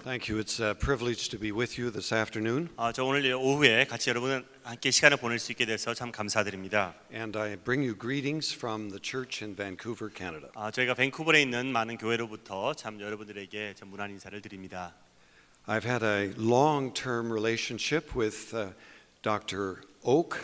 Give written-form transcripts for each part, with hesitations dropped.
Thank you. It's a privilege to be with you this afternoon. 저 오늘 오후에 같이 여러분 함께 시간을 보낼 수 있게 돼서 참 감사드립니다. And I bring you greetings from the church in Vancouver, Canada. 저희가 밴쿠버에 있는 많은 교회로부터 참 여러분들에게 참 문안 인사를 드립니다. I've had a long-term relationship with Dr. Oak.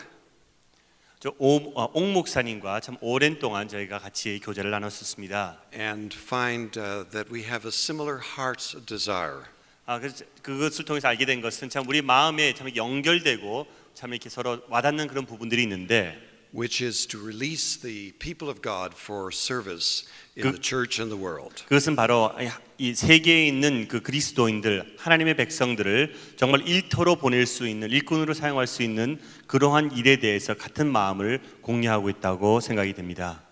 옥 목사님과 참 오랜 동안 저희가 같이 교제를 나눴었습니다. And find that we have a similar heart's desire. 그래서 그것을 통해서 알게 된 것은 참 우리 마음에 참 연결되고 참 이렇게 서로 와닿는 그런 부분들이 있는데, which is to release the people of God for service in the church and the world. 그것은 바로 이 세계에 있는 그 그리스도인들, 하나님의 백성들을 정말 일터로 보낼 수 있는, 일꾼으로 사용할 수 있는 그러한 일에 대해서 같은 마음을 공유하고 있다고 생각이 됩니다.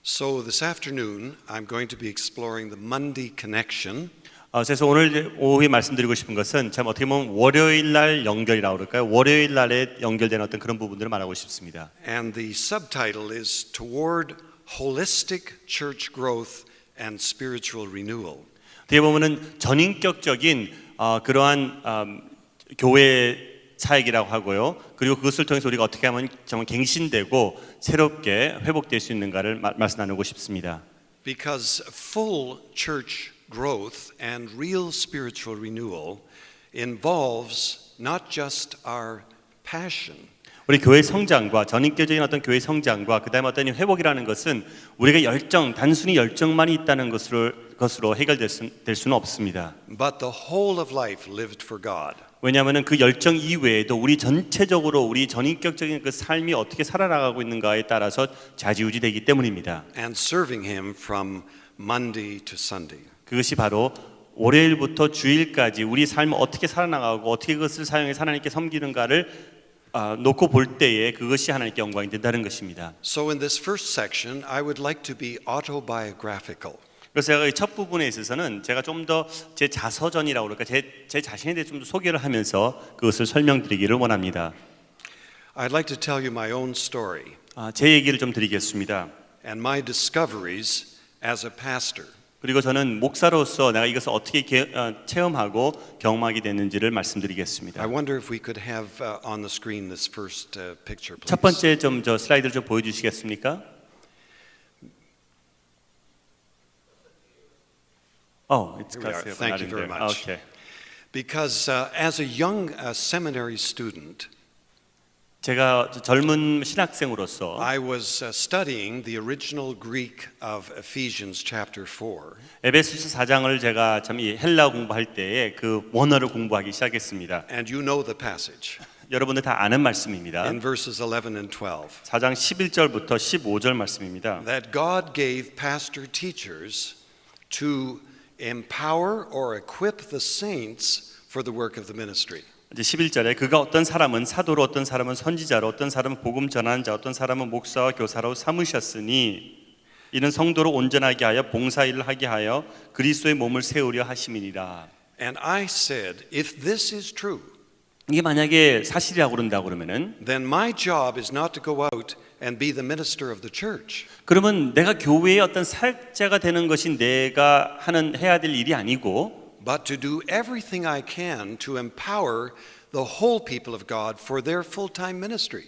So this afternoon I'm going to be exploring the Monday connection. 그래서 오늘 오후에 말씀드리고 싶은 것은 참 어떻게 보면 월요일 날 연결이라고 그럴까요? 월요일 날에 연결된 어떤 그런 부분들을 말하고 싶습니다. And the subtitle is Toward Holistic Church Growth and Spiritual Renewal. 어떻게 보면은 전인격적인 그러한 교회 사역이라고 하고요. 그리고 그것을 통해서 우리가 어떻게 하면 정말 갱신되고 새롭게 회복될 수 있는가를 말씀 나누고 싶습니다. Because full church growth and real spiritual renewal involves not just our passion. 우리 교회 성장과 전인격적인 어떤 교회 성장과 그다음에 어떤 회복이라는 것은 우리가 단순히 열정만이 있다는 것으로 해결될 수는 없습니다. But the whole of life lived for God. 왜냐하면 그 열정 이외에도 우리 전체적으로 우리 전인격적인 그 삶이 어떻게 살아나가고 있는가에 따라서 좌지우지되기 때문입니다. And serving Him from Monday to Sunday. 그것이 바로 월요일부터 주일까지 우리 삶을 어떻게 살아나가고 어떻게 그것을 사용해서 하나님께 섬기는가를 놓고 볼 때에 그것이 하나님께 영광이 된다는 것입니다. So in this first section, I would like to be autobiographical. 그래서 제가 첫 부분에 있어서는 제가 좀 더 제 자서전이라고 그럴까 제 자신에 대해 좀 더 소개를 하면서 그것을 설명드리기를 원합니다. I'd like to tell you my own story 제 얘기를 좀 드리겠습니다. and my discoveries as a pastor. 그리고 저는 목사로서 내가 이것을 어떻게 체험하고 경험하게 됐는지를 말씀드리겠습니다. I wonder if we could have on the screen this first picture, please. 첫 번째 저 슬라이드를 좀 보여주시겠습니까? It's Here we are. got Thank you very much. Okay. Because as a young seminary student, 제가 젊은 신학생으로서 I was studying the original Greek of Ephesians chapter 4. 에베소서 4장을 제가 참 이 헬라 공부할 때에 그 원어를 공부하기 시작했습니다. And you know the passage 여러분들 다 아는 말씀입니다. in verses 11 and 12. 4장 11절부터 15절 말씀입니다. That God gave pastor teachers to empower or equip the saints for the work of the ministry. 이제 11절에 그가 어떤 사람은 사도로 어떤 사람은 선지자로 어떤 사람은 복음 전하는 자 어떤 사람은 목사와 교사로 삼으셨으니 이는 성도로 온전하게 하여 봉사일을 하게 하여 그리스도의 몸을 세우려 하심이니라. And I said, if this is true, 이게 만약에 사실이라고 그런다고 그러면은 then my job is not to go out and be the minister of the church. 그러면 내가 교회의 어떤 사역자가 되는 것이 내가 해야 될 일이 아니고 but to do everything I can to empower the whole people of God for their full-time ministry.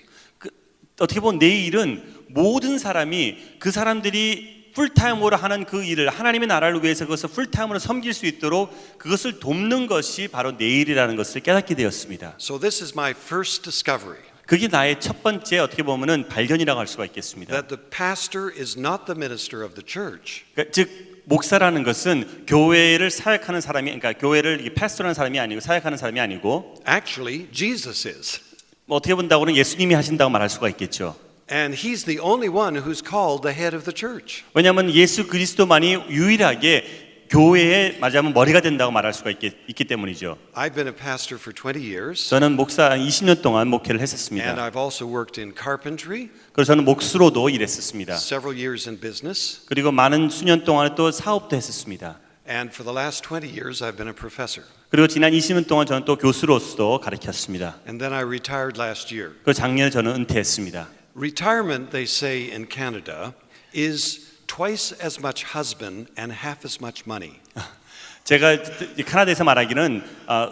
어떻게 보면 내 일은 모든 사람이 그 사람들이 풀타임으로 하는 그 일을 하나님의 나라를 위해서 그것을 풀타임으로 섬길 수 있도록 그것을 돕는 것이 바로 내 일이라는 것을 깨닫게 되었습니다. So this is my first discovery. 그게 나의 첫 번째 어떻게 보면은 발견이라고 할 수가 있겠습니다. That the pastor is not the minister of the church. 그러니까 즉 목사라는 것은 교회를 사역하는 사람이, 그러니까 교회를 패스토라는 사람이 아니고 사역하는 사람이 아니고, Actually, Jesus is. 어떻게 본다고는 예수님이 하신다고 말할 수가 있겠죠. And he's the only one who's called the head of the church. 왜냐하면 예수 그리스도만이 유일하게 교회의 말하자면 머리가 된다고 말할 수가 있기 때문이죠. I've been a pastor for 20 years. 저는 목사 20년 동안 목회를 And 했었습니다. I've also worked in carpentry. 그래서 저는 목수로도 일했었습니다. Several years in business. 그리고 많은 수년 동안 또 사업도 했었습니다. And for the last 20 years I've been a professor. 그리고 지난 20년 동안 저는 또 교수로서도 가르쳤습니다. And then I retired last year. 그리고 작년에 저는 은퇴했습니다. Retirement, they say in Canada, is twice as much husband and half as much money. 제가 캐나다에서 말하기는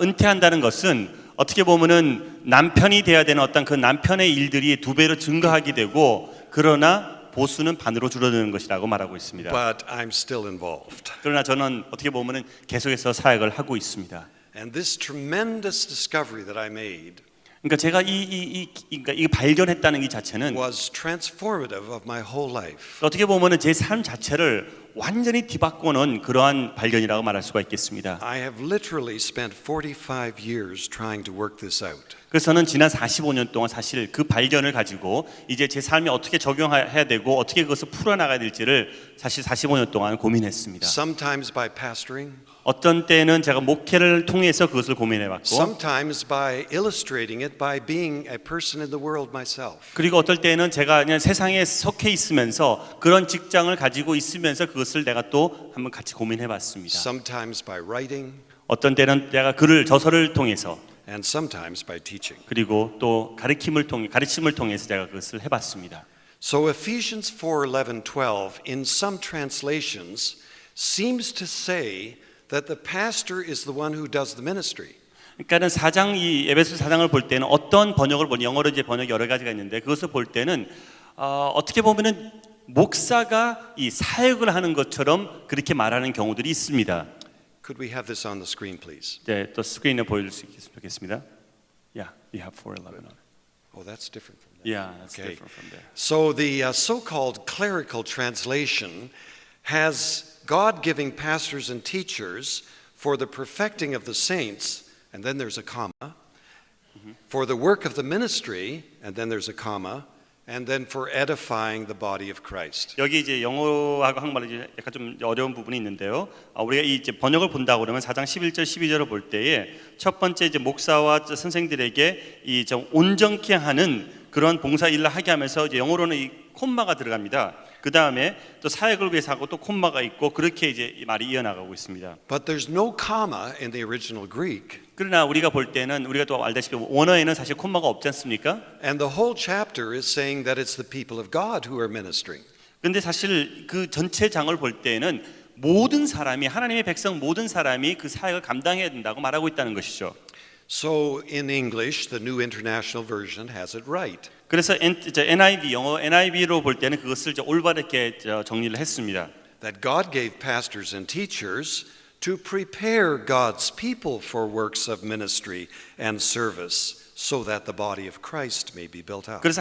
은퇴한다는 것은 어떻게 보면은 남편이 돼야 되는 어떤 그 남편의 일들이 2배로 증가하게 되고 그러나 보수는 반으로 줄어드는 것이라고 말하고 있습니다. But I'm still involved. 그러나 저는 어떻게 보면은 계속해서 사역을 하고 있습니다. And this tremendous discovery that I made 그러니까 제가 이 발견했다는 이 자체는 was transformative of my whole life. 어떻게 보면은 제 삶 자체를 완전히 뒤바꾸는 그러한 발견이라고 말할 수가 있겠습니다. I have literally spent 45 years trying to work this out. 그래서 저는 지난 45년 동안 사실 그 발견을 가지고 이제 제 삶에 어떻게 적용해야 되고 어떻게 그것을 풀어나가야 될지를 사실 45년 동안 고민했습니다. Sometimes by pastoring, 어떤 때는 제가 목회를 통해서 그것을 고민해봤고 sometimes by illustrating it by being a person in the world myself. 그리고 어떨 때는 제가 그냥 세상에 속해 있으면서 그런 직장을 가지고 있으면서 그것을 내가 또 한번 같이 고민해봤습니다. Sometimes by writing, 어떤 때는 내가 저서를 통해서 and sometimes by teaching. 그리고 또 가르침을 통해서 제가 그것을 해봤습니다. So Ephesians 4:11, 12 in some translations seems to say that the pastor is the one who does the ministry. 그러니까는 4장 이 에베소 4장을 볼 때는 어떤 번역을 보니 영어로 이제 번역 여러 가지가 있는데 그것을 볼 때는 어떻게 보면은 목사가 이 사역을 하는 것처럼 그렇게 말하는 경우들이 있습니다. Could we have this on the screen, please? 네, 또 스크린에 보여줄 수 있겠습니다. Yeah, you have 4:11 on it. Oh, that's different from that. Yeah, that's Okay. different from there. So the so-called clerical translation has God giving pastors and teachers for the perfecting of the saints, and then there's a comma, for the work of the ministry, and then there's a comma, and then for edifying the body of Christ. 여기 이제 영어하고 한국말로 이제 약간 좀 어려운 부분이 있는데요. 우리가 이 이제 번역을 본다고 그러면 4장 11절 12절을 볼 때에 첫 번째 이제 목사와 선생들에게 이 좀 온전케 하는 그런 봉사 일을 하게 하면서 이제 영어로는 이 콤마가 들어갑니다. 그 다음에 또 사역을 위해서 하고 또 콤마가 있고 그렇게 이제 이 말이 이어나가고 있습니다. But there's no comma in the original Greek. 그러나 우리가 볼 때는 우리가 또 알다시피 원어에는 사실 콤마가 없지 않습니까? And the whole chapter is saying that it's the people of God who are ministering. 근데 사실 그 전체 장을 볼 때는 모든 사람이 하나님의 백성 모든 사람이 그 사역을 감당해야 된다고 말하고 있다는 것이죠. So in English, the New International Version has it right. 그래서 NIV 영어 NIV로 볼 때는 그것을 이제 올바르게 정리를 했습니다. That God gave pastors and teachers to prepare God's people for works of ministry and service so that the body of Christ may be built up. 그래서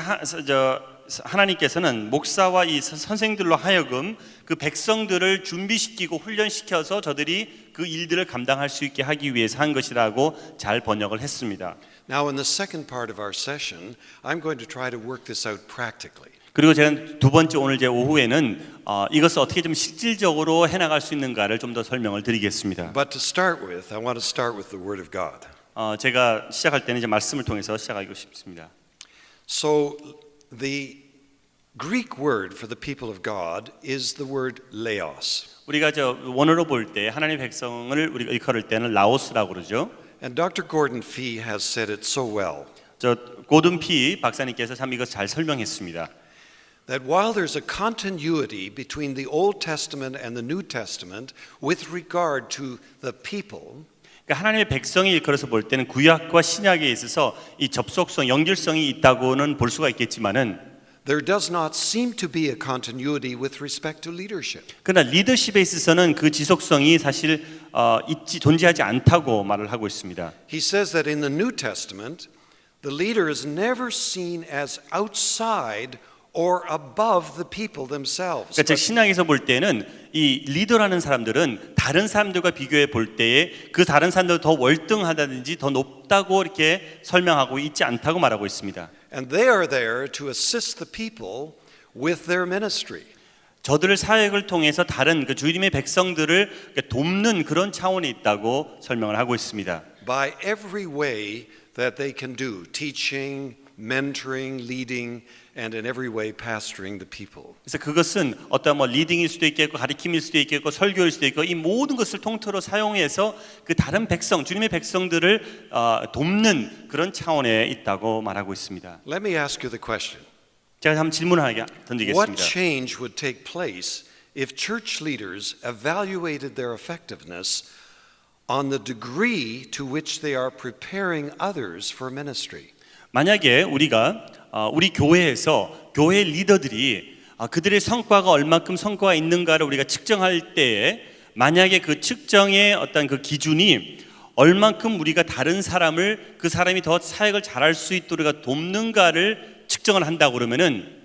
하나님께서는 목사와 이 선생들로 하여금 그 백성들을 준비시키고 훈련시켜서 저들이 그 일들을 감당할 수 있게 하기 위해서 한 것이라고 잘 번역을 했습니다. Now in the second part of our session, I'm going to try to work this out practically. 그리고 제가 두 번째 오늘 제 오후에는 이것을 어떻게 좀 실질적으로 해나갈 수 있는가를 좀 더 설명을 드리겠습니다. But to start with, I want to start with the Word of God. 제가 시작할 때는 이제 말씀을 통해서 시작하고 싶습니다. So the Greek word for the people of God is the word laos. 우리가 원어로 볼 때 하나님의 백성을 우리가 일컬을 때는 라오스라고 그러죠. And Dr. Gordon Fee has said it so well. 고든 피 박사님께서 참 이것 잘 설명했습니다. That while there's a continuity between the Old Testament and the New Testament with regard to the people, 그러니까 하나님의 백성이 일컬어서 볼 때는 구약과 신약에 있어서 이 접속성, 연결성이 있다고는 볼 수가 있겠지만은 there does not seem to be a continuity with respect to leadership. 그러나 리더십에 있어서는 그 지속성이 사실 존재하지 않다고 말을 하고 있습니다. He says that in the New Testament, the leader is never seen as outside or above the people themselves. 그러니까 즉 신약에서 볼 때는 이 리더라는 사람들은 다른 사람들과 비교해 볼 때에 그 다른 사람들 더 월등하다든지 더 높다고 이렇게 설명하고 있지 않다고 말하고 있습니다. And they are there to assist the people with their ministry. 저들을 사역을 통해서 다른 그 주님의 백성들을 돕는 그런 차원이 있다고 설명을 하고 있습니다. By every way that they can do, teaching, mentoring, leading, and in every way pastoring the people. 그래서 그것은 어떤 리딩일 수도 있겠고 가르침일 수도 있겠고 설교일 수도 있고 이 모든 것을 통틀어 사용해서 그 다른 백성, 주님의 백성들을 돕는 그런 차원에 있다고 말하고 있습니다. Let me ask you the question. 제가 한번 질문을 하나 What 던지겠습니다. change would take place if church leaders evaluated their effectiveness on the degree to which they are preparing others for ministry. 만약에 우리가 우리 교회에서 교회 리더들이 그들의 성과가 얼마큼 성과가 있는가를 우리가 측정할 때에 만약에 그 측정의 어떤 그 기준이 얼만큼 우리가 다른 사람을 그 사람이 더 사역을 잘할 수 있도록 돕는가를 측정을 한다고 그러면은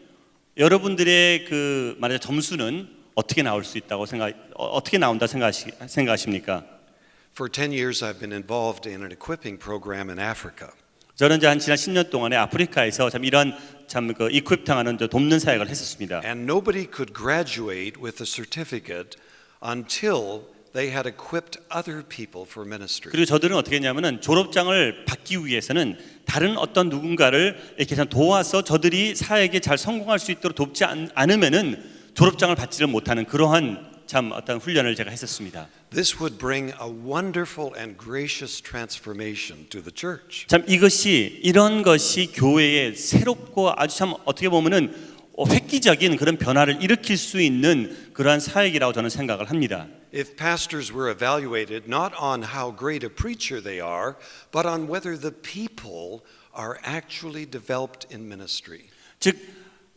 여러분들의 그 만약 점수는 어떻게 나올 수 있다고 어떻게 나온다 생각하십니까? For 10 years I've been involved in an equipping program in Africa. 저는 이제 지난 10년 동안에 아프리카에서 참 이런 참그 이퀄팅하는 돕는 사역을 했었습니다. And nobody could graduate with a certificate until they had equipped other people for ministry. 그리고 저들은 어떻게 했냐면은 졸업장을 받기 위해서는 다른 어떤 누군가를 이렇게 도와서 저들이 사역에 잘 성공할 수 있도록 돕지 않으면은 졸업장을 받지를 못하는 그러한 참 어떤 훈련을 제가 했었습니다. This would bring a wonderful and gracious transformation to the church. 참 이런 것이 교회에 새롭고 아주 참 어떻게 보면은 획기적인 그런 변화를 일으킬 수 있는 그러한 사역이라고 저는 생각을 합니다. If pastors were evaluated not on how great a preacher they are, but on whether the people are actually developed in ministry. 즉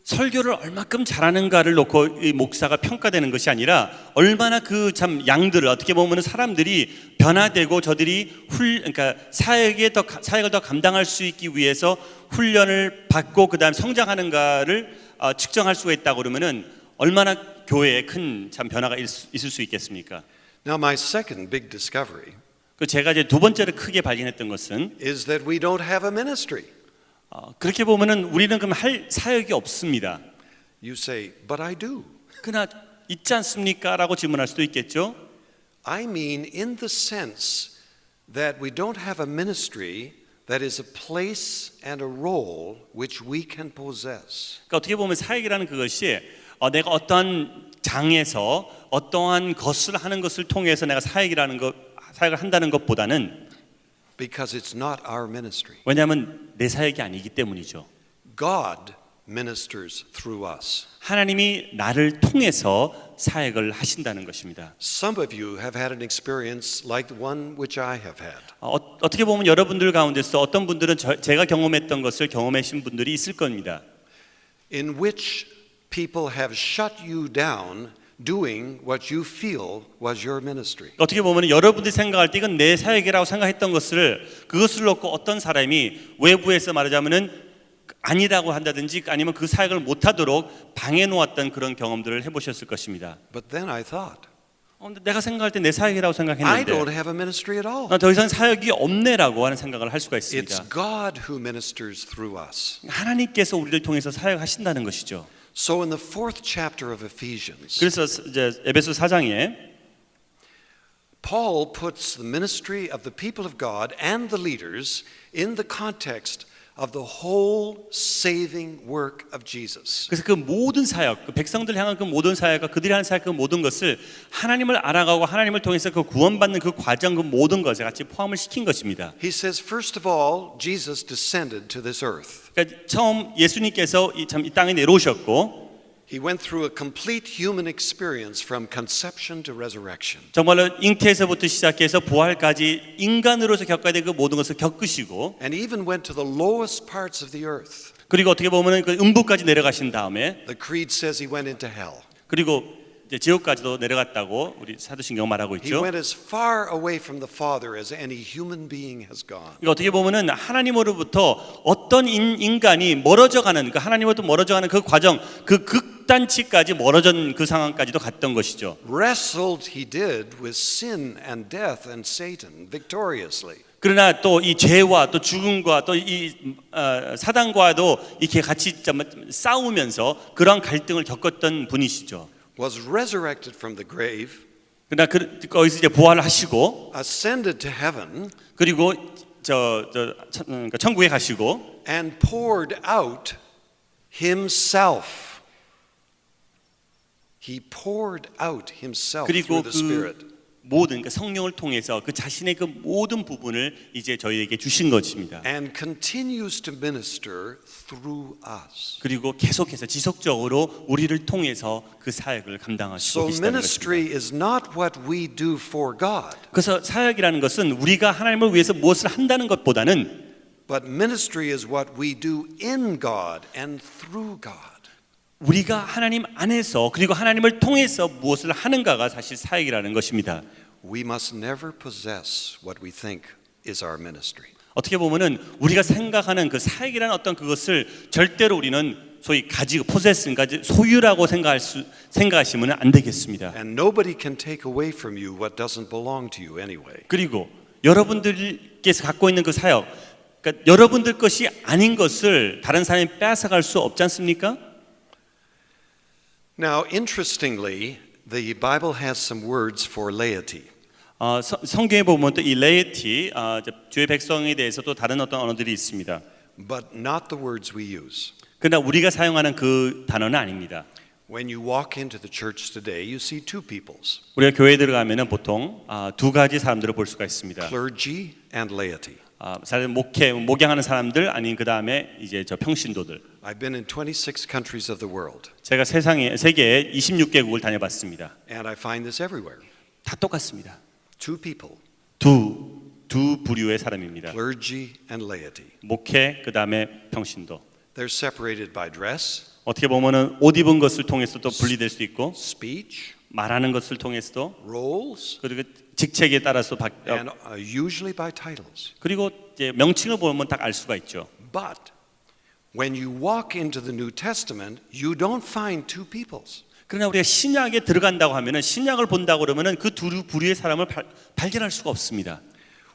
설교를 얼마큼 잘하는가를 놓고 이 목사가 평가되는 것이 아니라 얼마나 그 참 양들을 어떻게 보면 사람들이 변화되고 저들이 그러니까 사역을 더 감당할 수 있기 위해서 훈련을 받고 그다음 성장하는가를 측정할 수가 있다고 그러면은 얼마나 교회에 큰 참 변화가 있을 수 있겠습니까? Now my second big discovery 그 제가 이제 두 번째로 크게 발견했던 것은 is that we don't have a ministry. 그렇게 보면은 우리는 그럼 할 사역이 없습니다. You say, but I do. 그러나 있지 않습니까?라고 질문할 수도 있겠죠. I mean in the sense that we don't have a ministry that is a place and a role which we can possess. 그러니까 어떻게 보면 사역이라는 그것이 내가 어떠한 장에서 어떠한 것을 하는 것을 통해서 내가 사역을 한다는 것보다는 Because it's not our ministry. 왜냐하면 내 사역이 아니기 때문이죠. God ministers through us. 하나님이 나를 통해서 사역을 하신다는 것입니다. Some of you have had an experience like the one which I have had. 어떻게 보면 여러분들 가운데서 어떤 분들은 제가 경험했던 것을 경험하신 분들이 있을 겁니다. In which people have shut you down doing what you feel was your ministry. 어떻게 보면 여러분들이 생각할 때 이건 내 사역이라고 생각했던 그것을 놓고 어떤 사람이 외부에서 말하자면은 아니라고 한다든지 아니면 그 사역을 못하도록 방해 놓았던 그런 경험들을 해보셨을 것입니다. But then I thought, 내가 생각할 때 내 사역이라고 I 생각했는데 don't have a ministry at all. 더 이상 사역이 없네라고 하는 생각을 할 수가 있습니다. It's God who ministers through us. 하나님께서 우리를 통해서 사역하신다는 것이죠. So in the fourth chapter of Ephesians, 그래서 이제 에베소 4장에 Paul puts the ministry of the people of God and the leaders in the context of the whole saving work of Jesus. 그래서 그 모든 사역, 그 백성들 향한 그 모든 사역과 그들이 하는 사역 그 모든 것을 하나님을 알아가고 하나님을 통해서 그 구원받는 그 과정 그 모든 것에 같이 포함을 시킨 것입니다. He says, first of all, Jesus descended to this earth. 그러니까 처음 예수님께서 이 땅에 내려오셨고 He went through a complete human experience from conception to resurrection. 정말로 잉태에서부터 시작해서 부활까지 인간으로서 겪어야 될 그 모든 것을 겪으시고 And even went to the lowest parts of the earth. 그리고 어떻게 보면은 그 음부까지 내려가신 다음에 The creed says he went into hell. 그리고 이제 지옥까지도 내려갔다고 우리 사도신경 말하고 He 있죠. went as far away from the Father as any human being has gone. 그러니까 어떻게 보면은 하나님으로부터 어떤 인간이 멀어져가는 그 하나님으로부터 멀어져가는 그 과정, 그 극단치까지 멀어진 그 상황까지도 갔던 것이죠. Wrestled he did with sin and death and Satan victoriously. 그러나 또 이 죄와 또 죽음과 또 이 사단과도 이렇게 같이 싸우면서 그런 갈등을 겪었던 분이시죠. Was resurrected from the grave, 그러나 거기서 이제 부활하시고 ascended to heaven, 그리고 천국에 가시고 and poured out himself. He poured out himself 그리고 through the Spirit. 모든 그러니까 성령을 통해서 그 자신의 그 모든 부분을 이제 저희에게 주신 것입니다. and continues to minister through us. 그리고 계속해서 지속적으로 우리를 통해서 그 사역을 감당하시고 So 계시다는 ministry 것입니다. is not what we do for God, 그래서 사역이라는 것은 우리가 하나님을 위해서 무엇을 한다는 것보다는 but ministry is what we do in God and through God. 우리가 하나님 안에서 그리고 하나님을 통해서 무엇을 하는가가 사실 사역이라는 것입니다. We must never possess what we think is our ministry. 어떻게 보면은 우리가 생각하는 그 사역이라는 어떤 그것을 절대로 우리는 소위 가지고 포세스인가 소유라고 생각하시면 안 되겠습니다. And nobody can take away from you what doesn't belong to you anyway. 그리고 여러분들께서 갖고 있는 그 사역, 그러니까 여러분들 것이 아닌 것을 다른 사람이 빼앗아갈 수 없지 않습니까? Now, interestingly, the Bible has some words for laity. 성경에 보면 또 이 레이티, 주의 백성에 대해서도 다른 어떤 언어들이 있습니다. But not the words we use. 그러나 우리가 사용하는 그 단어는 아닙니다. When you walk into the church today, you see two peoples, 우리가 교회에 들어가면은 보통 두 가지 사람들을 볼 수가 있습니다. clergy and laity. 사실 목양하는 사람들 아닌 그 다음에 이제 저 평신도들. I've been in 26 countries of the world, 제가 세계에 26개국을 다녀봤습니다. and I find this everywhere. 다 똑같습니다. Two people, 두 부류의 사람입니다. clergy and laity. 목회 그 다음에 평신도. They're separated by dress, 어떻게 보면은 옷 입은 것을 통해서도 분리될 수 있고 speech, 말하는 것을 통해서도 roles, 그리고 직책에 따라서 and usually by titles. 그리고 이제 명칭을 보면 딱 알 수가 있죠. But when you walk into the New Testament, you don't find two peoples. 그러나 우리가 신약에 들어간다고 하면은 신약을 본다고 그러면은 그 두 부류의 사람을 발견할 수가 없습니다.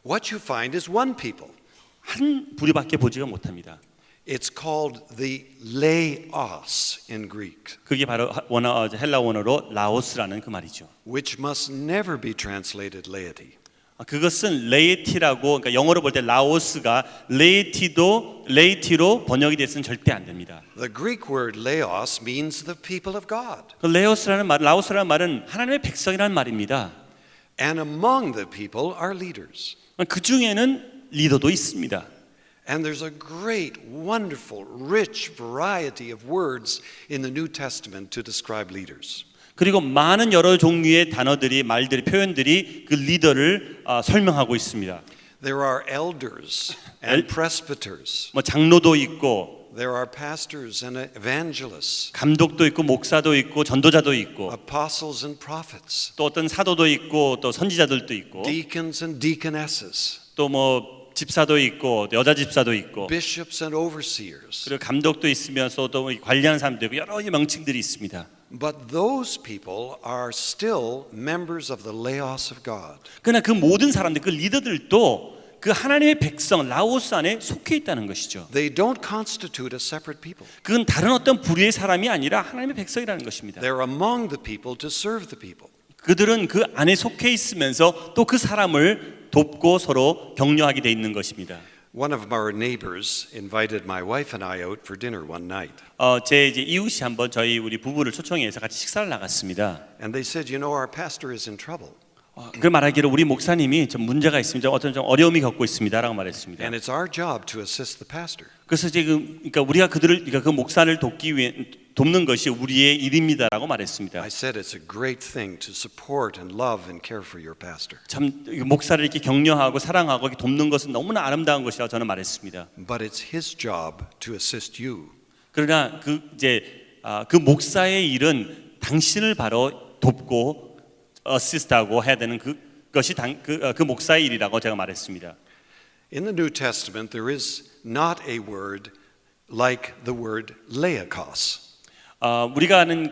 What you find is one people. 한 부류밖에 보지가 못합니다. It's called the laos in Greek, 그게 바로 헬라 원어로 라오스라는 그 말이죠. which must never be translated laity. 그것은 레이티라고 그러니까 영어로 볼 때 라오스가 레이티로 번역이 됐으면 절대 안 됩니다. The Greek word laos means the people of God. 그 라오스라는 말은 하나님의 백성이라는 말입니다. And among the people are leaders. 그 중에는 리더도 있습니다. And there's a great, wonderful, rich variety of words in the New Testament to describe leaders. 그리고 많은 여러 종류의 단어들이 말들이 표현들이 그 리더를 설명하고 있습니다. There are elders and presbyters. 뭐 장로도 있고 There are pastors and evangelists, 감독도 있고 목사도 있고 전도자도 있고 apostles and prophets, 또 어떤 사도도 있고 또 선지자들도 있고 deacons and deaconesses, 또 뭐 집사도 있고 여자 집사도 있고 bishops and overseers. 그리고 감독도 있으면서 또 관리하는 사람도 있고 여러 가지 명칭들이 있습니다. But those people are still members of the laos of God. 그러나 그 모든 사람들 그 리더들도 그 하나님의 백성 라오스 안에 속해 있다는 것이죠. They don't constitute a separate people. 그건 다른 어떤 부류의 사람이 아니라 하나님의 백성이라는 것입니다. They're among the people to serve the people. 그들은 그 안에 속해 있으면서 또 그 사람을 돕고 서로 격려하게 돼 있는 것입니다. One of our neighbors invited my wife and I out for dinner one night. 제 이제 이웃이 한번 우리 부부를 초청해서 같이 식사를 나갔습니다. And they said, "You know, our pastor is in trouble." 그 말하기를 우리 목사님이 좀 문제가 있습니다. 어떤 좀 어려움이 겪고 있습니다라고 말했습니다. And it's our job to assist the pastor. 그래서 지금 그러니까 우리가 그러니까 그 목사를 돕는 것이 우리의 일입니다라고 말했습니다. I said it's a great thing to support and love and care for your pastor. 참 목사를 이렇게 격려하고 사랑하고 이렇게 돕는 것은 너무나 아름다운 것이라고 저는 말했습니다. But it's his job to assist you. 그러나 그 목사의 일은 당신을 바로 돕고 어시스트하고 해야 되는 그것이 그 목사의 일이라고 제가 말했습니다. In the New Testament, there is not a word like the word laikos. 우리가 아는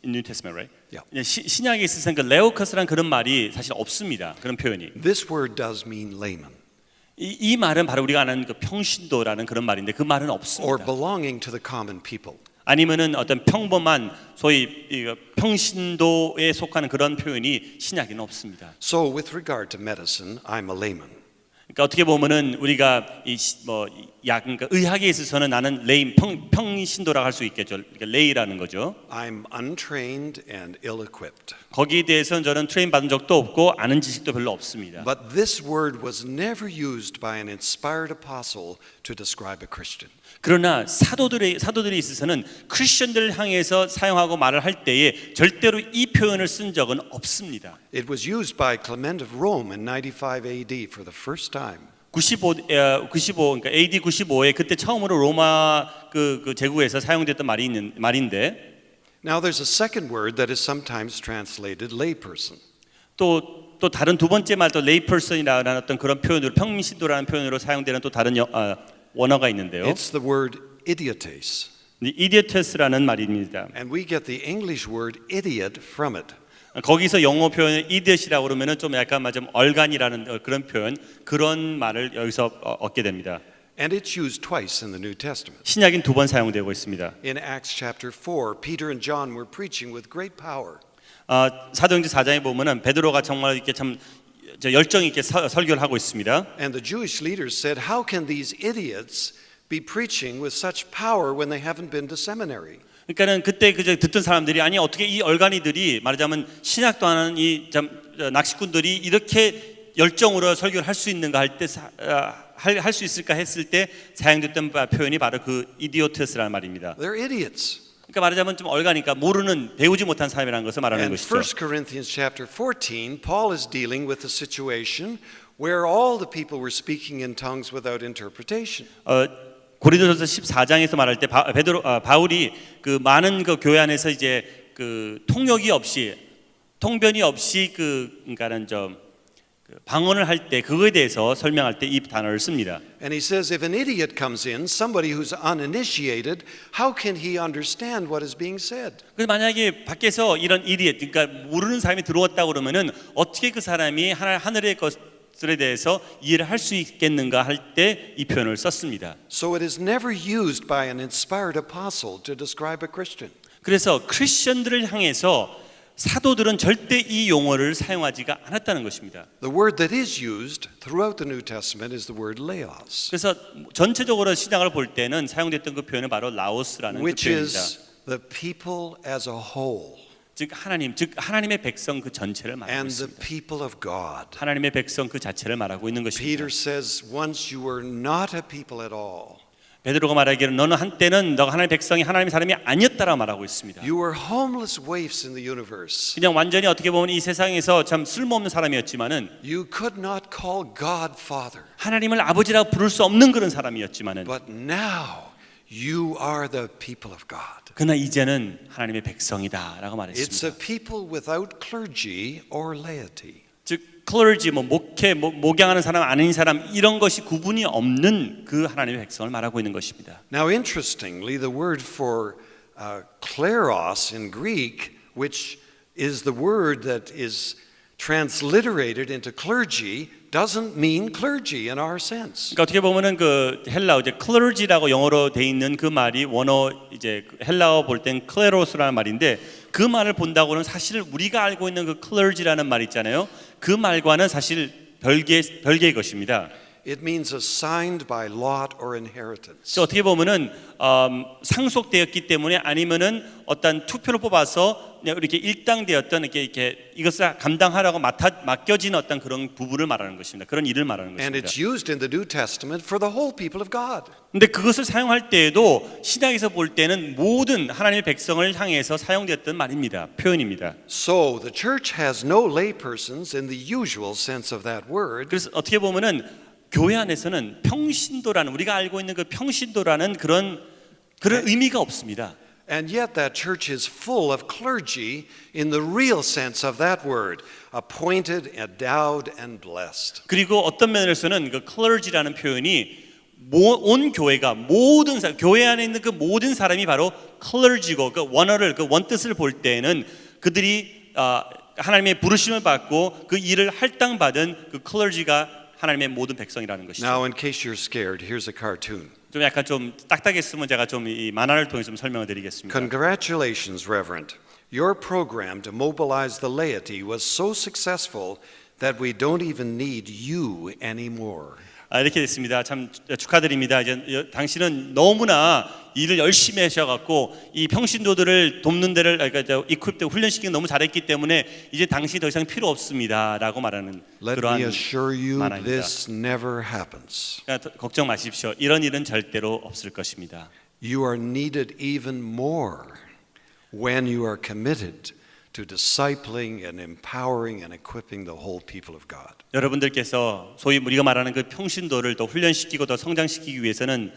New Testament, right? Yeah. 신약에 있어서 그 레오커스란 그런 말이 사실 없습니다. 그런 표현이. This word does mean layman 이 말은 바로 우리가 아는 그 평신도라는 그런 말인데 그 말은 or 없습니다. belonging to the common people. 아니면은 어떤 평범한 소위 평신도에 속하는 그런 표현이 신약에는 없습니다. So with regard to medicine, I'm a layman. 그러니까 어떻게 보면은 우리가 그러니까 의학에 있어서는 나는 레이 평신도라고 할 수 있겠죠. 그러니까 레이라는 거죠. I'm untrained and ill-equipped. 거기에 대해서는 저는 트레인 받은 적도 없고 아는 지식도 별로 없습니다. But this word was never used by an inspired apostle to describe a Christian. 그러나 사도들에 있어서는 크리스천들을 향해서 사용하고 말을 할 때에 절대로 이 표현을 쓴 적은 없습니다. It was used by Clement of Rome in 95 AD for the first time. 95 그러니까 AD 95에 그때 처음으로 로마 그 제국에서 사용됐던 말인데 Now there's a second word that is sometimes translated layperson. 또 다른 두 번째 말도 레이퍼슨이라는 어떤 그런 표현으로 평신도라는 표현으로 사용되는 또 다른 원어가 있는데요. It's the word idiotes. 이디어테스라는 말입니다. And we get the English word idiot from it. 거기서 영어 표현을 이디엇이라고 그러면은 좀 약간 좀 얼간이라는 그런 표현 그런 말을 여기서 얻게 됩니다. And it's used twice in the New Testament. 신약인 두 번 사용되고 있습니다. In Acts chapter 4, Peter and John were preaching with great power. 사도행전 4장에 보면은 베드로가 정말 이렇게 참 열정 있게 설교를 하고 있습니다. And the Jewish leaders said, "How can these idiots be preaching with such power when they haven't been to seminary?" 그러니까는 그때 듣던 사람들이 아니 어떻게 이 얼간이들이 말하자면 신학도 안 하는 이 낚시꾼들이 이렇게 열정으로 설교를 할 수 있는가 할 수 있을까 했을 때 사용됐던 표현이 바로 그 이디오테스라는 말입니다. They're idiots. 그러니까 말하자면 좀 얼가니까 모르는 배우지 못한 사람이라는 것을 말하는 And 것이죠. 1 Corinthians chapter 14, Paul is dealing with a situation where all the people were speaking in tongues without interpretation. 고린도전서 14장에서 말할 때 바울이 그 많은 그 교회 안에서 이제 그 통역이 없이 통변이 없이 그러니까는 방언을 할 때 그거에 대해서 설명할 때 이 단어를 씁니다. And he says if an idiot comes in, somebody who's uninitiated, how can he understand what is being said? 그래서 만약에 밖에서 이런 이디엇 그러니까 모르는 사람이 들어왔다 그러면은 어떻게 그 사람이 하늘의 것들에 대해서 이해를 할 수 있겠는가 할 때 이 표현을 썼습니다. So it is never used by an inspired apostle to describe a Christian. 그래서 크리스천들을 향해서 사도들은 절대 이 용어를 사용하지가 않았다는 것입니다. The word that is used throughout the New Testament is the word laos, 그래서 전체적으로 신약을 볼 때는 사용됐던 그 표현은 바로 라오스라는 그 which 표현입니다. is the people as a whole 즉 하나님의 백성 그 전체를 말하고 and the 있습니다. people of God. 하나님의 백성 그 자체를 말하고 있는 것입니다. Peter says, once you were not a people at all. 베드로가 말하기를 너는 한때는 너가 하나님의 백성이 하나님의 사람이 아니었다라고 말하고 있습니다. You were homeless waifs in the universe. 그냥 완전히 어떻게 보면 이 세상에서 참 쓸모없는 사람이었지만은 You could not call God Father. 하나님을 아버지라고 부를 수 없는 그런 사람이었지만은 But now you are the people of God. 그러나 이제는 하나님의 백성이다라고 It's 말했습니다. a people without clergy or laity. 즉 클러지 목회 목양하는 사람 아닌 사람 이런 것이 구분이 없는 그 하나님의 백성을 말하고 있는 것입니다. Now, interestingly, the word for kleros in Greek, which is the word that is transliterated into clergy, doesn't mean clergy in our sense. 그러니까 어떻게 보면은 그 헬라어 이제 클러지라고 영어로 돼 있는 그 말이 원어 이제 헬라어 볼 땐 클레로스라는 말인데 그 말을 본다고는 사실 우리가 알고 있는 그 클러지라는 말 있잖아요. 그 말과는 사실 별개의 것입니다. It means assigned by lot or inheritance. 어떻게 보면은 상속되었기 때문에 아니면은 어떤 투표를 뽑아서 이렇게 일당되었던 이렇게 이것을 감당하라고 맡겨진 어떤 그런 부분을 말하는 것입니다. 그런 일을 말하는 And 것입니다. it's used in the New Testament for the whole people of God. 근데 그것을 사용할 때에도 신약에서 볼 때는 모든 하나님의 백성을 향해서 사용되었던 말입니다. 표현입니다. So the church has no laypersons in the usual sense of that word. 그래서 어떻게 보면은 교회 안에서는 평신도라는 우리가 알고 있는 그 평신도라는 그런 의미가 없습니다. And yet that church is full of clergy in the real sense of that word, appointed, endowed, and blessed. 그리고 어떤 면에서는 그 clergy라는 표현이 온 교회가 모든 교회 안에 있는 그 모든 사람이 바로 clergy고 그 원어를 그 원뜻을 볼 때에는 그들이 하나님의 부르심을 받고 그 일을 할당받은 그 clergy가 하나님의 모든 백성이라는 것이죠. Now, in case you're scared, here's a cartoon. 좀 약간 좀 딱딱했으면 제가 좀 이 만화를 통해서 좀 설명을 드리겠습니다. Congratulations, Reverend. Your program to mobilize the laity was so successful that we don't even need you anymore. 이렇게 됐습니다. 참 축하드립니다. 이제 당신은 너무나 일을 열심히 하셔갖고 이 평신도들을 돕는 데를 그러니까 이퀄때 훈련시키기 너무 잘했기 때문에 이제 당신이 더 이상 필요 없습니다라고 말하는 Let me 그러한 assure you, 만화입니다. this never happens. 그러니까 걱정 마십시오. 이런 일은 절대로 없을 것입니다. You are needed even more when you are committed to discipling and empowering and equipping the whole people of God. 여러분들께서 소위 우리가 말하는 그 평신도를 더 훈련시키고 더 성장시키기 위해서는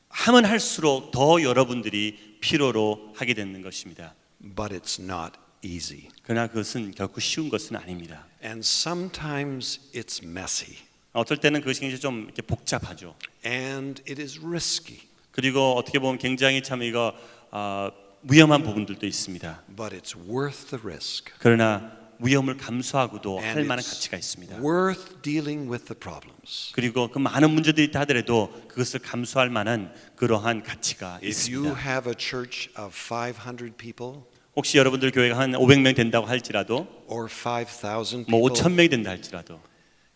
하면 할수록 더 여러분들이 필요로 하게 되는 것입니다. But it's not easy. 그러나 그것은 결코 쉬운 것은 아닙니다. And sometimes it's messy. 어떨 때는 그것이 좀 이렇게 복잡하죠. And it is risky. 그리고 어떻게 보면 굉장히 참 이거 위험한 부분들도 있습니다. But it's worth the risk. 그러나 위험을 감수하고도 할 And 만한 it's 가치가 있습니다. worth dealing with the problems. 그리고 그 많은 문제들이 있다 하더라도 그것을 감수할 만한 그러한 가치가 If you 있습니다. have a church of 500 people 혹시 여러분들 교회가 한 500명 된다고 할지라도 or 5,000 뭐 people, 5,000명이 된다 할지라도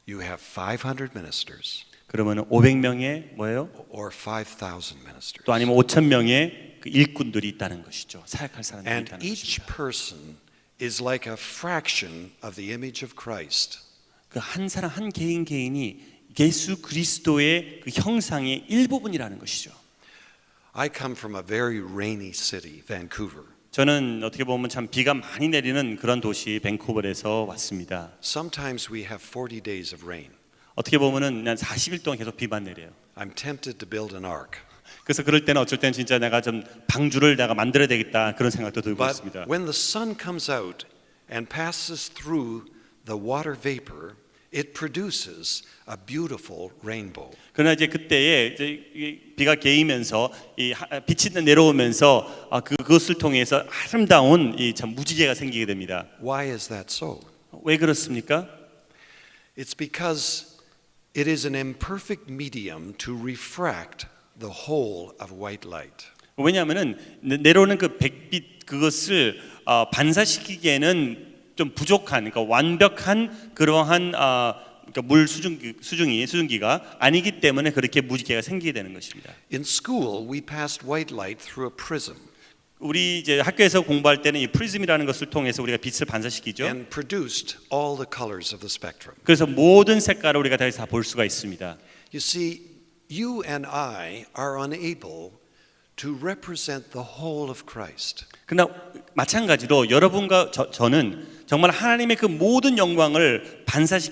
you have 500 ministers 그러면 500명의 뭐예요? or 5,000 ministers. 또 아니면 5,000명의 그 일꾼들이 있다는 것이죠. 사역할 사람들이 And 있다는 each 것입니다. person is like a fraction of the image of Christ. 그 한 사람 한 개인이 예수 그리스도의 그 형상의 일부분이라는 것이죠. I come from a very rainy city, Vancouver. 저는 어떻게 보면 참 비가 많이 내리는 그런 도시 밴쿠버에서 왔습니다. Sometimes we have 40 days of rain. 어떻게 보면은 한 40일 동안 계속 비만 내려요. I'm tempted to build an ark. 그래서 그럴 때는 어쩔 때는 진짜 내가 좀 방주를 내가 만들어야 되겠다 그런 생각도 들고 But 있습니다. when the sun comes out and passes through the water vapor, it produces a beautiful rainbow. 그러나 이제 그때에 이제 이 비가 개이면서 이 빛이 내려오면서 그것을 통해서 아름다운 이 참 무지개가 생기게 됩니다. Why is that so? 왜 그렇습니까? It's because it is an imperfect medium to refract the whole of white light. 왜냐하면은 내려오는 그 백빛 그것을 반사시키기에는 좀 부족한, 그러니까 완벽한 그러한 그러니까 물 수증기가 아니기 때문에 그렇게 무지개가 생기게 되는 것입니다. In school, we passed white light through a prism 우리 이제 학교에서 공부할 때는 이 프리즘이라는 것을 통해서 우리가 빛을 반사시키죠. and produced all the colors of the spectrum. 그래서 모든 색깔을 우리가 다 볼 수가 있습니다. You see, you and I are unable to represent the whole of Christ. 그러나 마찬가지로 여러분과 저는 정말 하나님의 그 모든 영광을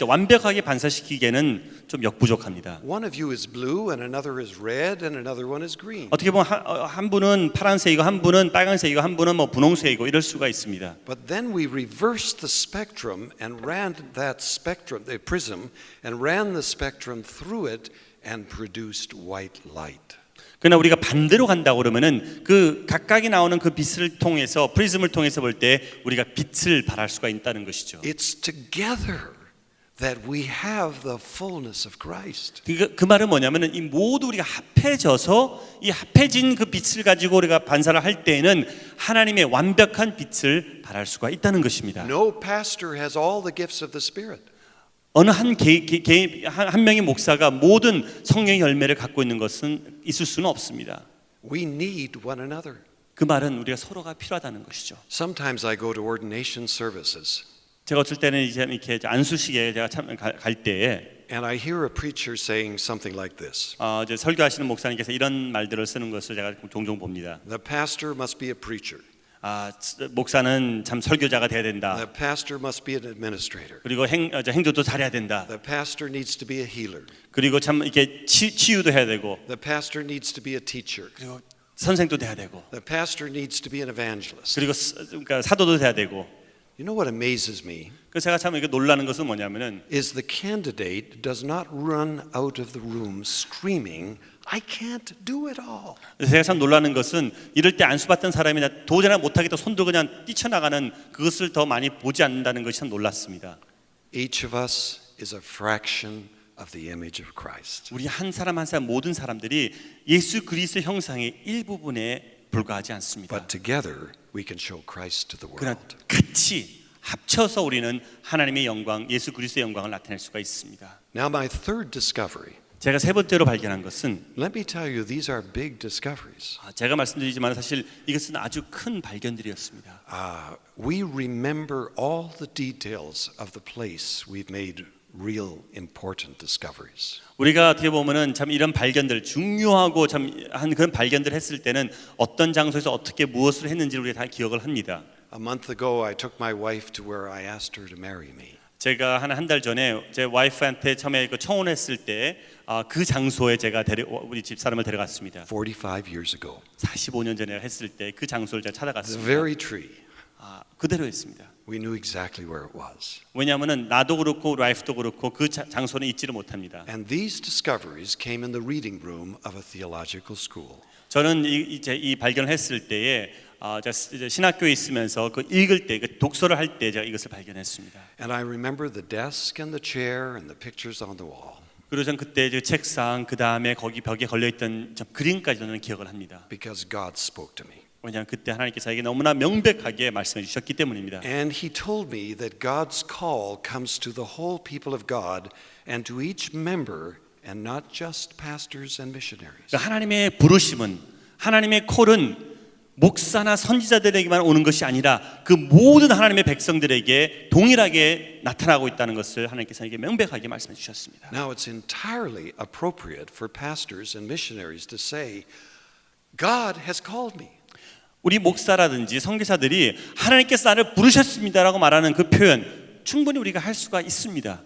완벽하게 반사시키기에는 좀 역부족합니다. One of you is blue and another is red and another one is green. 어떻게 보면 한 분은 파란색이고 한 분은 빨간색이고 한 분은 뭐 분홍색이고 이럴 수가 있습니다. But then we reversed the spectrum and ran that spectrum, the prism, and ran the spectrum through it and produced white light. 그러나 우리가 반대로 간다고 그러면은 그 각각이 나오는 그 빛을 통해서 프리즘을 통해서 볼 때 우리가 빛을 발할 수가 있다는 것이죠. It's together that we have the fullness of Christ. 그 말은 뭐냐면은 이 모두 우리가 합해져서 이 합해진 그 빛을 가지고 우리가 반사를 할 때에는 하나님의 완벽한 빛을 발할 수가 있다는 것입니다. No pastor has all the gifts of the Spirit. 어느 한 명의 목사가 모든 성령의 열매를 갖고 있는 것은 있을 수는 없습니다. We need one another. 그 말은 우리가 서로가 필요하다는 것이죠. Sometimes I go to ordination services 제가 어쩔 때는 이제 이렇게 안수식에 제가 갈 때에 and I hear a preacher saying something like this. 이제 설교하시는 목사님께서 이런 말들을 쓰는 것을 제가 종종 봅니다. The pastor must be a preacher. 목사는 참 설교자가 돼야 된다. The pastor must be an administrator. 그리고 행조도 잘해야 된다. The pastor needs to be a healer. 그리고 참 이렇게 치유도 해야 되고, The pastor needs to be a teacher. 그리고 선생도 돼야 되고, The pastor needs to be an evangelist. 그리고 그러니까 사도도 돼야 되고. You know what amazes me 그래서 제가 참 이게 놀라는 것은 뭐냐면은 is the candidate does not run out of the room screaming, I can't do it all. 제가 참 놀라는 것은 이럴 때 안수받던 사람이 도저히 못하겠다 손들고 그냥 뛰쳐나가는 그것을 더 많이 보지 않는다는 것이 참 놀랐습니다. Each of us is a fraction of the image of Christ. 우리 한 사람 한 사람 모든 사람들이 예수 그리스도 형상의 일부분에 불과하지 않습니다. But together we can show Christ to the 그러나 world. 같이 합쳐서 우리는 하나님의 영광, 예수 그리스도의 영광을 나타낼 수가 있습니다. Now, my third discovery. 제가 세 번째로 발견한 것은 Let me tell you, these are big discoveries. 제가 말씀드리지만 사실 이것은 아주 큰 발견들이었습니다. We remember all the details of the place we've made real important discoveries. 우리가 어떻게 보면은 참 이런 발견들 중요하고 참 한 그런 발견들 했을 때는 어떤 장소에서 어떻게 무엇을 했는지를 우리가 다 기억을 합니다. A month ago, I took my wife to where I asked her to marry me. 제가 한 달 전에 제 와이프한테 처음에 그 청혼했을 때 그 장소에 제가 우리 집 사람을 데려갔습니다. 45 years ago. 45년 전에 했을 때 그 장소를 제가 The 찾아갔습니다. very tree. 그대로 했습니다. We knew exactly where it was. 왜냐하면은 나도 그렇고 와이프도 그렇고 그 장소는 잊지를 못합니다. And these discoveries came in the reading room of a theological school. 저는 이제 이 발견을 했을 때에 제가 신학교에 있으면서 그 읽을 때, 그 독서를 할 때 제가 이것을 발견했습니다. And I remember the desk and the chair and the pictures on the wall. 그리고 전 그때 그 책상 그 다음에 거기 벽에 걸려 있던 그림까지 저는 기억을 합니다. Because God spoke to me. 왜냐하면 그때 하나님께서 에게 너무나 명백하게 말씀해 주셨기 때문입니다. And He told me that God's call comes to the whole people of God and to each member and not just pastors and missionaries. 그러니까 하나님의 부르심은 하나님의 콜은 목사나 선지자들에게만 오는 것이 아니라 그 모든 하나님의 백성들에게 동일하게 나타나고 있다는 것을 하나님께서 에게 명백하게 말씀해 주셨습니다. Now it's entirely appropriate for pastors and missionaries to say, God has called me. 우리 목사라든지 선교사들이 하나님께서 나를 부르셨습니다라고 말하는 그 표현 충분히 우리가 할 수가 있습니다.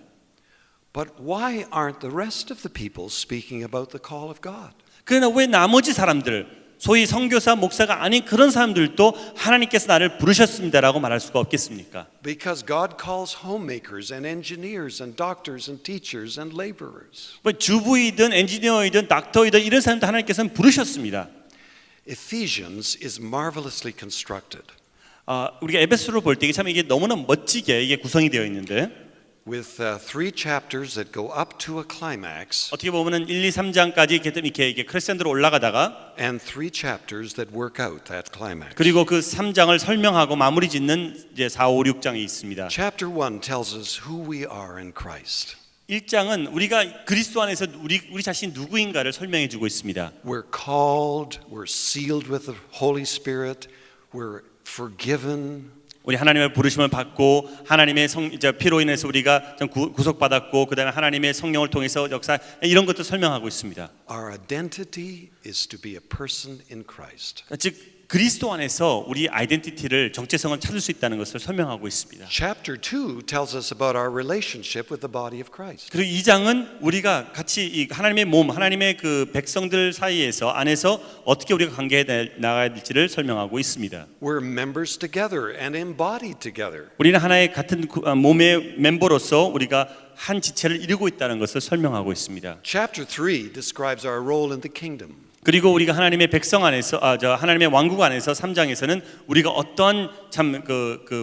But why aren't the rest of the people speaking about the call of God? 그러나 왜 나머지 사람들 소위 선교사 목사가 아닌 그런 사람들도 하나님께서 나를 부르셨습니다라고 말할 수가 없겠습니까? Because God calls homemakers and engineers and doctors and teachers and laborers. 뭐 주부이든 엔지니어이든 닥터이든 이런 사람도 하나님께서는 부르셨습니다. Ephesians is marvelously constructed. 우리가 에베소를 볼 때 참 이게 너무나 멋지게 이게 구성이 되어 있는데 With 3 chapters that go up to a climax 어떻게 보면은 1, 2, 3장까지 이렇게 크레센도로 올라가다가 and 3 chapters that work out that climax. 그리고 그 3장을 설명하고 마무리 짓는 이제 4, 5, 6장이 있습니다. Chapter 1 tells us who we are in Christ. 1장은 우리가 그리스도 안에서 우리 자신 누구인가를 설명해 주고 있습니다. We're called, we're sealed with the Holy Spirit, we're forgiven. 우리 하나님의 부르심을 받고 하나님의 피로 인해서 우리가 구속받았고 그다음에 하나님의 성령을 통해서 역사 이런 것도 설명하고 있습니다. Our identity is to be a person in Christ. 즉 그리스도 안에서 우리 아이덴티티를 정체성을 찾을 수 있다는 것을 설명하고 있습니다. Chapter 2 tells us about our relationship with the body of Christ. 그리고 2장은 우리가 같이 이 하나님의 몸, 하나님의 그 백성들 사이에서 안에서 어떻게 우리가 관계해 나가야 될지를 설명하고 있습니다. We're members together and embodied together. 우리는 하나의 같은 몸의 멤버로서 우리가 한 지체를 이루고 있다는 것을 설명하고 있습니다. Chapter 3 describes our role in the kingdom. 그리고 우리가 하나님의 백성 안에서 하나님의 왕국 안에서 3장에서는 우리가 어떠한 참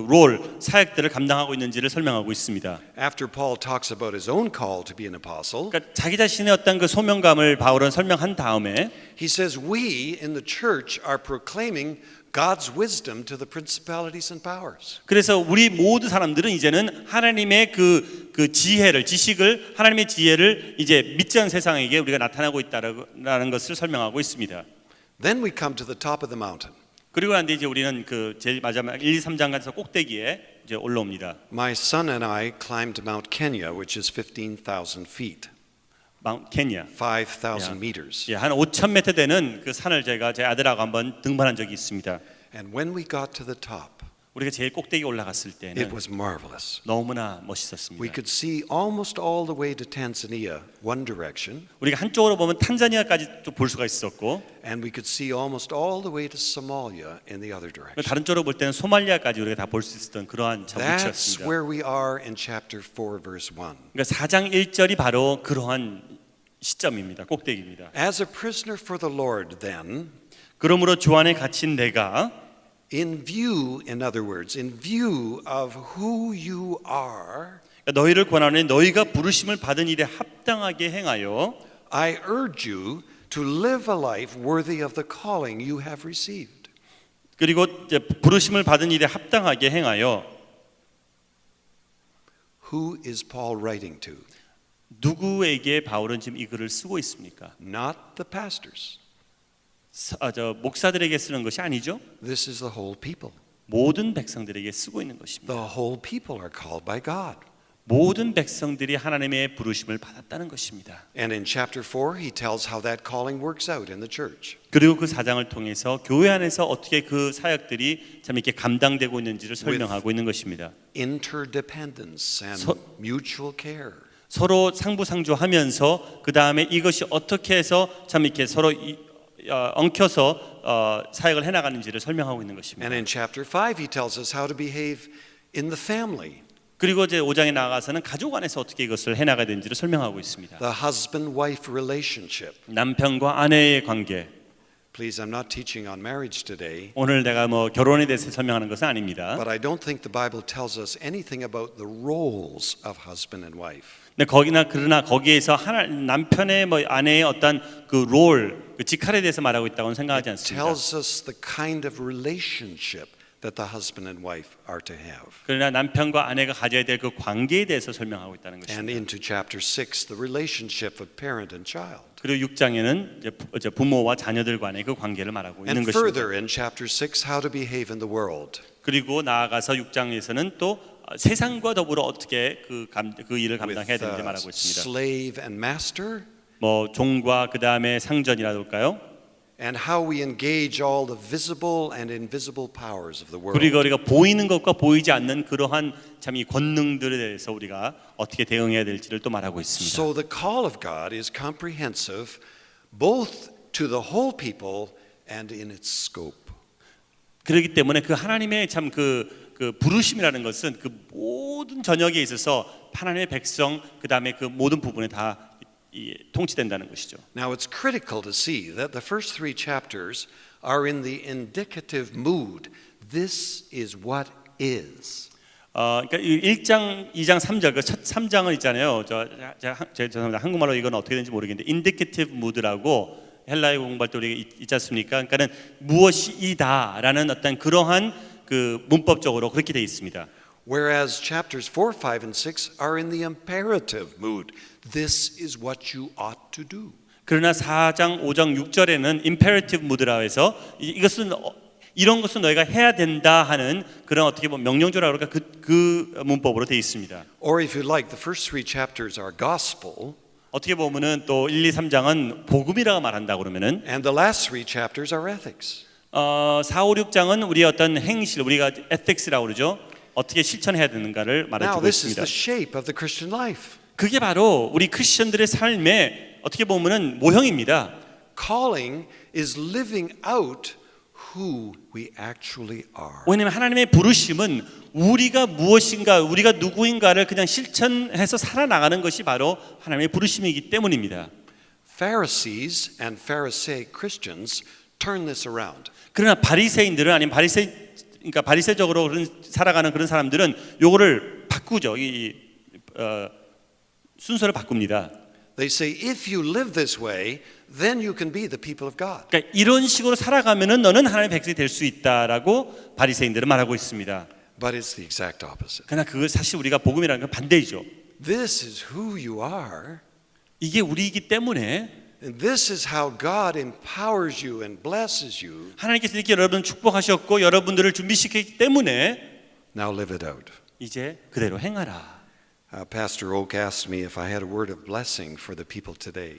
롤 사역들을 감당하고 있는지를 설명하고 있습니다. After Paul talks about his own call to be an apostle, 그러니까 자기 자신의 어떤 그 소명감을 바울은 설명한 다음에 he says we in the church are proclaiming God's wisdom to the principalities and powers. 그래서 우리 모두 사람들은 이제는 하나님의 그 지혜를 지식을 하나님의 지혜를 이제 믿지 않는 세상에게 우리가 나타나고 있다라는 것을 설명하고 있습니다. Then we come to the top of the mountain. 그리고 난데 이제 우리는 그 제일 마지막 1, 2, 3장 가서 꼭대기에 이제 올라옵니다. My son and I climbed Mount Kenya, which is 15,000 feet, 마운트 케냐. 5,000 meters. 예, 한 5,000m 되는 그 산을 제가 제 아들하고 한번 등반한 적이 있습니다. And when we got to the top, 우리가 제일 꼭대기 올라갔을 it 때는 was marvelous. 너무나 We 멋있었습니다. could see almost all the way to Tanzania, one direction, 우리가 한쪽으로 보면 탄자니아까지 또 볼 수가 있었고 and we could see almost all the way to Somalia in the other direction. 다른 쪽으로 볼 때는 소말리아까지 우리가 다 볼 수 있었던 그러한 참 That's 위치였습니다. where we are in chapter 4, verse 1. 그러니까 4장 1절이 바로 그러한 시점입니다. 꼭대기입니다. As a prisoner for the Lord, then, 그러므로 주 안에 갇힌 내가 in other words, in view of who you are, 너희를 권하노니 너희가 부르심을 받은 일에 합당하게 행하여 I urge you to live a life worthy of the calling you have received. 그리고 이제 부르심을 받은 일에 합당하게 행하여 Who is Paul writing to? 누구에게 바울은 지금 이 글을 쓰고 있습니까? Not the pastors. 목사들에게 쓰는 것이 아니죠. This is the whole people. 모든 백성들에게 쓰고 있는 것입니다. The whole people are called by God. 모든 백성들이 하나님의 부르심을 받았다는 것입니다. And in chapter 4, he tells how that calling works out in the church. 그리고 그 사장을 통해서 교회 안에서 어떻게 그 사역들이 참 이렇게 감당되고 있는지를 설명하고 있는 것입니다. Interdependence and mutual care. 서로 상부상조하면서 그 다음에 이것이 어떻게 해서 참 이렇게 서로 엉켜서 사역을 해나가는지를 설명하고 있는 것입니다. And in chapter 5, he tells us how to behave in the family. 그리고 이제 5장에 나아가서는 가족 안에서 어떻게 이것을 해나가야 되는지를 설명하고 있습니다. The husband-wife relationship. 남편과 아내의 관계. Please, I'm not teaching on marriage today, 오늘 내가 뭐 결혼에 대해서 설명하는 것은 아닙니다. but I don't think the Bible tells us anything about the roles of husband and wife. 근데 그러나 거기에서 남편의 뭐 아내의 어떤 그 롤, 그 직할에 대해서 말하고 있다고는 생각하지 It 않습니다. tells us the kind of relationship that the husband and wife are to have. 그러나 남편과 아내가 가져야 될 그 관계에 대해서 설명하고 있다는 And 것입니다. into chapter 6, the relationship of parent and child. 그리고 6장에는 이제 부모와 자녀들 간의 그 관계를 말하고 있는 And 것입니다. further in chapter 6, how to behave in the world. 그리고 나아가서 6장에서는 또 세상과 더불어 어떻게 그 일을 감당해야 With 되는지 말하고 있습니다. slave and master, 뭐 종과 그 다음에 상전이라도 할까요? and how we engage all the visible and invisible powers of the world. 그리고 우리가 보이는 것과 보이지 않는 그러한 참 이 권능들에 대해서 우리가 어떻게 대응해야 될지를 또 말하고 있습니다. So the call of God is comprehensive both to the whole people and in its scope. 그렇기 때문에 그 하나님의 참 그 부르심이라는 것은 그 모든 전역에 있어서 하나님의 백성 그 다음에 그 모든 부분에 다 통치된다는 것이죠. Now it's critical to see that the first 3 chapters are in the indicative mood. This is what is. 그러니까 1장, 2장, 3장 그 첫 3장은 있잖아요. 죄송합니다. 한국말로 이건 어떻게 되는지 모르겠는데 indicative mood라고 헬라어 공부할 때 우리가 있지 않습니까? 그러니까는 무엇이다라는 어떤 그러한 그 문법적으로 그렇게 되어 있습니다. Whereas chapters 4, 5, and 6 are in the imperative mood. This is what you ought to do. 그러나 4장, 5장, 6절에는 imperative mood라 해서 이것은 이런 것은 너희가 해야 된다 하는 그런 어떻게 보면 명령조라 그럴까 그 문법으로 되어 있습니다. Or if you like, the first 3 chapters are gospel, 어떻게 보면은 또 1, 2, 3장은 복음이라고 말한다 그러면은 and the last 3 chapters are ethics. 4, 5, 6장은 우리의 어떤 행실, 우리가 ethics라고 그러죠. 어떻게 실천해야 되는가를 Now, 말해주고 this is 있습니다. the shape of the Christian life. 그게 바로 우리 크리스천들의 삶의 어떻게 보면은 모형입니다. Calling is living out who we actually are. 왜냐하면 하나님의 부르심은 우리가 무엇인가, 우리가 누구인가를 그냥 실천해서 살아나가는 것이 바로 하나님의 부르심이기 때문입니다. Pharisees and Pharisaic Christians turn this around. 그러나 바리새인들은 아니면 그러니까 바리새적으로 살아가는 그런 사람들은 요거를 바꾸죠. 순서를 바꿉니다. They say, if you live this way, then you can be the people of God. 그러니까 이런 식으로 살아가면은 너는 하나님의 백성이 될 수 있다라고 바리새인들은 말하고 있습니다. But it's the exact opposite. 그러나 그거 사실 우리가 복음이라는 건 반대이죠. This is who you are. 이게 우리이기 때문에 And this is how God empowers you and blesses you. 하나님께서 이렇게 여러분 축복하셨고 여러분들을 준비시켰기 때문에 Now live it out. 이제 그대로 행하라. Pastor Oak asked me if I had a word of blessing for the people today.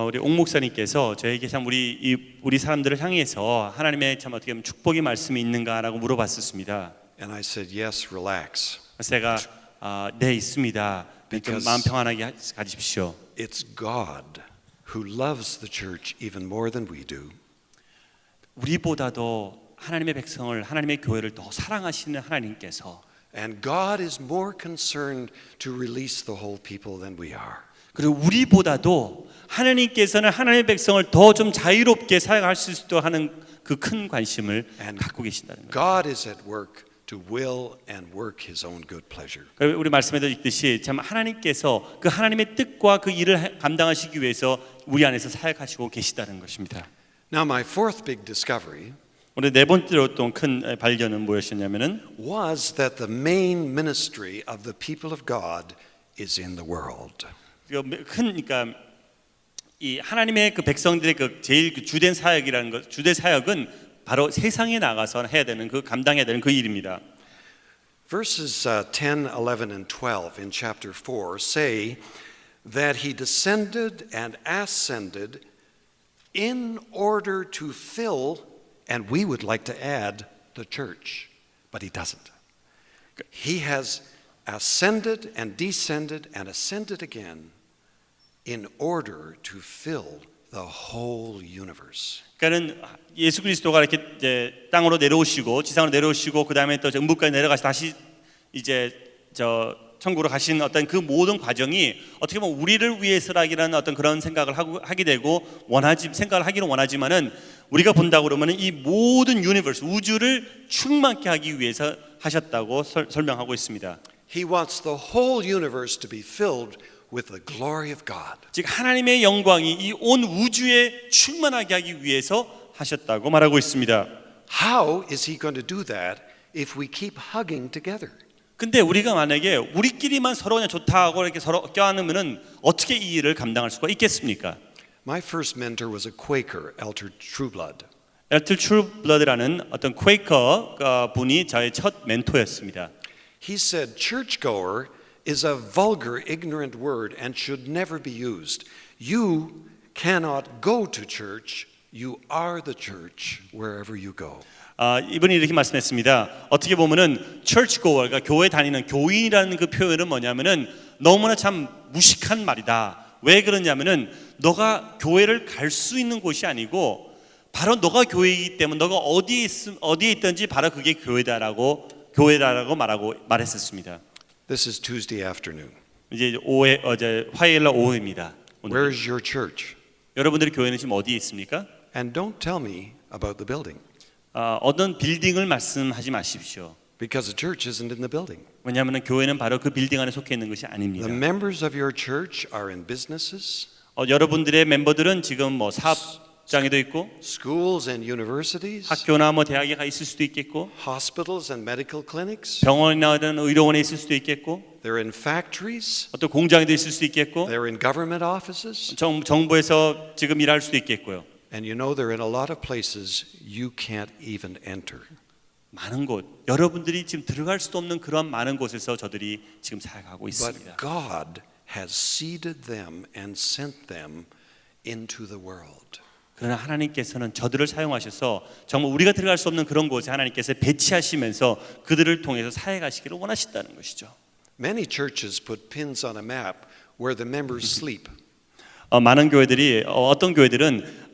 우리 옥 목사님께서 저에게 참 우리 사람들을 향해서 하나님의 참 어떻게 보면 축복의 말씀이 있는가라고 물어봤었습니다. And I said, yes, relax. 그래서 제가 네 있습니다. 좀 마음 평안하게 가지십시오. It's God who loves the church even more than we do. 우리보다도 하나님의 백성을 하나님의 교회를 더 사랑하시는 하나님께서 And God is more concerned to release the whole people than we are. 그리고 우리보다도 하나님께서는 하나님의 백성을 더 좀 자유롭게 사역할 수 있도록 하는 그 큰 관심을 갖고 계신다는 거예요. God is at work to will and work His own good pleasure. 우리 말씀에도 있듯이 참 하나님께서 그 하나님의 뜻과 그 일을 감당하시기 위해서 우리 안에서 사역하시고 계시다는 것입니다. Now, my fourth big discovery 오늘 네 번째로 또 큰 발견은 무엇이었냐면은 was that the main ministry of the people of God is in the world. 그러니까 이 하나님의 그 백성들의 그 제일 그 주된 사역이라는 것, 주된 사역은 바로 세상에 나가서 해야 되는 그 감당해야 되는 그 일입니다. Verses 10, 11, and 12 in chapter 4 say that he descended and ascended in order to fill, and we would like to add, the church, but he doesn't. He has ascended and descended and ascended again in order to fill the whole universe. 그러니까는 예수 그리스도가 이렇게 이제 땅으로 내려오시고 지상으로 내려오시고 그 다음에 또 음부까지 내려가서 다시 이제 저 천국으로 가신 어떤 그 모든 과정이 어떻게 보면 우리를 위해서라기라는 어떤 그런 생각을 하게 되고 생각을 하기는 원하지만은 우리가 본다고 그러면은 이 모든 유니버스 우주를 충만케 하기 위해서 하셨다고 설명하고 있습니다. He wants the whole universe to be filled with the glory of God. 즉 하나님의 영광이 이 온 우주에 충만하게 하기 위해서 하셨다고 말하고 있습니다. How is he going to do that if we keep hugging together? 근데 우리가 만약에 우리끼리만 서로 그냥 좋다고 이렇게 서로 껴안으면은 어떻게 이 일을 감당할 수가 있겠습니까? My first mentor was a Quaker, Elder Trueblood. 엘틀 트루블러드라는 어떤 퀘이커 분이 저의 첫 멘토였습니다. He said, churchgoer is a vulgar, ignorant word and should never be used. You cannot go to church. You are the church wherever you go. 이분이 이렇게 말씀했습니다. 어떻게 보면은 churchgoer, 그러니까 교회 다니는 교인이라는 그 표현은 뭐냐면은 너무나 참 무식한 말이다. 왜 그러냐면은 너가 교회를 갈 수 있는 곳이 아니고 바로 너가 교회이기 때문에 너가 어디에 있든지 바로 그게 교회다라고 말했었습니다. This is Tuesday afternoon. 이제 어제 화요일 날 오후입니다. Where is your church? 여러분들의 교회는 지금 어디에 있습니까? And don't tell me about the building, 어떤 빌딩을 말씀하지 마십시오. because the church isn't in the building. 왜냐하면 교회는 바로 그 빌딩 안에 속해 있는 것이 아닙니다. The members of your church are in businesses, 여러분들의 멤버들은 지금 뭐 사업장에도 있고 schools and universities, 학교나 뭐 대학에 가 있을 수도 있겠고 hospitals and medical clinics. 병원이나 의료원에 있을 수도 있겠고 They're in factories. 어떤 공장에도 있을 수도 있겠고 They're in government offices. 정부에서 지금 일할 수도 있겠고요. And you know they're in a lot of places you can't even enter. 많은 곳, 여러분들이 지금 들어갈 수도 없는 그런 많은 곳에서 저들이 지금 살아가고 But 있습니다. God has seeded them and sent them into the world. 그러나 하나님께서는 저들을 사용하셔서 정말 우리가 들어갈 수 없는 그런 곳에 하나님께서 배치하시면서 그들을 통해서 사역하시기를 원하신다는 것이죠. Many churches put pins on a map where the members sleep. 많은 교회들이 어떤 교회들은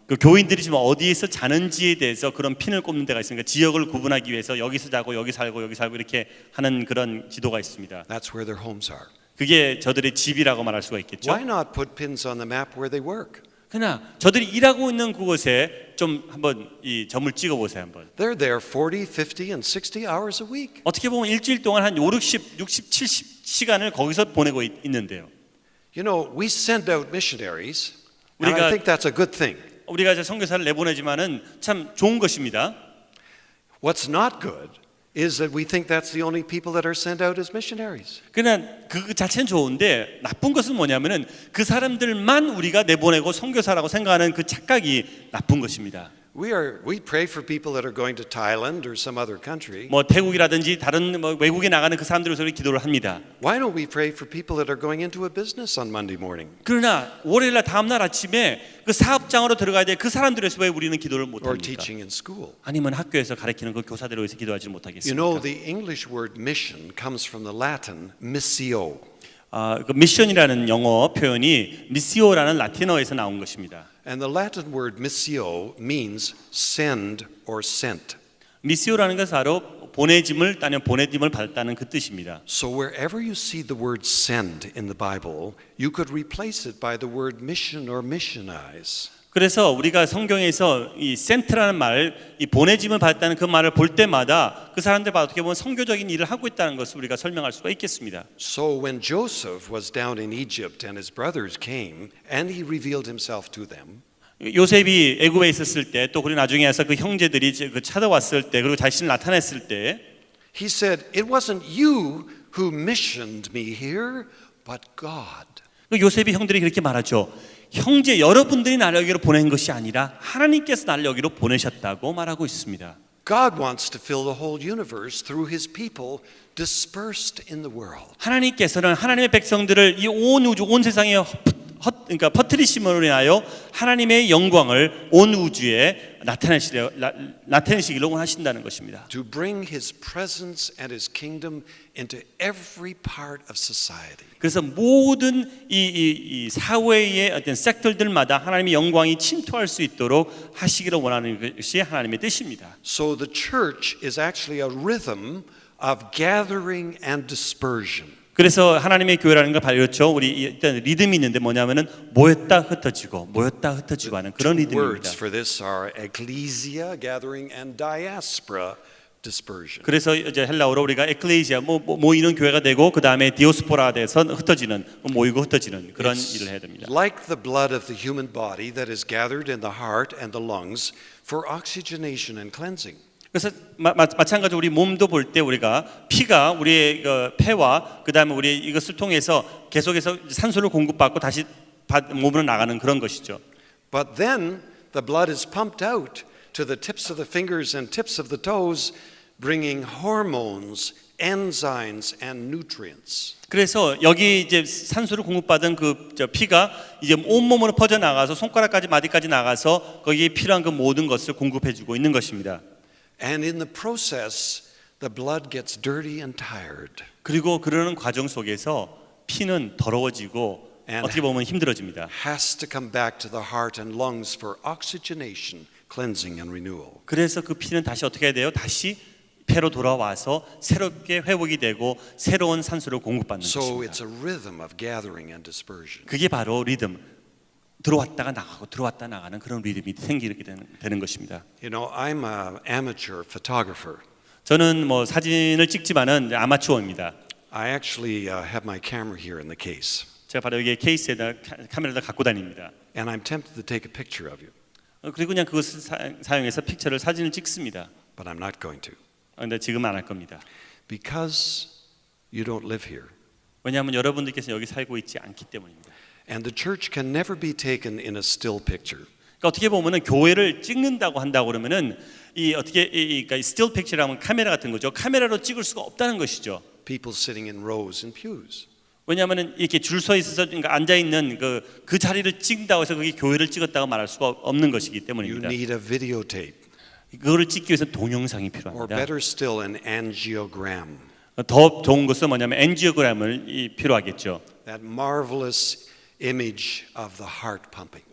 그 교인들이 지금 어디에서 자는지에 대해서 그런 핀을 꼽는 데가 있으니까 지역을 구분하기 위해서 여기서 자고 여기 살고 이렇게 하는 그런 지도가 있습니다. That's where their homes are. 그게 저들의 집이라고 말할 수가 있겠죠. Why not put pins on the map where they work? 그러나 저들이 일하고 있는 그곳에 좀 한번 이 점을 찍어 보세요 한번. They're there 40, 50, and 60 hours a week. 어떻게 보면 일주일 동안 한 5, 60, 70시간을 거기서 보내고 있는데요. You know, we send out missionaries, and I think that's a good thing. 우리가 이제 선교사를 내보내지만은 참 좋은 것입니다. What's not good is that we think that's the only people that are sent out as missionaries. 그냥 그 자체는 좋은데 나쁜 것은 뭐냐면은 그 사람들만 우리가 내보내고 선교사라고 생각하는 그 착각이 나쁜 것입니다. We pray for people that are going to Thailand or some other country. 뭐 태국이라든지 다른 뭐 외국에 나가는 그 사람들을 위해서 기도를 합니다. Why don't we pray for people that are going into a business on Monday morning? 그러나 월요일 날 다음 날 아침에 그 사업장으로 들어가야 될 그 사람들을 위해서 왜 우리는 기도를 못 Or 합니까? teaching in school. 아니면 학교에서 가르치는 그 교사들을 위해서 기도하지 You 못하겠습니까? know, the English word mission comes from the Latin missio. 그 미션이라는 영어 표현이 미시오라는 라틴어에서 나온 것입니다. And the Latin word missio means send or sent. 미시오라는 것은 바로 보내짐을 받았다는 그 뜻입니다. So wherever you see the word send in the Bible, you could replace it by the word mission or missionize. 그래서 우리가 성경에서 이 센트라는 말, 이 보내짐을 받았다는 그 말을 볼 때마다 그 사람들 어떻게 보면 선교적인 일을 하고 있다는 것을 우리가 설명할 수가 있겠습니다. So when Joseph was down in Egypt and his brothers came and he revealed himself to them, 요셉이 애굽에 있었을 때 또 그리고 나중에 와서 그 형제들이 그 찾아왔을 때 그리고 자신을 나타냈을 때 he said, "It wasn't you who missioned me here, but God." 그 요셉이 형들이 그렇게 말하죠. 형제 여러분들이 나를 여기로 보낸 것이 아니라 하나님께서 나를 여기로 보내셨다고 말하고 있습니다. God wants to fill the whole universe through his people dispersed in the world. 하나님께서는 하나님의 백성들을 이 온 우주, 온 세상에 그러니까 퍼뜨리심으로 인하여 하나님의 영광을 온 우주에 나타내시기를 원하신다는 것입니다. To bring his presence and his kingdom into every part of society. 그래서 모든 이 사회의 어떤 섹터들마다 하나님의 영광이 침투할 수 있도록 하시기를 원하는 것이 하나님의 뜻입니다. So the church is actually a rhythm of gathering and dispersion. 그래서 하나님의 교회라는 걸 바로 그렇죠. 우리 일단 리듬이 있는데 뭐냐면은 모였다 흩어지고 모였다 흩어지고 하는 그런 리듬입니다. Words for this are ecclesia, gathering, and diaspora, dispersion. 그래서 이제 헬라어로 우리가 에클레시아 모이는 교회가 되고 그 다음에 디오스포라가 돼서 흩어지는 모이고 흩어지는 그런 일을 해야 됩니다. Like the blood of the human body that is gathered in the heart and the lungs for oxygenation and cleansing. 그래서 마찬가지로 우리 몸도 볼 때 우리가 피가 우리의 폐와 그 다음에 우리 이것을 통해서 계속해서 산소를 공급받고 다시 몸으로 나가는 그런 것이죠. But then the blood is pumped out to the tips of the fingers and tips of the toes, bringing hormones, enzymes, and nutrients. 그래서 여기 이제 산소를 공급받은 그 피가 이제 온 몸으로 퍼져 나가서 손가락까지 마디까지 나가서 거기에 필요한 그 모든 것을 공급해주고 있는 것입니다. And in the process, the blood gets dirty and tired. 그리고 그러는 과정 속에서 피는 더러워지고 어떻게 보면 힘들어집니다. Has to come back to the heart and lungs for oxygenation, cleansing, and renewal. 그래서 그 피는 다시 어떻게 해야 돼요? 다시 폐로 돌아와서 새롭게 회복이 되고 새로운 산소를 공급받는 So 것입니다. it's a rhythm of gathering and dispersion. 그게 바로 리듬. 들어왔다가 나가고 들어왔다 나가는 그런 리듬이 생기게 되는 것입니다. You know, I'm an amateur photographer. 저는 뭐 사진을 찍지만은 아마추어입니다. I actually have my camera here in the case. 제가 바로 여기 케이스에다 카메라를 갖고 다닙니다. And I'm tempted to take a picture of you, 그리고 그냥 그것을 사용해서 사진을 찍습니다. but I'm not going to. 그런데 지금은 안 할 겁니다. Because you don't live here. 왜냐하면 여러분들께서 여기 살고 있지 않기 때문입니다. And the church can never be taken in a still picture. 그러니까 어떻게 보면은 교회를 찍는다고 한다고 그러면은 이 어떻게 그러니까 still picture라면 카메라 같은 거죠. 카메라로 찍을 수가 없다는 것이죠. People sitting in rows and pews. 왜냐하면은 이렇게 줄 서 있어서 그러니까 앉아 있는 그 자리를 찍는다고 해서 그게 교회를 찍었다고 말할 수가 없는 것이기 You 때문입니다. need a videotape, 그거를 찍기 위해서 동영상이 or 필요합니다. better still, an angiogram. 더 좋은 것은 뭐냐면 엔지오그램을 필요하겠죠. That marvelous image of the heart pumping.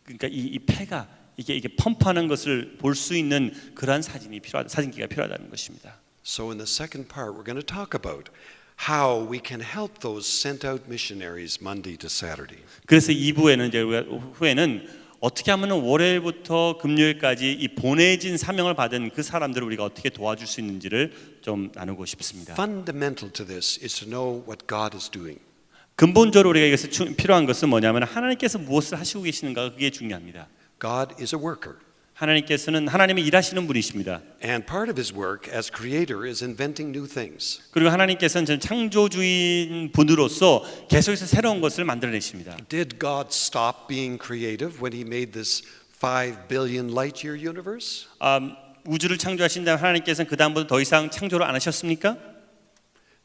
그러니까 이 폐가 이게 펌프하는 것을 볼 수 있는 그러한 사진기가 필요하다는 것입니다. So in the second part, we're going to talk about how we can help those sent out missionaries Monday to Saturday. 그래서 2부에는 이제 후에는 어떻게 하면 월요일부터 금요일까지 이 보내진 사명을 받은 그 사람들을 우리가 어떻게 도와줄 수 있는지를 좀 나누고 싶습니다. Fundamental to this is to know what God is doing. 근본적으로 우리가 여기서 필요한 것은 뭐냐면 하나님께서 무엇을 하시고 계시는가 그게 중요합니다. God is a worker. 하나님께서는 하나님이 일하시는 분이십니다. And part of his work as creator is inventing new things. 그리고 하나님께서는 창조주인 분으로서 계속해서 새로운 것을 만들어내십니다. Did God stop being creative when he made this 5 billion light year universe? 우주를 창조하신 다음 하나님께서는 그 다음부터 더 이상 창조를 안 하셨습니까?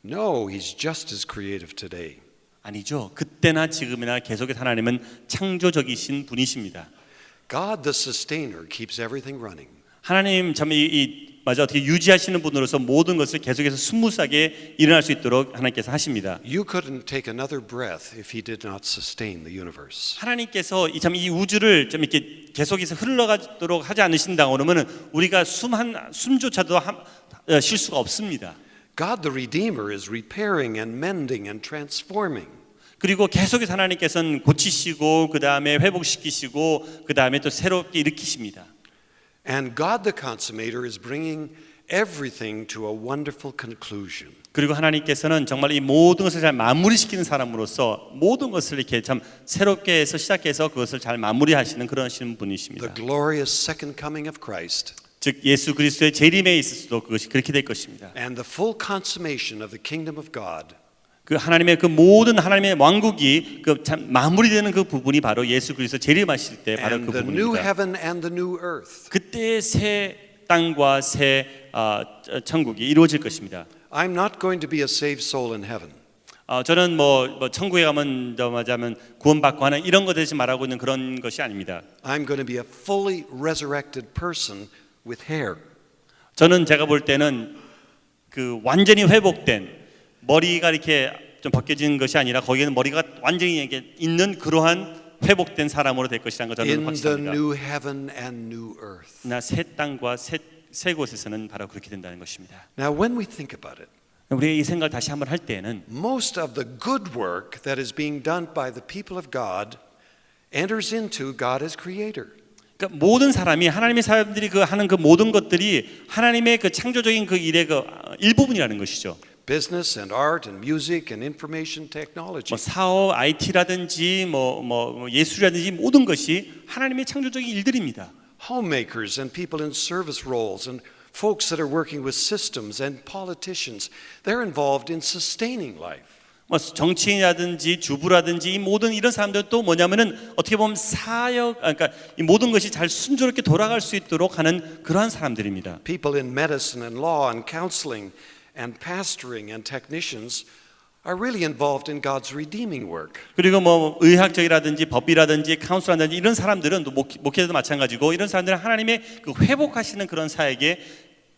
No, he's just as creative today. 아니죠. 그때나 지금이나 계속해서 하나님은 창조적이신 분이십니다. God the sustainer keeps everything running. 하나님 참 맞아 어떻게 유지하시는 분으로서 모든 것을 계속해서 스무스하게 일어날 수 있도록 하나님께서 하십니다. You couldn't take another breath if he did not sustain the universe. 하나님께서 이 우주를 좀 이렇게 계속해서 흘러가도록 하지 않으신다고 그러면은 우리가 숨조차도 쉴 수가 없습니다. God the Redeemer is repairing and mending and transforming. 그리고 계속해서 하나님께서는 고치시고 그 다음에 회복시키시고 그 다음에 또 새롭게 일으키십니다. And God the Consummator is bringing everything to a wonderful conclusion. 그리고 하나님께서는 정말 이 모든 것을 잘 마무리시키는 사람으로서 모든 것을 이렇게 참 새롭게 해서 시작해서 그것을 잘 마무리하시는 그런 분이십니다. The glorious second coming of Christ 즉 예수 그리스도의 재림에 있어서도 그것이 그렇게 될 것입니다. and the full consummation of the kingdom of God 그 하나님의 그 모든 하나님의 왕국이 그 참 마무리되는 그 부분이 바로 예수 그리스도 재림하실 때 바로 and 그 the new 부분입니다. heaven and the new earth. 그때 새 땅과 새 천국이 이루어질 것입니다. I'm not going to be a saved soul in heaven. 저는 뭐 천국에 가면 말하자면 구원받고 하는 이런 것에 대해서 말하고 있는 그런 것이 아닙니다. I'm going to be a fully resurrected person with hair. 저는 제가 볼 때는 그 완전히 회복된 머리가 이렇게 좀 벗겨진 것이 아니라 거기에는 머리가 완전히 이렇게 있는 그러한 회복된 사람으로 될 것이라는 걸 저는 In the 확신합니다. new heaven and new earth. 나 새 땅과 새 곳에서는 바로 그렇게 된다는 것입니다. Now, when we think about it, 우리가 이 생각을 다시 한번 할 때에는 most of the good work that is being done by the people of God enters into God as creator. 그러니까 모든 사람이 하나님의 사람들이 그 하는 그 모든 것들이 하나님의 그 창조적인 그 일의 그 일부분이라는 것이죠. Business and art and music and information technology. 뭐 사업, IT라든지 뭐 예술이라든지 모든 것이 하나님의 창조적인 일들입니다. Homemakers and people in service roles and folks that are working with systems and politicians, they're involved in sustaining life. 뭐 정치인이라든지 주부라든지 이 모든 이런 사람들 또 뭐냐면은 어떻게 보면 그러니까 이 모든 것이 잘 순조롭게 돌아갈 수 있도록 하는 그러한 사람들입니다. People in medicine and law and counseling and pastoring and technicians are really involved in God's redeeming work. 그리고 뭐 의학적이라든지 법이라든지 카운슬라든지 이런 사람들은 또 목회자도 마찬가지고 이런 사람들은 하나님의 그 회복하시는 그런 사역에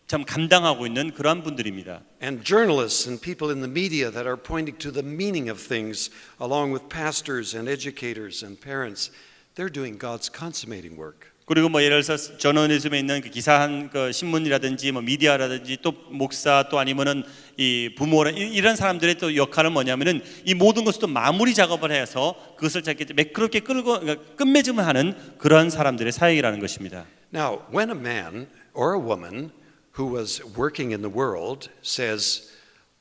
참 감당하고 있는 그러한 분들입니다. And journalists and people in the media that are pointing to the meaning of things, along with pastors and educators and parents, they're doing God's consummating work. 그리고 뭐 예를 들어서 저널리즘에 있는 그 기사한 그 신문이라든지 뭐 미디어라든지 또 목사 또 아니면은 이 부모라 이런 사람들의 또 역할은 뭐냐면은 이 모든 것을 또 마무리 작업을 해서 그것을 매끄럽게 끌고 끝맺음을 하는 그러한 사람들의 사역이라는 것입니다. Now, when a man or a woman who was working in the world says,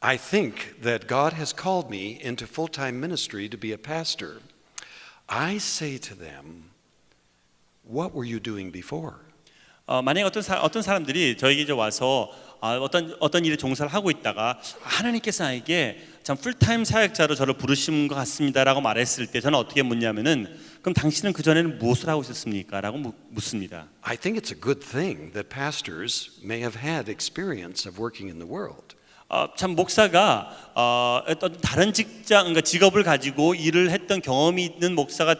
I think that God has called me into full-time ministry to be a pastor, I say to them, what were you doing before? 만약에 어떤 사람들이 저에게 와서 어떤 일에 종사를 하고 있다가 하나님께서 나에게 참 풀타임 사역자로 저를 부르신 것 같습니다라고 말했을 때 저는 어떻게 묻냐면은 그럼 당신은 그 전에는 무엇을 하고 있었습니까?라고 묻습니다. I think it's a good thing that pastors may have had experience of working in the world. 참 목사가 어떤 다른 직장, 그러니까 직업을 가지고 일을 했던 경험이 있는 목사가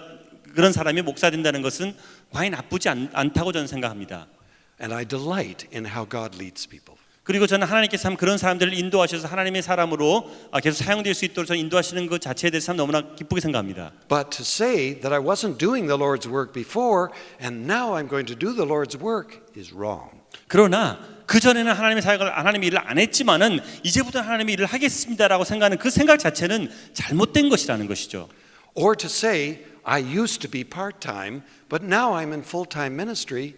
그런 사람이 목사 된다는 것은 과연 나쁘지 않다고 저는 생각합니다. And I delight in how God leads people. 그리고 저는 하나님께서 참 그런 사람들을 인도하셔서 하나님의 사람으로 계속 사용될 수 있도록 저는 인도하시는 것 자체에 대해서 참 너무나 기쁘게 생각합니다. But to say that I wasn't doing the Lord's work before and now I'm going to do the Lord's work is wrong. 그러나 그 전에는 하나님의 일을 안 했지만은 이제부터 하나님의 일을 하겠습니다라고 생각하는 그 생각 자체는 잘못된 것이라는 것이죠. Or to say I used to be part-time but now I'm in full-time ministry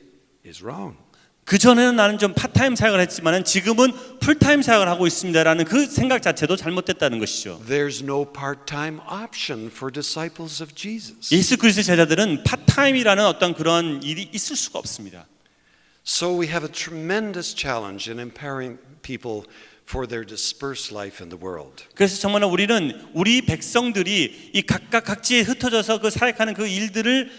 is wrong. 그 전에는 나는 좀 파타임 사역을 했지만은 지금은 풀타임 사역을 하고 있습니다라는 그 생각 자체도 잘못됐다는 것이죠. There's no part-time option for disciples of Jesus. 예수 그리스도의 제자들은 파타임이라는 어떤 그런 일이 있을 수가 없습니다. So we have a tremendous challenge in empowering people for their dispersed life in the world. 그래서 정말 우리 백성들이 이 각지에 흩어져서 그 사역하는 그 일들을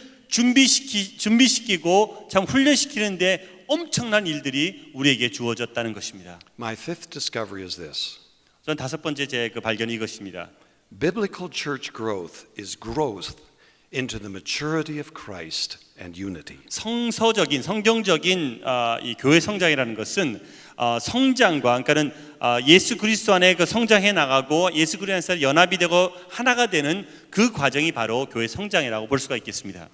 준비시키고 참 훈련시키는데 엄청난 일들이 우리에게 주어졌다는 것입니다. My fifth discovery is this. 저는 다섯 번째 제 그 발견이 이것입니다. Biblical church growth is growth into the maturity of Christ and unity. 성경적인 이 교회 성장이라는 것은 성장과 그러니까는 예수 그리스도 안에 그 성장해 나가고 예수 그리스도 안에서 연합이 되고 하나가 되는 그 과정이 바로 교회 성장이라고 볼 수가 있겠습니다.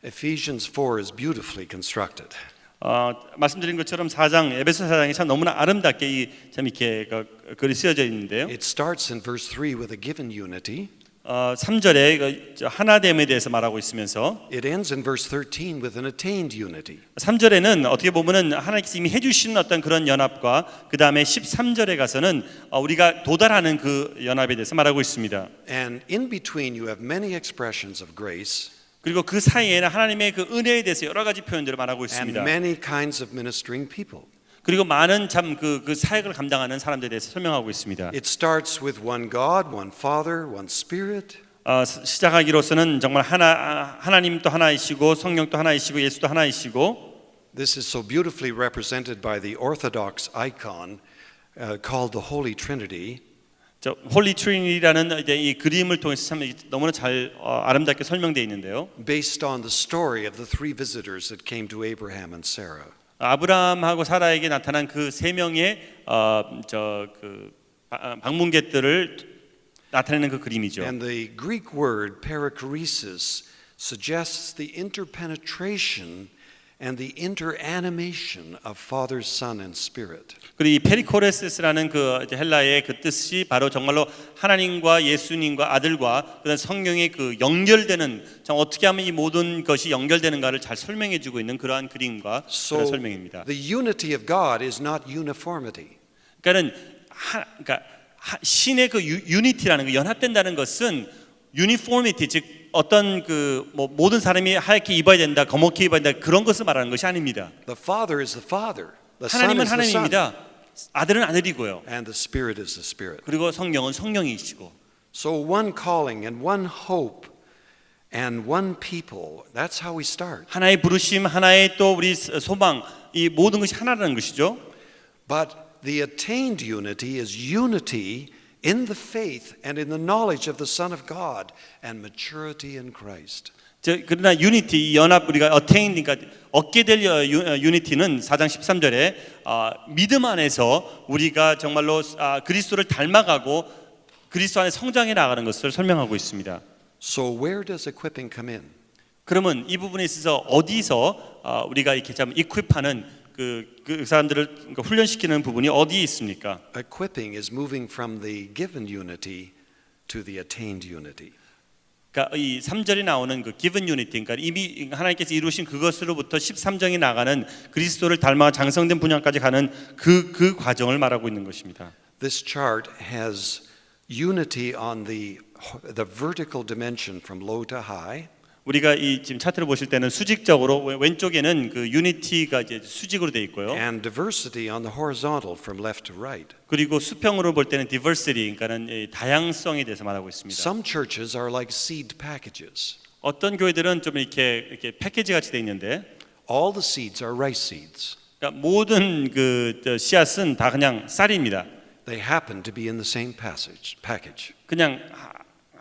Ephesians 4 is beautifully constructed. 말씀드린 것처럼 에베소 4장이 참 너무나 아름답게 참 이렇게 글이 쓰여져 있는데요. It starts in verse 3 with a given unity. 3절에 하나됨에 대해서 말하고 있으면서 it ends in verse 13 with an attained unity. 3절에는 어떻게 보면은 하나님께서 이미 해주시는 어떤 그런 연합과 그 다음에 13절에 가서는 우리가 도달하는 그 연합에 대해서 말하고 있습니다. And in between you have many expressions of grace 그리고 그 사이에는 하나님의 그 은혜에 대해서 여러 가지 표현들을 말하고 and 있습니다. many kinds of ministering people. 그리고 많은 참 그 사역을 감당하는 사람들에 대해서 설명하고 있습니다. It starts with one God, one Father, one Spirit. 시작하기로서는 정말 하나님 또 하나이시고 성령 또 하나이시고 예수 또 하나이시고 This is so beautifully represented by the Orthodox icon called the Holy Trinity. 홀리 트리니티라는 이제 이 그림을 통해서 참 너무나 잘 아름답게 설명되어 있는데요. Based on the story of the three visitors that came to Abraham and Sarah. 아브라함하고 사라에게 나타난 그 세 명의 방문객들을 나타내는 그 그림이죠. And the Greek word perichoresis suggests the interpenetration and the interanimation of Father, Son, and Spirit. 그리고 이 페리코레스라는 그 헬라의 그 뜻이 바로 정말로 하나님과 예수님과 아들과 그다음 성령의 그 연결되는 참 어떻게 하면 이 모든 것이 연결되는가를 잘 설명해주고 있는 그러한 그림과 그런 설명입니다. The unity of God is not uniformity. 그러니까 신의 그 유니티라는 그 연합된다는 것은 유니포미티 즉 어떤 그 뭐 모든 사람이 하얗게 입어야 된다, 검게 입어야 된다 그런 것을 말하는 것이 아닙니다. The Father is the Father. The Son 하나님은 is the Son. 하나님입니다. 아들은 아들이고요. And the Spirit is the Spirit. 그리고 성령은 성령이시고. So one calling and one hope and one people. That's how we start. 하나의 부르심, 하나의 또 우리 소망, 이 모든 것이 하나라는 것이죠. But the attained unity is unity in the faith and in the knowledge of the Son of God and maturity in Christ. 그러나 유니티, 이 연합 우리가 attain, 그러니까 얻게 될 유니티는 4장 13절에 믿음 안에서 우리가 정말로 그리스도를 닮아가고 그리스도 안에 성장해 나가는 것을 설명하고 있습니다. So where does equipping come in? 그러면 이 부분에 있어서 어디서 우리가 이렇게 참 equip하는 그 사람들을 훈련시키는 부분이 어디에 있습니까? Equipping is moving from the given unity to the attained unity. 그러니까 이 3절에 나오는 그 given unity, 그러니까 이미 하나님께서 이루신 그것으로부터 13장에 나가는 그리스도를 닮아 장성된 분양까지 가는 그 과정을 말하고 있는 것입니다. This chart has unity on the vertical dimension from low to high. 우리가 이 지금 차트를 보실 때는 수직적으로 왼쪽에는 그 유니티가 이제 수직으로 돼 있고요. And diversity on the horizontal from left to right. 그리고 수평으로 볼 때는 diversity, 그러니까는 다양성에 대해서 말하고 있습니다. Some churches are like seed packages. 어떤 교회들은 좀 이렇게 패키지 같이 돼 있는데, All the seeds are rice seeds. 그러니까 모든 그 씨앗은 다 그냥 쌀입니다. They happen to be in the same package. 그냥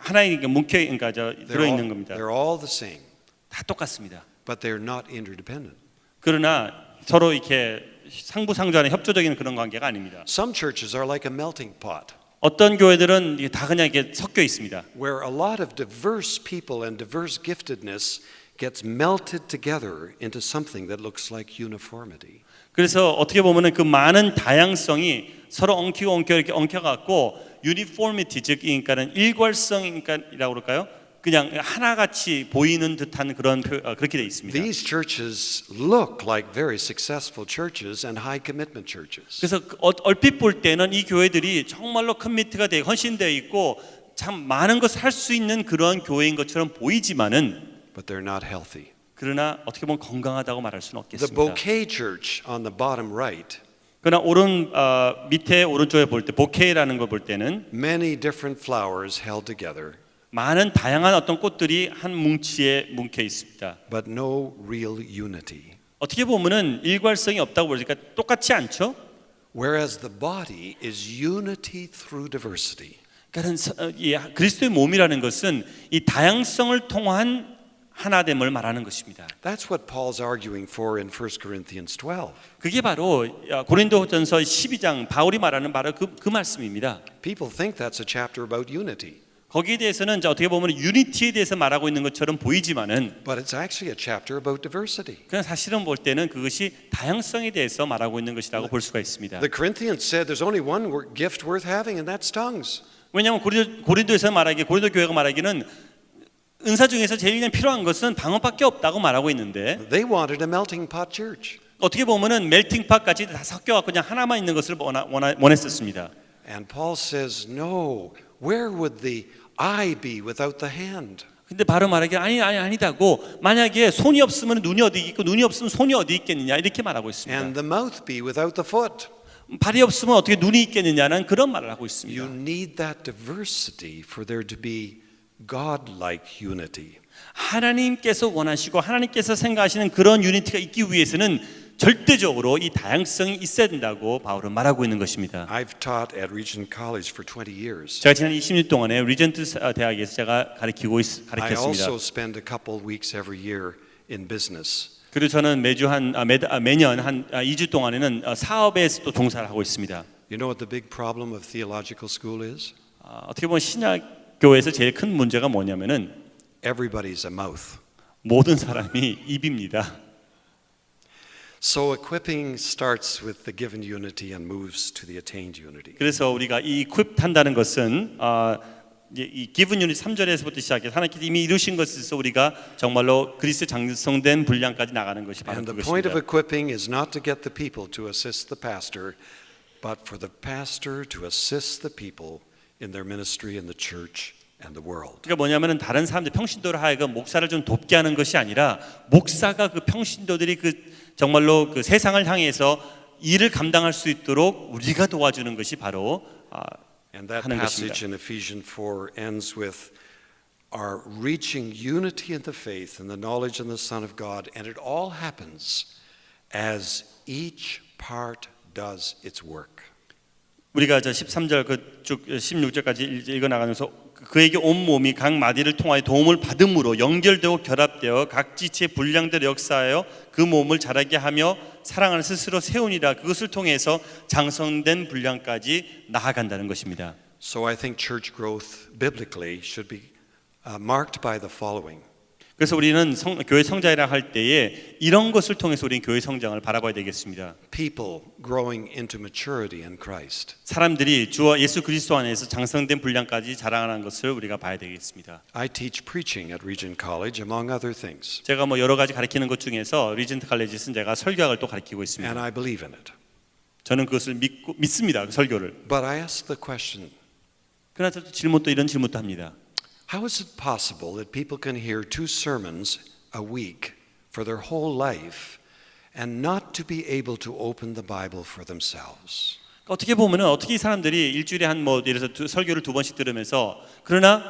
하나의 그러니까 들어 있는 겁니다. They're all the same, 다 똑같습니다. but they're not interdependent. 그러나 서로 이렇게 상부상조하는 협조적인 그런 관계가 아닙니다. Some churches are like a melting pot, 어떤 교회들은 이게 다 그냥 이렇게 섞여 있습니다. where a lot of diverse people and diverse giftedness gets melted together into something that looks like uniformity. 그래서 어떻게 보면은 그 많은 다양성이 서로 엉키고 이렇게 엉켜갖고 유니포미티 즉 그러니까는 일괄성이라고 그럴까요? 그냥 하나같이 보이는 듯한 그런 그렇게 돼 있습니다. These churches look like very successful churches and high commitment churches. 그래서 얼핏 볼 때는 이 교회들이 정말로 커미트가 되어 헌신되어 있고 참 많은 것을 할 수 있는 그런 교회인 것처럼 보이지만은 But they're not healthy. 그러나 어떻게 보면 건강하다고 말할 수는 The 없겠습니다. bouquet church on the bottom right, 그러나 밑에 오른쪽에 볼 때 보케이라는 걸 볼 때는 many different flowers held together, 많은 다양한 어떤 꽃들이 한 뭉치에 뭉쳐 있습니다. but no real unity. 어떻게 보면은 일괄성이 없다고 보니까 똑같지 않죠? Whereas the body is unity through diversity. 그러니까 그리스도의 몸이라는 것은 이 다양성을 통한 하나됨을 말하는 것입니다. That's what Paul's arguing for in 1 Corinthians 12. 그게 바로 고린도전서 12장 바울이 말하는 바로 그 말씀입니다. People think that's a chapter about unity, 거기에 대해서는 어떻게 보면 유니티에 대해서 말하고 있는 것처럼 보이지만은 but it's actually a chapter about diversity. 그냥 사실은 볼 때는 그것이 다양성에 대해서 말하고 있는 것이라고 볼 수가 있습니다. The Corinthians said there's only one gift worth having, and that's tongues. 왜냐하면 고린도에서 말하기 고린도 교회가 말하기는 은사 중에서 제일 그냥 필요한 것은 방언밖에 없다고 말하고 있는데 They wanted a melting pot church. 어떻게 보면은 멜팅팟 같이 다 섞여갖고 그냥 하나만 있는 것을 원했었습니다. And Paul says, no, where would the eye be without the hand? 근데 바로 말하기 아니다고 만약에 손이 없으면 눈이 어디 있고 눈이 없으면 손이 어디 있겠느냐 이렇게 말하고 있습니다. And the mouth be without the foot? 발이 없으면 어떻게 눈이 있겠느냐는 그런 말을 하고 있습니다. You need that diversity for there to be God-like unity. 하나님께서 원하시고 하나님께서 생각하시는 그런 유니티가 있기 위해서는 절대적으로 이 다양성이 있어야 된다고 바울은 말하고 있는 것입니다. I've taught at Regent College for 20 years. 제가 지난 20년 동안에 리전트 대학에서 제가 I 가르쳤습니다. also spend a couple weeks every year in business. 그리고 저는 매년 한 2주 동안에는 사업에서 또 종사를 하고 있습니다. You know what the big problem of theological school is? 어떻게 보면 신약 교회에서 제일 큰 문제가 뭐냐면은 Everybody's a mouth. 모든 사람이 입입니다. So equipping starts with the given unity and moves to the attained unity. 그래서 우리가 이 equip 한다는 것은 이 given unity 3절에서부터 시작해서 하나님께서 이미 이루신 것에서 우리가 정말로 그리스도 장성된 분량까지 나가는 것이 바로 And the point of 그것입니다. equipping is not to get the people to assist the pastor, but for the pastor to assist the people in their ministry in the church and the world. 그러니까 뭐냐면은 다른 사람들 평신도를 하여금 목사를 좀 돕게 하는 것이 아니라 목사가 그 평신도들이 그 정말로 그 세상을 향해서 일을 감당할 수 있도록 우리가 도와주는 것이 바로 And that 하는 passage 것입니다. in Ephesians 4 ends with our reaching unity in the faith and the knowledge of the Son of God, and it all happens as each part does its work. 우리가 저 13절 그쭉 16절까지 읽어 나가면서 그에게 온 몸이 각 마디를 통하여 도움을 받음으로 연결되고 결합되어 각 지체의 분량대로 역사하여 그 몸을 자라게 하며 사랑을 스스로 세우니라. 그것을 통해서 장성된 분량까지 나아간다는 것입니다. So I think church growth biblically should be marked by the following. 그래서 우리는 교회 성장이라 할 때에 이런 것을 통해서 우리는 교회 성장을 바라봐야 되겠습니다. People growing into maturity in Christ. 사람들이 주와 예수 그리스도 안에서 장성된 분량까지 자라가는 것을 우리가 봐야 되겠습니다. I teach preaching at Regent College, among other things, 제가 뭐 여러 가지 가르치는 것 중에서 리전트 칼리지에서는 제가 설교학을 또 가르치고 있습니다. and I believe in it. 저는 그것을 믿습니다. 그 설교를. But I ask the question, 그러나 또 이런 질문도 합니다. how is it possible that people can hear 2 sermons a week for their whole life and not to be able to open the Bible for themselves? 어떻게 보면은 어떻게 이 사람들이 일주일에 한 뭐 예를 들어서 설교를 2번씩 들으면서 그러나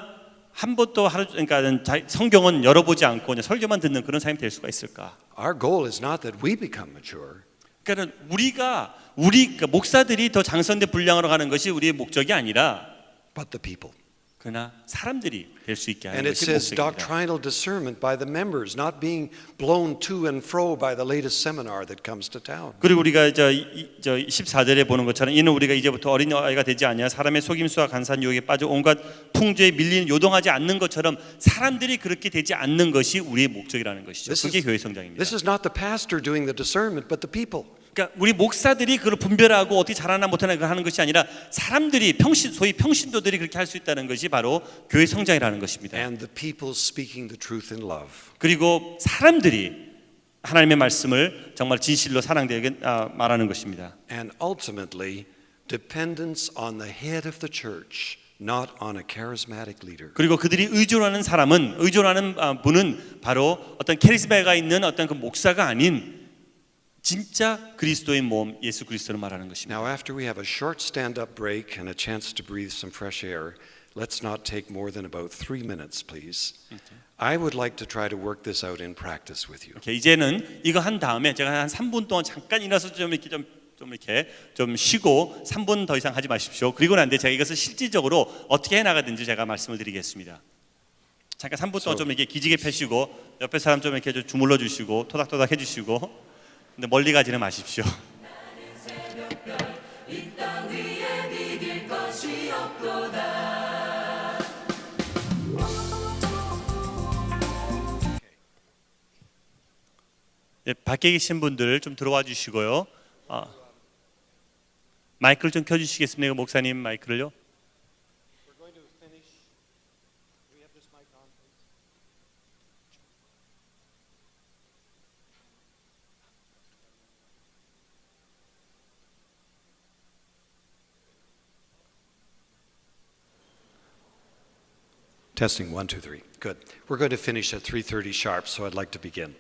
한 번도 그러니까 성경은 열어보지 않고 그냥 설교만 듣는 그런 사람이 될 수가 있을까? Our goal is not that we become mature. 그러니까 그러니까 목사들이 더 장성된 분량으로 가는 것이 우리의 목적이 아니라 But the people. 그러나 사람들이 될 수 있게 하는 And it 것이 says 목적입니다. doctrinal discernment by the members, not being blown to and fro by the latest seminar that comes to town. 그리고 우리가 저 14절에 보는 것처럼 이는 우리가 이제부터 어린아이가 되지 아니하 사람의 속임수와 간사한 유혹에 빠져 온갖 풍조에 밀리는 요동하지 않는 것처럼 사람들이 그렇게 되지 않는 것이 우리의 목적이라는 것이죠. 그게 교회 성장입니다. This is not the pastor doing the discernment, but the people. 그러니까 우리 목사들이 그걸 분별하고 어떻게 잘하나 못하나 하는 것이 아니라 사람들이 소위 평신도들이 그렇게 할 수 있다는 것이 바로 교회 성장이라는 것입니다. And the people speaking the truth in love. 그리고 사람들이 하나님의 말씀을 정말 진실로 사랑되게 말하는 것입니다. And ultimately, dependence on the head of the church, not on a charismatic leader. 그리고 그들이 의존하는 분은 바로 어떤 카리스마가 있는 어떤 그 목사가 아닌 진짜 그리스도의 몸 예수 그리스도를 말하는 것입니다. Now, after we have a short stand-up break and a chance to breathe some fresh air, let's not take more than about 3 minutes, please. I would like to try to work this out in practice with you. 이제는 이거 한 다음에 제가 한 3분 동안 잠깐 일어나서 좀 쉬고 3분 더 이상 하지 마십시오. 그리고 난 뒤에 제가 이것을 실질적으로 어떻게 해 나가든지 제가 말씀을 드리겠습니다. 잠깐 3분 동안 좀 이렇게 기지개 펴시고 옆에 사람 좀 이렇게 좀 주물러 주시고 토닥토닥 해 주시고 근데 멀리 가지는 마십시오. 네, 밖에 계신 분들 좀 들어와 주시고요. 마이크를 좀 켜주시겠습니까, 목사님 마이크를요? Testing 1, 2, 3. Good. We're going to finish at 3:30 sharp, so I'd like to begin.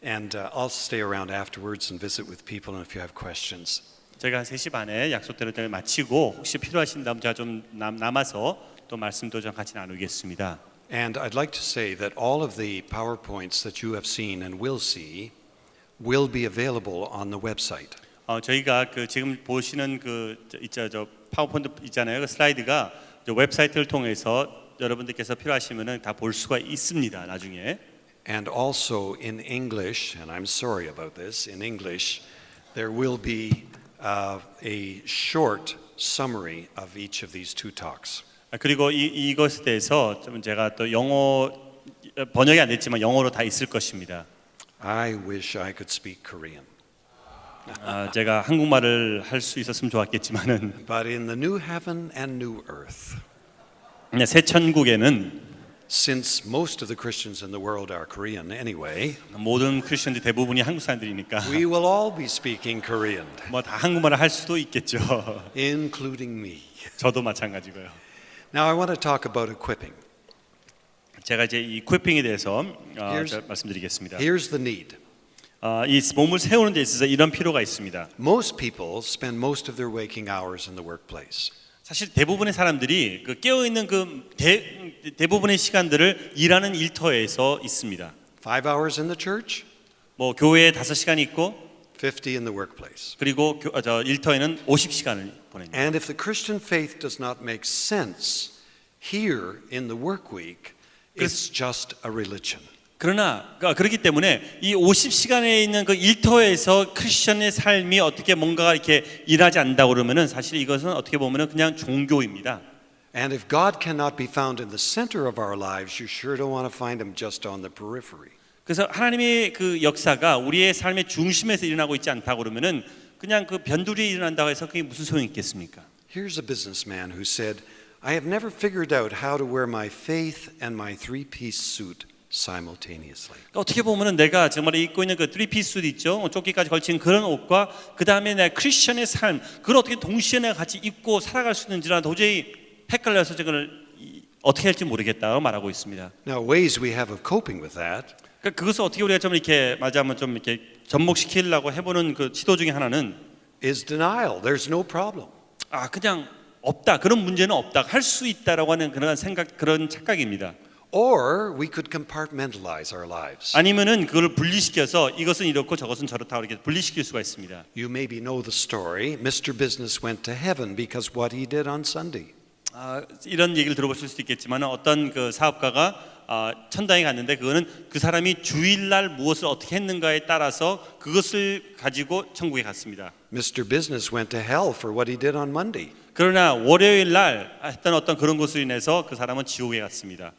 And I'll stay around afterwards and visit with people and if you have questions. 저희가 한 3시 반에 약속대로 마치고 혹시 필요하신다면 제가 좀 남아서 또 말씀도 좀 같이 나누겠습니다. And I'd like to say that all of the PowerPoints that you have seen and will see will be available on the website. 저희가 그 지금 보시는 저 파워포인트 있잖아요. 그 슬라이드가 저 웹사이트를 통해서 여러분들께서 필요하시면은 다 볼 수가 있습니다. 나중에. And also in English, and I'm sorry about this, in English, there will be a short summary of each of these two talks. 그리고 이것에 대해서 좀 제가 또 영어 번역이 안 됐지만 영어로 다 있을 것입니다. I wish I could speak Korean. 제가 한국말을 할 수 있었으면 좋았겠지만은 But in the new heaven and new earth, 새 천국에는 since most of the Christians in the world are Korean anyway, 모든 크리스천들 대부분이 한국 사람들이니까 we will all be speaking Korean, 뭐 다 한국말을 할 수도 있겠죠. including me. 저도 마찬가지고요. Now I want to talk about equipping. 제가 이제 이 equipping에 대해서 말씀드리겠습니다. Here's the need. 이 몸을 세우는 데 있어서 이런 필요가 있습니다. Most people spend most of their waking hours in the workplace. 사실 대부분의 사람들이 그 깨어 있는 대부분의 시간들을 일하는 일터에서 있습니다. 5 hours in the church, 뭐 교회에 5시간 있고 50 in the workplace. 그리고 일터에는 50시간을 보냅니다. And if the Christian faith does not make sense here in the work week, it's just a religion. 그러나 그렇기 때문에 이 50시간에 있는 그 일터에서 크리스천의 삶이 어떻게 뭔가 이렇게 일하지 않는다고 그러면은 사실 이것은 어떻게 보면은 그냥 종교입니다. And if God cannot be found in the center of our lives, you sure don't want to find him just on the periphery. 그래서 하나님의 그 역사가 우리의 삶의 중심에서 일어나고 있지 않다고 그러면은 그냥 그 변두리에 일어난다고 해서 그게 무슨 소용이 있겠습니까? Here's a businessman who said, I have never figured out how to wear my faith and my three-piece suit simultaneously. 그러니까 어떻게 보면은 내가 정말 입고 있는 그 3피스 수트 있죠, 조끼까지 걸친 그런 옷과 그 다음에 내 크리스천의 삶, 그걸 어떻게 동시에 내가 같이 입고 살아갈 수 있는지라 도저히 헷갈려서 저걸 어떻게 할지 모르겠다고 말하고 있습니다. Now, ways we have of coping with that 그러니까 그것을 어떻게 우리가 좀 이렇게 맞아면 좀 이렇게 접목시키려고 해보는 그 시도 중에 하나는 is denial. There's no problem. 그냥 없다, 그런 문제는 없다, 할 수 있다라고 하는 그런 생각, 그런 착각입니다. Or we could compartmentalize our lives. 아니면은 그걸 분리시켜서 이것은 이렇고 저것은 저렇다 이렇게 분리시킬 수가 있습니다. You maybe know the story. Mr. Business went to heaven because what he did on Sunday. 이런 얘기를 들어보실 수도 있겠지만 어떤 그 사업가가 천당에 갔는데 그거는 그 사람이 주일날 무엇을 어떻게 했는가에 따라서 그것을 가지고 천국에 갔습니다. Mr. Business went to hell for what he did on Monday. 그러나 월요일 날 했던 어떤 그런 것으로 인해서 그 사람은 지옥에 갔습니다.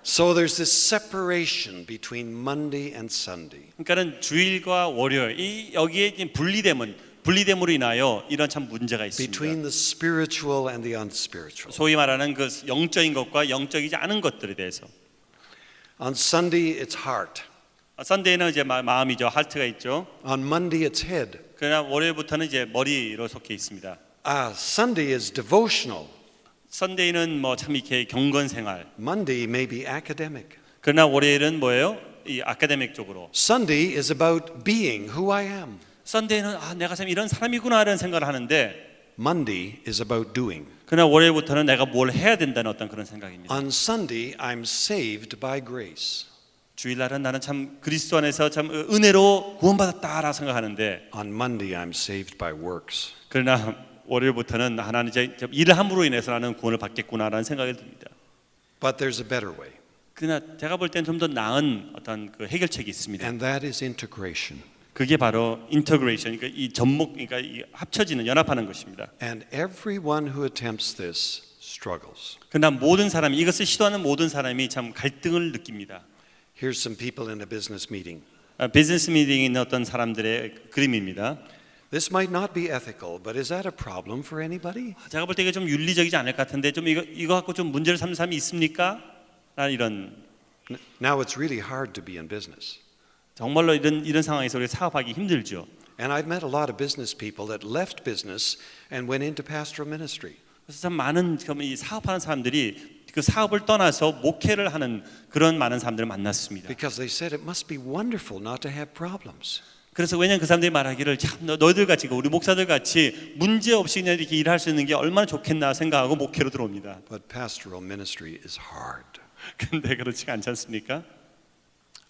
So there's this separation between Monday and Sunday. 그러니까는 주일과 월요일 여기에 분리됨으로 인하여 이런 참 문제가 있습니다. Between the spiritual and the unspiritual. 소위 말하는 그 영적인 것과 영적이지 않은 것들에 대해서. On Sunday it's heart. 선데이는 이제 마음이죠, 하트가 있죠. On Monday it's head. 그러나 월요일부터는 이제 머리로 속해 있습니다. Sunday is devotional. 선데이는 뭐 참 이렇게 경건 생활. Monday may be academic. 그러나 월요일은 뭐예요? 이 아카데믹 쪽으로. Sunday is about being who I am. 선데이는 내가 참 이런 사람이구나라는 생각을 하는데 Monday is about doing. 그러나 월요일부터는 내가 뭘 해야 된다는 어떤 그런 생각입니다. On Sunday I'm saved by grace. 주일날은 나는 참 그리스도 안에서 참 은혜로 구원받았다라고 생각하는데 On Monday I'm saved by works. 그러나 월요일부터는 하나는 이제 일을 함으로 인해서 나는 구원을 받겠구나라는 생각이 듭니다. But there's a better way. 그러나 제가 볼 땐 좀 더 나은 어떤 그 해결책이 있습니다. And that is integration. 그게 바로 인터그레이션, 그러니까 이 접목, 그러니까 이 합쳐지는, 연합하는 것입니다. And everyone who attempts this struggles. 그러나 모든 사람이 이것을 시도하는 모든 사람이 참 갈등을 느낍니다. Here's some people in a business meeting. 비즈니스 미팅에 있는 어떤 사람들의 그림입니다. This might not be ethical, but is that a problem for anybody? 제가 볼 때 이게 좀 윤리적이지 않을 것 같은데 좀 이거 갖고 좀 문제를 삼는 사람이 있습니까? 라는 이런. Now it's really hard to be in business. 정말로 이런 상황에서 우리 사업하기 힘들죠. And I've met a lot of business people that left business and went into pastoral ministry. 그래서 참 많은 이 사업하는 사람들이 그 사업을 떠나서 목회를 하는 그런 많은 사람들을 만났습니다. because they said it must be wonderful not to have problems. 그래서 왜냐면 그 사람들이 말하기를 참 너희들 같이 우리 목사들 같이 문제 없이 그냥 이렇게 일할 수 있는 게 얼마나 좋겠나 생각하고 목회로 들어옵니다. But pastoral ministry is hard. 근데 그렇지가 않지 않습니까?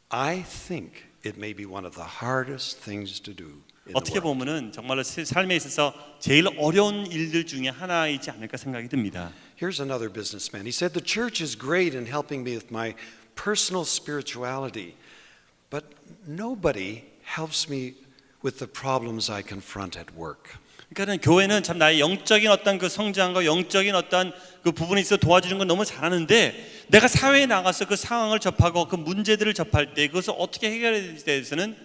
I think it may be one of the hardest things to do in the 어떻게 world. 보면은 정말로 삶에 있어서 제일 어려운 일들 중에 하나이지 않을까 생각이 듭니다. Here's another businessman. He said, the church is great in helping me with my personal spirituality, but nobody helps me with the problems I confront at work. 그러니까는 교회는 참 나의 영적인 어떤 그 성장과 영적인 어떤 그 부분에 있어 도와주는 건 너무 잘하는데 내가 사회에 나가서 그 상황을 접하고 그 문제들을 접할 때 그것을 어떻게 해결해야 대해서는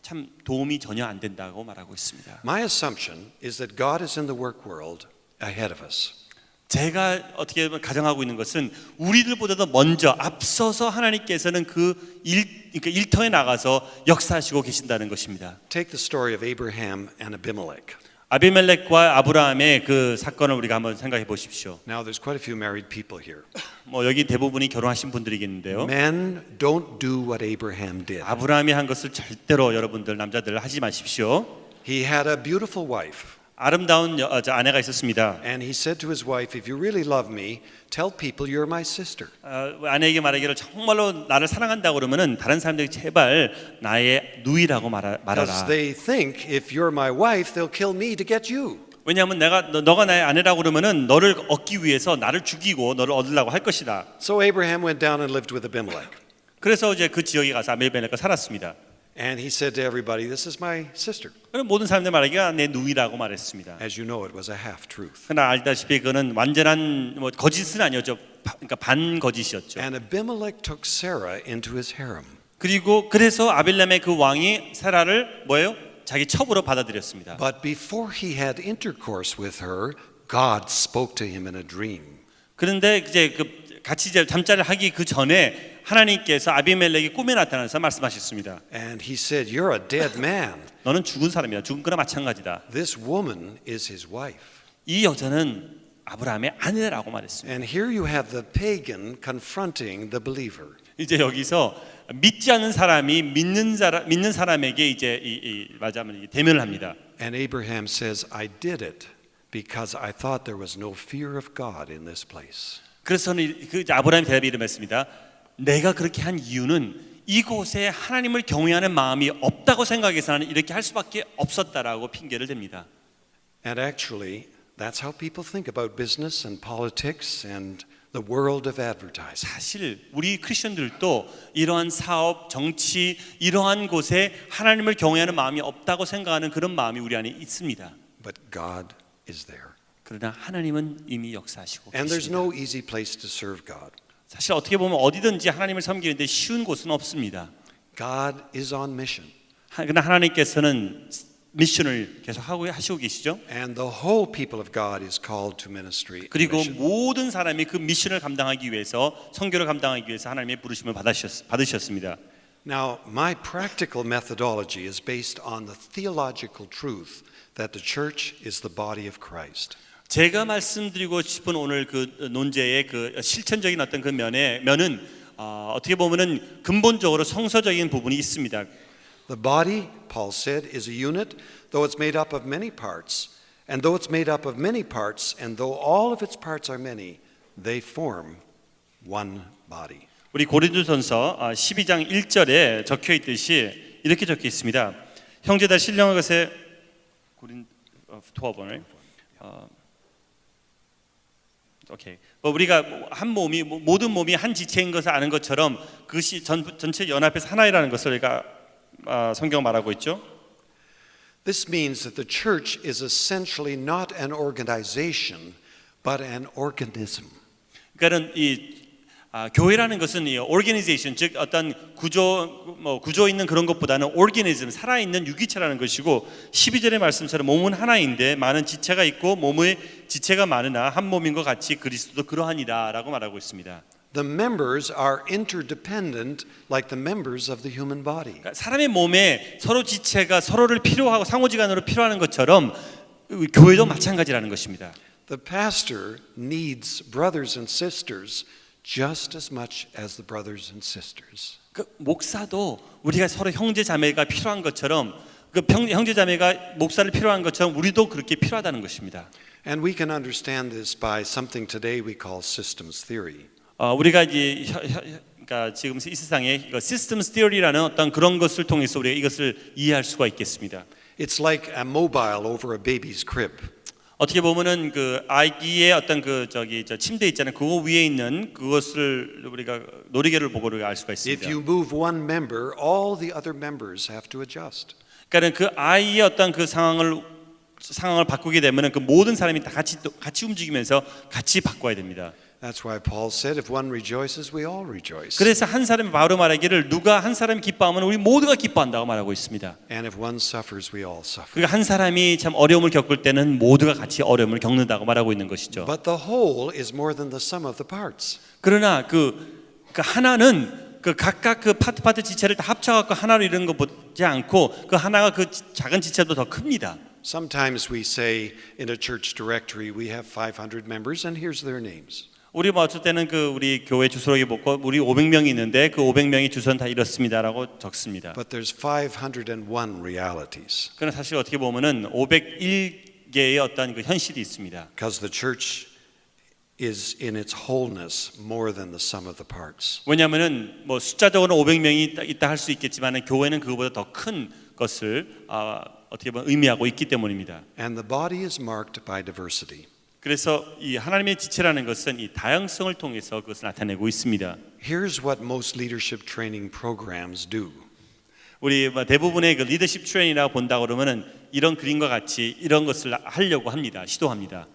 참 도움이 전혀 안 된다고 말하고 있습니다. My assumption is that God is in the work world ahead of us. 제가 어떻게 보면 가정하고 있는 것은 우리들보다도 먼저 앞서서 하나님께서는 그러니까 일터에 나가서 역사하시고 계신다는 것입니다. Take the story of Abraham and Abimelech. 아비멜렉과 아브라함의 그 사건을 우리가 한번 생각해 보십시오. Now there's quite a few married people here. 뭐 여기 대부분이 결혼하신 분들이겠는데요. Men don't do what Abraham did. 아브라함이 한 것을 절대로 여러분들 남자들 하지 마십시오. He had a beautiful wife. 아름다운 아내가 있었습니다. And he said to his wife, if you really love me, tell people you're my sister. 아내에게 말하기를 정말로 나를 사랑한다고 그러면은 다른 사람들이 제발 나의 누이라고 Because 말하라. they think if you're my wife, they'll kill me to get you. 왜냐하면 너가 나의 아내라고 그러면은 너를 얻기 위해서 나를 죽이고 너를 얻으려고 할 것이다. So Abraham went down and lived with Abimelech. 그래서 이제 그 지역에 가서 아비멜렉과 살았습니다. And he said to everybody, this is my sister. 그럼 모든 사람들 말하기가 내 누이라고 말했습니다. As you know, it was a half-truth. 그러나 알다시피 그는 완전한 뭐 거짓은 아니었죠. 그러니까 반 거짓이었죠. And Abimelech took Sarah into his harem. 그리고 그래서 아빌람의 그 왕이 사라를 뭐예요? 자기 첩으로 받아들였습니다. But before he had intercourse with her, God spoke to him in a dream. 그런데 이제 그 같이 이제 잠자리를 하기 그 전에 하나님께서 아비멜렉이 꿈에 나타나서 말씀하셨습니다. And he said, you're a dead man. 너는 죽은 사람이야. 죽은 거나 마찬가지다. This woman is his wife. 이 여자는 아브라함의 아내라고 말했습니다. And here you have the pagan confronting the believer. 이제 여기서 믿지 않는 사람이 믿는 사람에게 이제 말하자면 대면을 합니다. And Abraham says, I did it because I thought there was no fear of God in this place. 그래서 그 아브라함이 대답이 이름했습니다. 내가 그렇게 한 이유는 이곳에 하나님을 경외하는 마음이 없다고 생각해서 나는 이렇게 할 수밖에 없었다라고 핑계를 댑니다. And actually, that's how people think about business and politics and the world of advertising. 사실 우리 크리스천들도 이러한 사업, 정치 이러한 곳에 하나님을 경외하는 마음이 없다고 생각하는 그런 마음이 우리 안에 있습니다. But God is there. 그러나 하나님은 이미 역사하시고 And there's 계십니다. no easy place to serve God. 사실 어떻게 보면 어디든지 하나님을 섬기는데 쉬운 곳은 없습니다. God is on mission. 그러나 하나님께서는 미션을 계속 하시고 계시죠. And the whole people of God is called to ministry. and 그리고 mission. 모든 사람이 그 미션을 감당하기 위해서 선교를 감당하기 위해서 하나님의 부르심을 받으셨습니다. Now, my practical methodology is based on the theological truth that the church is the body of Christ. 제가 말씀드리고 싶은 오늘 그 논제의 그 실천적인 어떤 그 면은 어떻게 보면은 근본적으로 성서적인 부분이 있습니다. The body, Paul said, is a unit, though it's made up of many parts. And though it's made up of many parts, and though all of its parts are many, they form one body. 우리 고린도전서 12장 1절에 적혀 있듯이 이렇게 적혀 있습니다. 형제들 신령한 것에 고린 12번을 오케이. 우리가 한 몸이 모든 몸이 한 지체인 것을 아는 것처럼 그것이 전체 연합해서 하나이라는 것을 우리가 성경 말하고 있죠. This means that the church is essentially not an organization, but an organism. 그러니까는 교회라는 것은 이 organization 즉 어떤 구조 있는 그런 것보다는 organism 살아있는 유기체라는 것이고 12절의 말씀처럼 몸은 하나인데 많은 지체가 있고 몸의 지체가 많으나 한 몸인 것 같이 그리스도도 그러하니라라고 말하고 있습니다. The members are interdependent like the members of the human body. 그러니까 사람의 몸에 서로 지체가 서로를 필요하고 상호지간으로 필요하는 것처럼 교회도 마찬가지라는 것입니다. The pastor needs brothers and sisters just as much as the brothers and sisters. 그 목사도 우리가 서로 형제 자매가 필요한 것처럼 그 형제 자매가 목사를 필요한 것처럼 우리도 그렇게 필요하다는 것입니다. And we can understand this by something today we call systems theory. 우리가 이제 그러니까 지금 이 세상에 systems theory라는 어떤 그런 것을 통해서 우리가 이것을 이해할 수가 있겠습니다. It's like a mobile over a baby's crib. 어떻게 보면은 그 아기의 어떤 그 저 침대 있잖아요. 그거 위에 있는 그것을 우리가 놀이개를 보고 우리가 알 수가 있습니다. If you move one member, all the other members have to adjust. 그러니까 그 아이의 어떤 그 상황을 바꾸게 되면은 그 모든 사람이 다 같이 움직이면서 같이 바꿔야 됩니다. That's why Paul said, if one rejoices, we all rejoice. 그래서 한 사람이 바로 말하기를 누가 한 사람이 기뻐하면 우리 모두가 기뻐한다고 말하고 있습니다. And if one suffers, we all suffer. 그러니까 한 사람이 참 어려움을 겪을 때는 모두가 같이 어려움을 겪는다고 말하고 있는 것이죠. But the whole is more than the sum of the parts. 그러나 그 하나는 그 각각 그 파트 지체를 다 합쳐갖고 하나로 이루는 것 보지 않고 그 하나가 그 작은 지체도 더 큽니다. Sometimes we say in a church directory, we have 500 members, and here's their names. 우리 뭐 어쩔 때는 그 우리 교회 주소록에 보고 우리 500명이 있는데 그 500명이 주소는 다 이렇습니다라고 적습니다. But there's 501 realities. 그러나 사실 어떻게 보면은 501개의 어떤 그 현실이 있습니다. Because the church is in its wholeness more than the sum of the parts. 왜냐하면은 뭐 숫자적으로 500명이 있다 할 수 있겠지만은 교회는 그거보다 더 큰 것을 어떻게 보면 의미하고 있기 때문입니다. And the body is marked by diversity. 그래서 이 하나님의 지체라는 것은 이 다양성을 통해서 그것을 나타내고 있습니다. Here's what most leadership training programs do. 우리 대부분의 그 리더십 트레이닝이라고 본다 그러면은 이런 그림과 같이 이런 것을 하려고 합니다. 시도합니다.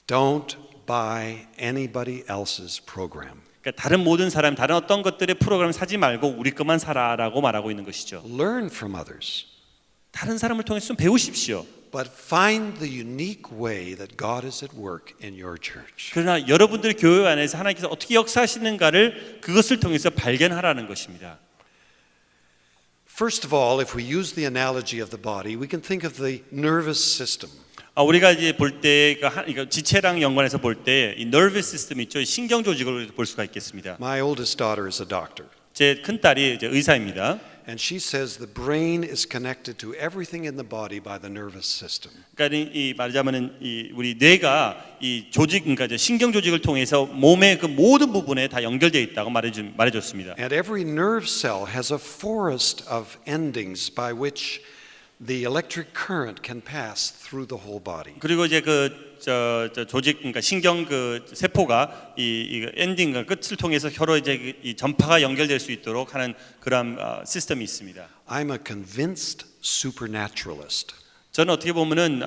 Don't buy anybody else's program. 그러니까 다른 모든 사람, 다른 어떤 것들의 프로그램 사지 말고 우리 것만 사라라고 말하고 있는 것이죠. Learn from others. 다른 사람을 통해서 좀 배우십시오. But find the unique way that God is at work in your church. 그러나 여러분들의 교회 안에서 하나님께서 어떻게 역사하시는가를 그것을 통해서 발견하라는 것입니다. First of all, if we use the analogy of the body, we can think of the nervous system. 우리가 이제 볼 때 지체랑 연관해서 볼 때 이 nervous system 있죠. 신경 조직을 볼 수가 있겠습니다. My oldest daughter is a doctor. 제 큰 딸이 이제 의사입니다. And she says the brain is connected to everything in the body by the nervous system. 그러니까 이 말하자면은 이 우리 뇌가 이 조직, 그러니까 이제 신경 조직을 통해서 몸의 그 모든 부분에 다 연결되어 있다고 말해줬습니다. And every nerve cell has a forest of endings by which the electric current can pass through the whole body. 그리고 이제 저 조직, 그러니까 신경 그 세포가 이 엔딩과 끝을 통해서 서로 이제 이 전파가 연결될 수 있도록 하는 그런 시스템이 있습니다. I'm a convinced supernaturalist. 저는 어떻게 보면은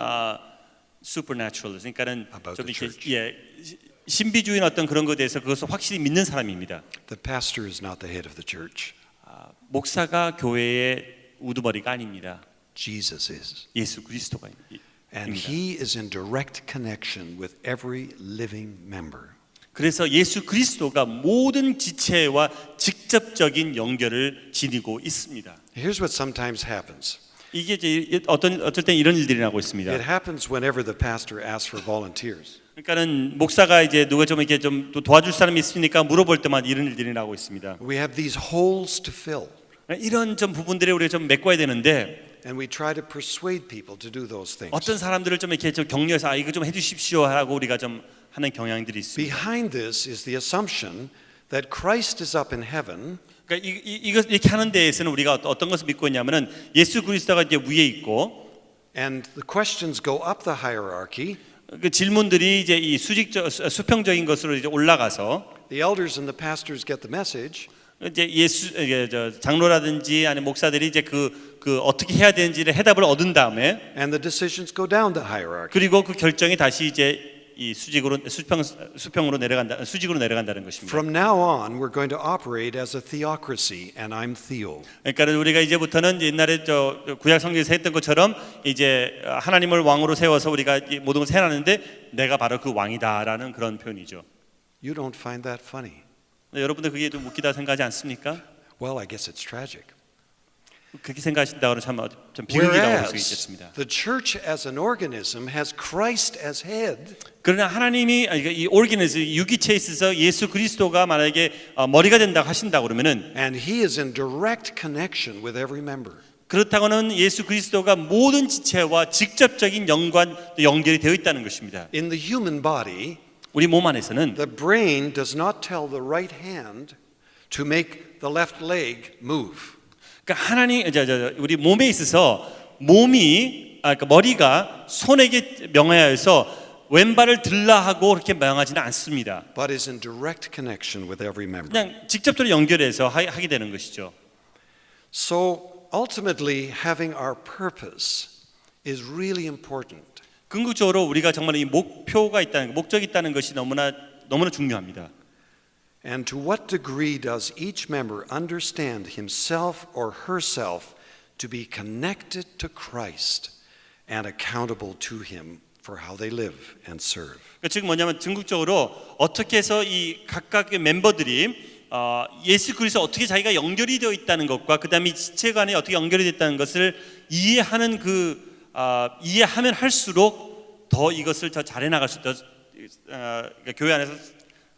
supernaturalist, 그러니까는 About 좀 the 이렇게 church. 신비주의나 어떤 그런 것에 대해서 그것을 확실히 믿는 사람입니다. The pastor is not the head of the church. 목사가 교회의 우두머리가 아닙니다. Jesus is. 예수 그리스도가 And he is in direct connection with every living member. 그래서 예수 그리스도가 모든 지체와 직접적인 연결을 지니고 있습니다. Here's what sometimes happens. 이게 이제 어쩔 때 이런 일들이 나고 있습니다. It happens whenever the pastor asks for volunteers. 그러니까는 목사가 이제 누가 좀 이렇게 좀 또 도와줄 사람이 있으니까 물어볼 때마다 이런 일들이 나고 있습니다. We have these holes to fill. 이런 좀 부분들에 우리가 좀 메꿔야 되는데 And we try to persuade people to do those things. 어떤 사람들을 좀 이렇게 좀 격려해서 이거 좀 해주십시오 하고 우리가 좀 하는 경향들이 있습니다. Behind this is the assumption that Christ is up in heaven. 그러니까 이거 이렇게 하는 데에서는 우리가 어떤 것을 믿고 있냐면은 예수 그리스도가 이제 위에 있고, And the questions go up the hierarchy. 그 질문들이 이제 이 수평적인 것으로 이제 올라가서 The elders and the pastors get the message. 이제 장로라든지 아니 목사들이 이제 그 어떻게 해야 되는지를 해답을 얻은 다음에 And the decisions go down the hierarchy. 그리고 그 결정이 다시 이제 이 수직으로 내려간다는 것입니다. From now on, we're going to operate as a theocracy, and I'm Theo. 그러니까 우리가 이제부터는 옛날에 구약 성경에서 했던 것처럼 이제 하나님을 왕으로 세워서 우리가 모든 것을 해놨는데 내가 바로 그 왕이다라는 그런 표현이죠. You don't find that funny? 여러분들 그게 좀 웃기다 생각하지 않습니까? Well, I guess it's tragic. 그렇게 생각하신다고는 좀 비극이라고 볼 수 Whereas 있겠습니다. the church as an organism has Christ as head. 그러나 하나님이 이 오르기네스 유기체에 있어서 예수 그리스도가 만약에 머리가 된다고 하신다 그러면은 And he is in direct connection with every member. 그렇다고는 예수 그리스도가 모든 지체와 직접적인 연결이 되어 있다는 것입니다. In the human body, 우리 몸 안에서는 the brain does not tell the right hand to make the left leg move. 그러니까 우리 몸에 있어서 그러니까 머리가 손에게 명하여서 왼발을 들라 하고 그렇게 명하지는 않습니다. But is in direct connection with every member. 그냥 직접적으로 연결해서 하게 되는 것이죠. So ultimately, having our purpose is really important. 궁극적으로 우리가 정말 이 목표가 있다는 목적이 있다는 것이 너무나 중요합니다. And to what degree does each member understand himself or herself to be connected to Christ and accountable to him for how they live and serve? 즉 뭐냐면 궁극적으로 어떻게 해서 이 각각의 멤버들이 예수 그리스도 어떻게 자기가 연결이 되어 있다는 것과 그다음에 지체 간에 어떻게 연결이 됐다는 것을 이해하는 이해하면 할수록 더 이것을 더 잘해 나갈 수 있다.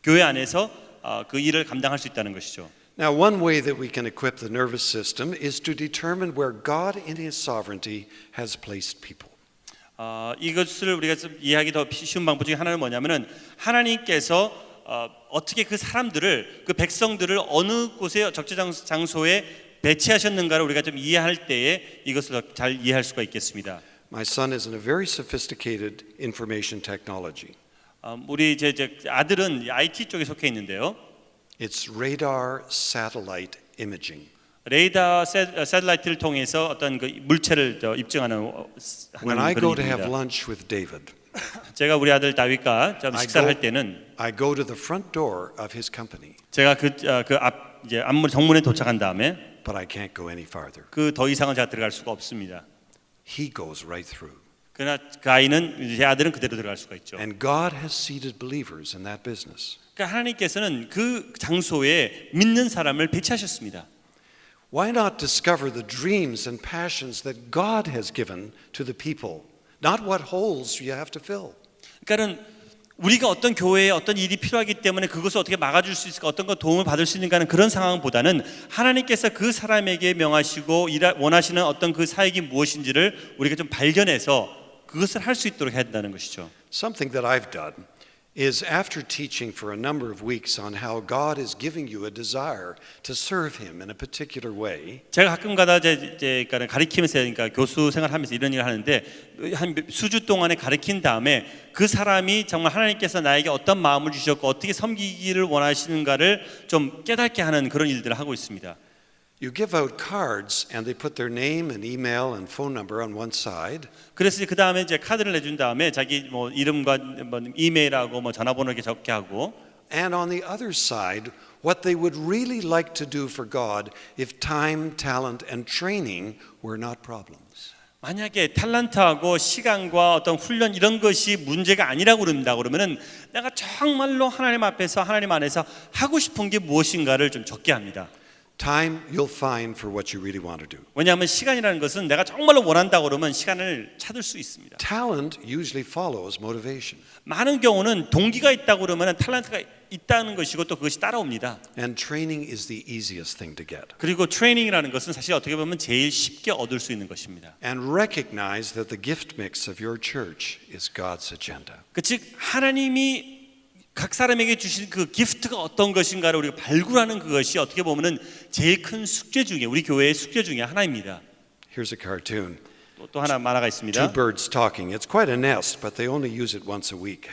교회 안에서 그 일을 감당할 수 있다는 것이죠. Now, one way that we can equip the nervous system is to determine where God in His sovereignty has placed people. 이것을 우리가 좀 이해하기 더 쉬운 방법 중에 하나는 뭐냐면은 하나님께서 어떻게 그 사람들을 그 백성들을 어느 곳에 적재장소에 배치하셨는가를 우리가 좀 이해할 때에 이것을 더 잘 이해할 수가 있겠습니다. My son is in a very sophisticated information technology. 우리 제 아들은 IT 쪽에 속해 있는데요. It's radar satellite imaging. 레이더 샌라이트를 통해서 어떤 그 물체를 입증하는 When I 그런 go to have 일입니다. lunch with David, 제가 우리 아들 다윗과 좀 식사를 할 때는 I go to the front door of his company, 제가 이제 앞문 정문에 도착한 다음에 but I can't go any farther. 그 더 이상은 제가 들어갈 수가 없습니다. He goes right through. 그러나 그 아이는 제 아들은 그대로 들어갈 수가 있죠. And God has seated believers in that business. 그러니까 하나님께서는 그 장소에 믿는 사람을 배치하셨습니다. Why not discover the dreams and passions that God has given to the people, not what holes you have to fill? 그러니까는 우리가 어떤 교회에 어떤 일이 필요하기 때문에 그것을 어떻게 막아줄 수 있을까, 어떤 것 도움을 받을 수 있는가는 그런 상황보다는 하나님께서 그 사람에게 명하시고 원하시는 어떤 그 사역이 무엇인지를 우리가 좀 발견해서 그것을 할 수 있도록 해야 된다는 것이죠. Something that I've done is after teaching for a number of weeks on how God is giving you a desire to serve Him in a particular way. 제가 가끔가다 그러니까 가르치면서 그러니까 교수 생활하면서 이런 일을 하는데 한 수주 동안에 가르친 다음에 그 사람이 정말 하나님께서 나에게 어떤 마음을 주셨고 어떻게 섬기기를 원하시는가를 좀 깨닫게 하는 그런 일들을 하고 있습니다. You give out cards and they put their name and email and phone number on one side. 그래서 그 다음에 이제 카드를 내준 다음에 자기 뭐 이름과 뭐 이메일하고 뭐 전화번호 이렇게 적게 하고. And on the other side, what they would really like to do for God if time, talent, and training were not problems. 만약에 탤런트하고 시간과 어떤 훈련 이런 것이 문제가 아니라고 그런다 그러면은 내가 정말로 하나님 앞에서 하나님 안에서 하고 싶은 게 무엇인가를 좀 적게 합니다. Time you'll find for what you really want to do. 왜냐하면 시간이라는 것은 내가 정말로 원한다 그러면 시간을 찾을 수 있습니다. Talent usually follows motivation. 많은 경우는 동기가 있다고 그러면 탤런트가 있다는 것이고 또 그것이 따라옵니다. And training is the easiest thing to get. 그리고 트레이닝이라는 것은 사실 어떻게 보면 제일 쉽게 얻을 수 있는 것입니다. And recognize that the gift mix of your church is God's agenda. 즉 하나님이 각 사람에게 주신 그 기프트가 어떤 것인가를 우리가 발굴하는 그것이 어떻게 보면은 제일 큰 숙제 중에 우리 교회의 숙제 중에 하나입니다. Here's a cartoon. 또 하나 만화가 있습니다. Two birds talking. It's quite a nest, but they only use it once a week.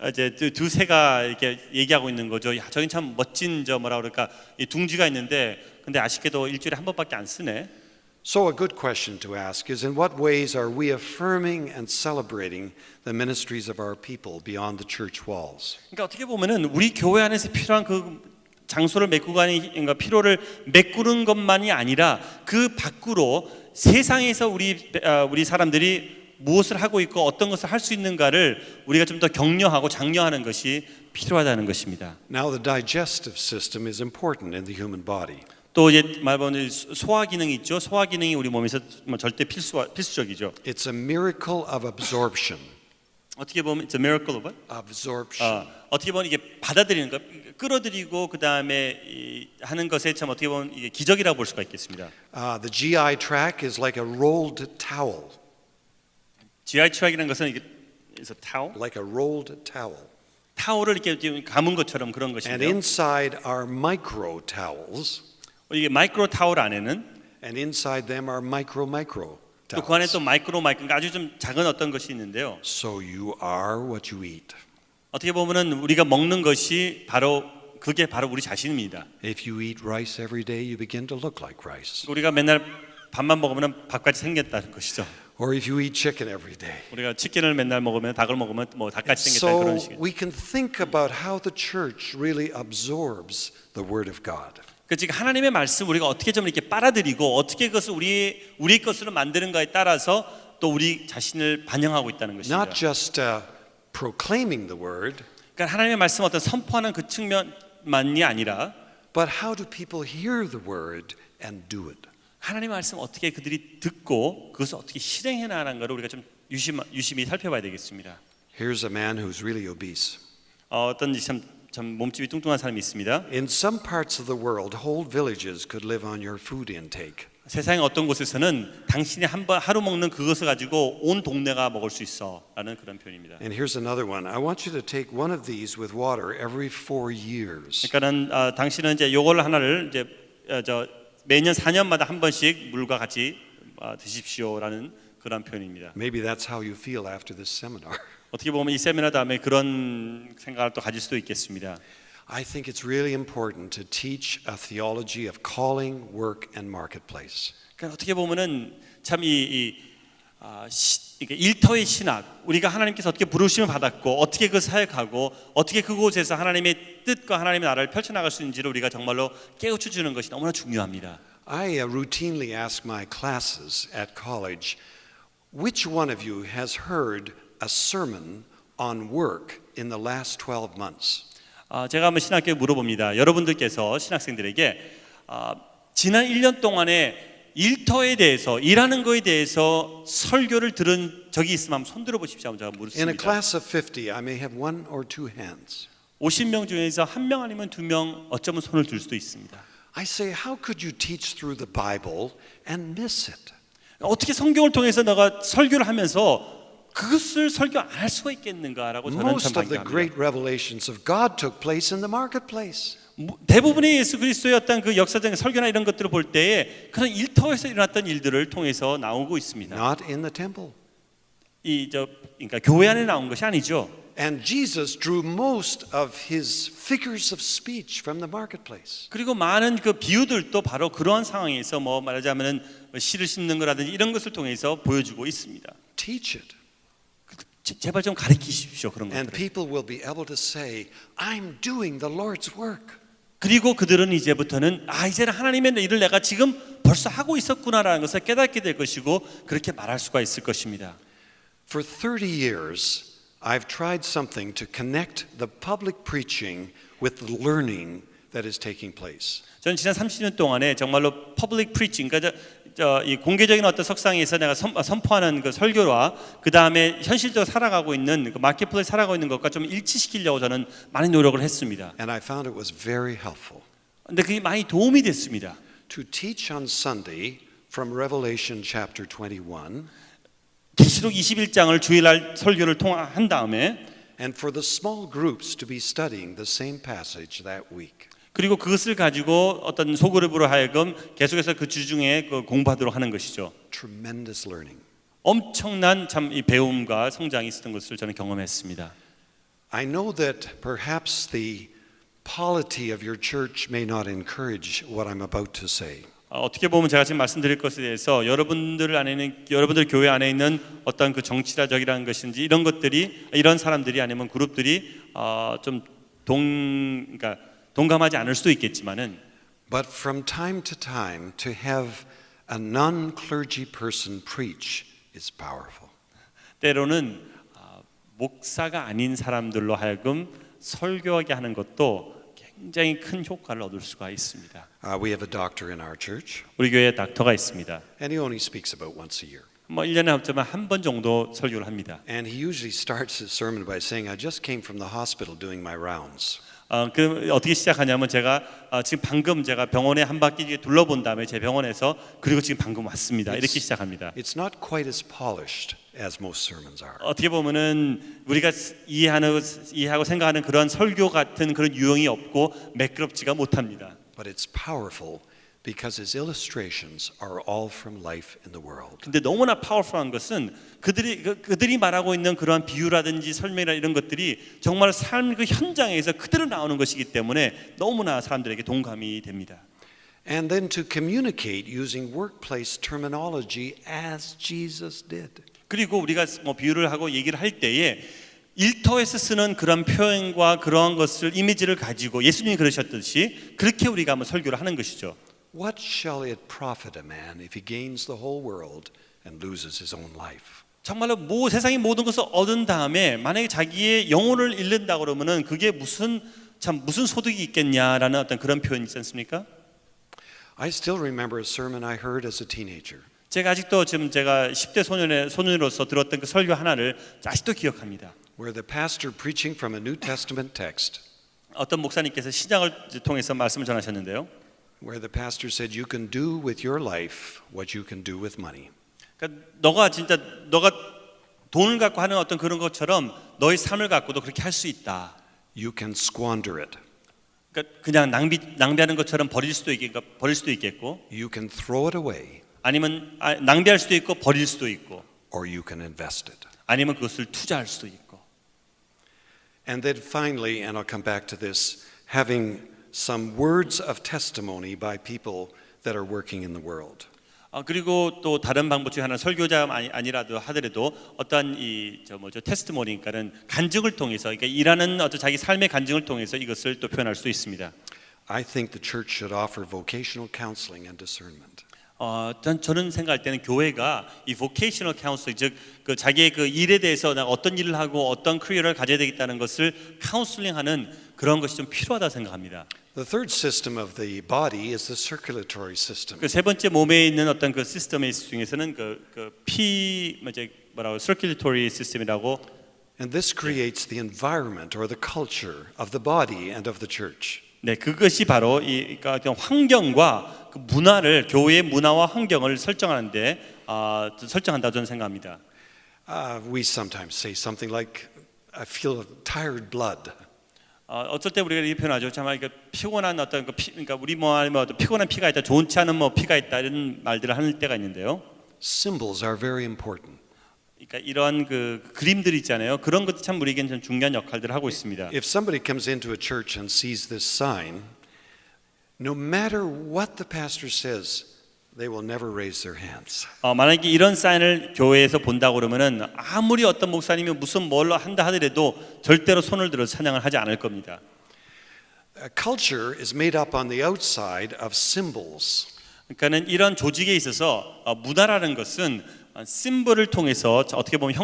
이제 두 새가 이렇게 얘기하고 있는 거죠. 야, 저긴 참 멋진 뭐라 그럴까 이 둥지가 있는데 근데 아쉽게도 일주일에 한 번밖에 안 쓰네. So a good question to ask is, in what ways are we affirming and celebrating the ministries of our people beyond the church walls? 그러니까 어떻게 보면은 우리 교회 안에서 필요한 그 장소를 메꾸고 하는 그러니까 필요를 메꾸는 것만이 아니라 그 밖으로 세상에서 우리 사람들이 무엇을 하고 있고 어떤 것을 할 수 있는가를 우리가 좀 더 격려하고 장려하는 것이 필요하다는 것입니다. Now, the digestive system is important in the human body. 또 이제 말하면 소화 기능이 있죠. 소화 기능이 우리 몸에서 절대 필수적이죠. It's a miracle of absorption. 어떻게 보면 it's a miracle of what? Absorption. 어떻게 보면 이게 받아들이는 것, 끌어들이고 그 다음에 하는 것에 참 어떻게 보면 이게 기적이라고 볼 수가 있겠습니다. The GI tract is like a rolled towel. GI 트랙이라는 것은 이게 is a towel, Like a rolled towel. 타올을 이렇게 지금 감은 것처럼 그런 And 것인데요. inside are micro towels. 이게 마이크로 타올 안에는 And inside them are micro 또 그 안에 towels. 또 마이크로 그러니까 아주 좀 작은 어떤 것이 있는데요. So you are what you eat. 어떻게 보면은 우리가 먹는 것이 바로 그게 바로 우리 자신입니다. If you eat rice every day, you begin to look like rice. 우리가 맨날 밥만 먹으면 밥같이 생겼다는 것이죠. Or if you eat chicken every day. 우리가 치킨을 맨날 먹으면 닭을 먹으면 뭐 닭같이 생겼다는 그런 So 식이죠. we can think about how the church really absorbs the Word of God. 그 지금 하나님의 말씀 우리가 어떻게 좀 이렇게 빨아들이고 어떻게 그것을 우리 것으로 만드는가에 따라서 또 우리 자신을 반영하고 있다는 것입니다. Not just proclaiming the Word, 그러니까 하나님의 말씀 어떤 선포하는 그 측면만이 아니라 but how do people hear the Word and do it? 하나님의 말씀 어떻게 그들이 듣고 그것을 어떻게 실행해 나가는 것을 우리가 좀 유심히 살펴봐야 되겠습니다. Here's a man who's really obese. 어떤 참 몸집이 뚱뚱한 사람이 있습니다. In some parts of the world, whole villages could live on your food intake. 세상의 어떤 곳에서는 당신이 하루 먹는 그것을 가지고 온 동네가 먹을 수 있어라는 그런 표현입니다. And here's another one. I want you to take one of these with water every 4 years. 그러니까는 당신은 이제 요걸 하나를 이제 매년 4년마다 한 번씩 물과 같이 드십시오라는 그런 표현입니다. Maybe that's how you feel after this seminar. 어떻게 보면 이 세미나 다음에 그런 생각을 또 가질 수도 있겠습니다. I think it's really important to teach a theology of calling, work, and marketplace. 그러니까 어떻게 보면은 참 일터의 신학, 우리가 하나님께서 어떻게 부르심을 받았고 어떻게 그 사역하고 어떻게 그곳에서 하나님의 뜻과 하나님의 나라를 펼쳐나갈 수 있는지를 우리가 정말로 깨우쳐 주는 것이 너무나 중요합니다. I routinely ask my classes at college, which one of you has heard a sermon on work in the last 12 months? 제가 한번 신학교에 물어봅니다. 여러분들께서 신학생들에게 지난 1년 동안에 일터에 대해서 일하는 거에 대해서 설교를 들은 적이 있으면 한번 손 들어 보십시오. 제가 In a 물었습니다. class of 50, I may have 1 or 2 hands. 50명 중에서 1명 아니면 2명 어쩌면 손을 들 수도 있습니다. I say, how could you teach through the Bible and miss it? 어떻게 성경을 통해서 너가 설교를 하면서 그것을 설교 안 할 수가 있겠는가라고 저는 참 Most of the 반갑습니다. great revelations of God took place in the marketplace. 대부분의 예수 그리스도의 어떤 그 역사적인 설교나 이런 것들을 볼 때에 그런 일터에서 일어났던 일들을 통해서 나오고 있습니다. Not in the temple. 그러니까 교회 안에 나온 것이 아니죠. And Jesus drew most of his figures of speech from the marketplace. 그리고 많은 그 비유들도 바로 그러한 상황에서 뭐 말하자면은 씨를 심는 거라든지 이런 것을 통해서 보여주고 있습니다. Teach it. 제발 좀 가르치십시오 그런 And 것들을. people will be able to say, I'm doing the Lord's work. 그리고 그들은 이제부터는 이제는 하나님의 일을 내가 지금 벌써 하고 있었구나라는 것을 깨닫게 될 것이고 그렇게 말할 수가 있을 것입니다. For 30 years, I've tried something to connect the public preaching with the learning that is taking place. 저는 지난 30년 동안에 정말로 퍼블릭 프리칭, 그러니까 이 공개적인 어떤 석상에서 내가 선포하는 그 설교와 그 다음에 현실적으로 살아가고 있는 그 마켓플레이스 살아가고 있는 것과 좀 일치시키려고 저는 많은 노력을 했습니다. And I found it was very helpful. 근데 그게 많이 도움이 됐습니다. To teach on Sunday from Revelation chapter 21, 계시록 21장을 주일날 설교를 한 다음에 and for the small groups to be studying the same passage that week. 그리고 그것을 가지고 어떤 소그룹으로 하여금 계속해서 그 주중에 그 공부하도록 하는 것이죠. Tremendous learning. 엄청난 참 이 배움과 성장이 있었던 것을 저는 경험했습니다. I know that perhaps the polity of your church may not encourage what I'm about to say. 어떻게 보면 제가 지금 말씀드릴 것에 대해서 여러분들 교회 안에 있는 어떤 그 정치라적이라는 것인지 이런 것들이 이런 사람들이 아니면 그룹들이 좀 그러니까 동감하지 않을 수도 있겠지만은 But from time to have a non-clergy person preach is powerful. 때로는 목사가 아닌 사람들로 하여금 설교하게 하는 것도 굉장히 큰 효과를 얻을 수가 있습니다. We have a doctor in our church, 우리 교회에 닥터가 있습니다. and he only speaks about once a year. 뭐 1년에 합치면 한 번 정도 설교를 합니다. And he usually starts his sermon by saying, I just came from the hospital doing my rounds. 그 어떻게 시작하냐면 제가 지금 방금 제가 병원에 한 바퀴 둘러본 다음에 제 병원에서 그리고 지금 방금 왔습니다. 이렇게 시작합니다. It's not quite as polished as most sermons are. 어떻게 보면은 우리가 이해하고 생각하는 그런 설교 같은 그런 유형이 없고 매끄럽지가 못합니다. But it's powerful because his illustrations are all from life in the world. 근데 너무나 파워풀한 것은 그들이 말하고 있는 그러한 비유라든지 설명이나 이런 것들이 정말 삶 그 현장에서 그대로 나오는 것이기 때문에 너무나 사람들에게 동감이 됩니다. And then to communicate using workplace terminology as Jesus did. 그리고 우리가 뭐 비유를 하고 얘기를 할 때에 일터에서 쓰는 그런 표현과 그러한 것을 이미지를 가지고 예수님이 그러셨듯이 그렇게 우리가 한번 설교를 하는 것이죠. What shall it profit a man if he gains the whole world and loses his own life? 정말로 세상의 모든 것을 얻은 다음에 만약에 자기의 영혼을 잃는다 그러면은 그게 무슨 소득이 있겠냐라는 어떤 그런 표현이 있지 않습니까? I still remember a sermon I heard as a teenager. 제가 아직도 지금 제가 10대 소년으로서 들었던 그 설교 하나를 아직도 기억합니다. Where the pastor preaching from a New Testament text, 어떤 목사님께서 신약을 통해서 말씀을 전하셨는데요. where the pastor said, you can do with your life what you can do with money. 그러니까 너가 돈을 갖고 하는 어떤 그런 것처럼 너의 삶을 갖고도 그렇게 할 수 있다. You can squander it. 그러니까 그냥 낭비하는 것처럼 버릴 수도 있겠고, You can throw it away, 아니면 낭비할 수도 있고 버릴 수도 있고, or you can invest it. 아니면 그것을 투자할 수도 있고. And then finally, and I'll come back to this, having some words of testimony by people that are working in the world. 그리고 또 다른 방법 중에 하나는 설교자 아니라도 하더라도 어떤 테스티모니니까는 간증을 통해서, 그러니까 일하는 어떤 자기 삶의 간증을 통해서 이것을 또 표현할 수 있습니다. I think the church should offer vocational counseling and discernment. 저는 생각할 때는 교회가 이 vocational counseling, 즉 그 자기의 그 일에 대해서 어떤 일을 하고 어떤 커리어를 가져야 되겠다는 것을 카운슬링하는 그런 것이 좀 필요하다 생각합니다. The third system of the body is the circulatory system. 그 세 번째 몸에 있는 어떤 그 시스템 중에서는 circulatory system이라고. And this creates the environment or the culture of the body and of the church. 네, 그것이 바로 이 환경과 그 문화를, 교회의 문화와 환경을 설정한다 저는 생각합니다. We sometimes say something like, I feel tired blood. 어쩔 때 우리가 이렇게 표현하죠. 정말 피곤한 어떤 그러니까 우리 몸에 어떤 피곤한 피가 있다, 좋지 않은 피가 있다 이런 말들을 하는 때가 있는데요. Symbols are very important. 그러니까 이런 그 그림들이 있잖아요. 그런 것도 참 우리에게는 좀 중요한 역할들을 하고 있습니다. If somebody comes into a church and sees this sign, no matter what the pastor says, they will never raise their hands. 만약에 이런 사인을 교회에서 본다고 그러면은 아무리 어떤 목사님이 무슨 뭘 한다 하더라도 절대로 손을 들어서 찬양을 하지 않을 겁니다. Culture is made up on the outside of symbols. 그러니까는 이런 조직에 있어서 문화라는 것은 심볼을 통해서 어떻게 보면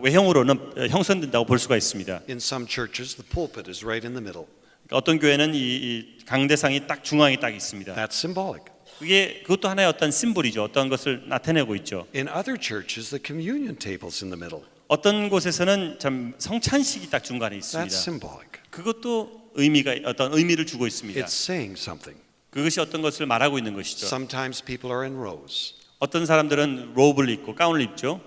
외형으로는 형성된다고 볼 수가 있습니다. In some churches, the pulpit is right in the middle. 어떤 교회는 이 강대상이 딱 중앙에 딱 있습니다. That's symbolic. 그것도 하나의 어떤 심볼이죠. 어떤 것을 나타내고 있죠. In other churches, the communion table's in the middle. 어떤 곳에서는 참 성찬식이 딱 중간에 있습니다. That's symbolic. 그것도 어떤 의미를 주고 있습니다. It's saying something. 그것이 어떤 것을 말하고 있는 것이죠. Sometimes people are in rows. 어떤 사람들은 로브를 입고 가운을 입죠.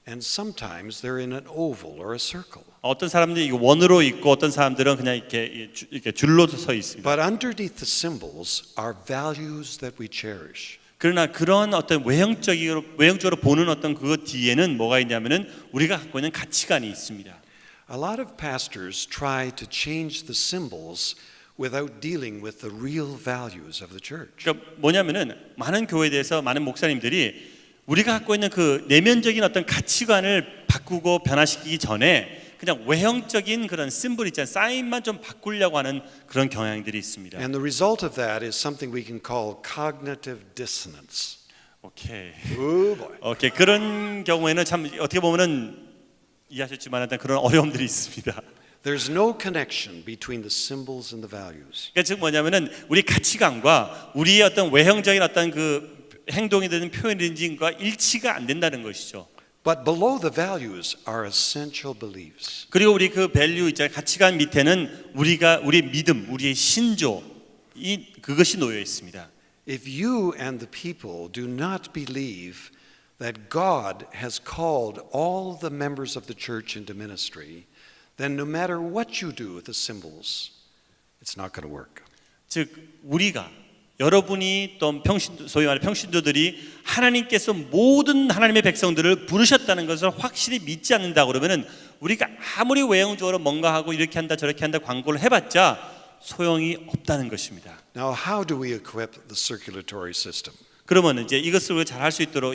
And sometimes they're in an oval or a circle. 어떤 사람들이 원으로 입고 어떤 사람들은 그냥 이렇게 줄로 서 있습니다. But underneath the symbols are values that we cherish. 그러나 그런 어떤 외형적으로 보는 어떤 그것 뒤에는 뭐가 있냐면은 우리가 갖고 있는 가치관이 있습니다. A lot of pastors try to change the symbols without dealing with the real values of the church. 그러니까 뭐냐면은 많은 교회에 대해서 많은 목사님들이 우리가 갖고 있는 그 내면적인 어떤 가치관을 바꾸고 변화시키기 전에 그냥 외형적인 그런 심볼 있잖아요. 사인만 좀 바꾸려고 하는 그런 경향들이 있습니다. And the result of that is something we can call cognitive dissonance. 오케이. Oh boy. 오케이. 그런 경우에는 참 어떻게 보면은 이해하셨지만 일단 그런 어려움들이 있습니다. There's no connection between the symbols and the values. 그러니까 즉 뭐냐면은 우리 가치관과 우리의 어떤 외형적인 어떤 그 행동이든 표현이든지가 일치가 안 된다는 것이죠. But below the values are essential beliefs. 그리고 우리 그 밸류 있잖아요. 가치관 밑에는 우리의 믿음, 우리의 신조 그것이 놓여 있습니다. If you and the people do not believe that God has called all the members of the church into ministry, then no matter what you do with the symbols, it's not going to work. 즉 우리가 여러분이 또 소위 말해 평신도들이 하나님께서 모든 하나님의 백성들을 부르셨다는 것을 확실히 믿지 않는다 그러면은 우리가 아무리 외형적으로 뭔가 하고 이렇게 한다 저렇게 한다 광고를 해봤자 소용이 없다는 것입니다. Now, how do we equip the circulatory system? 그러면 이제 이것을 우리가 잘할 수 있도록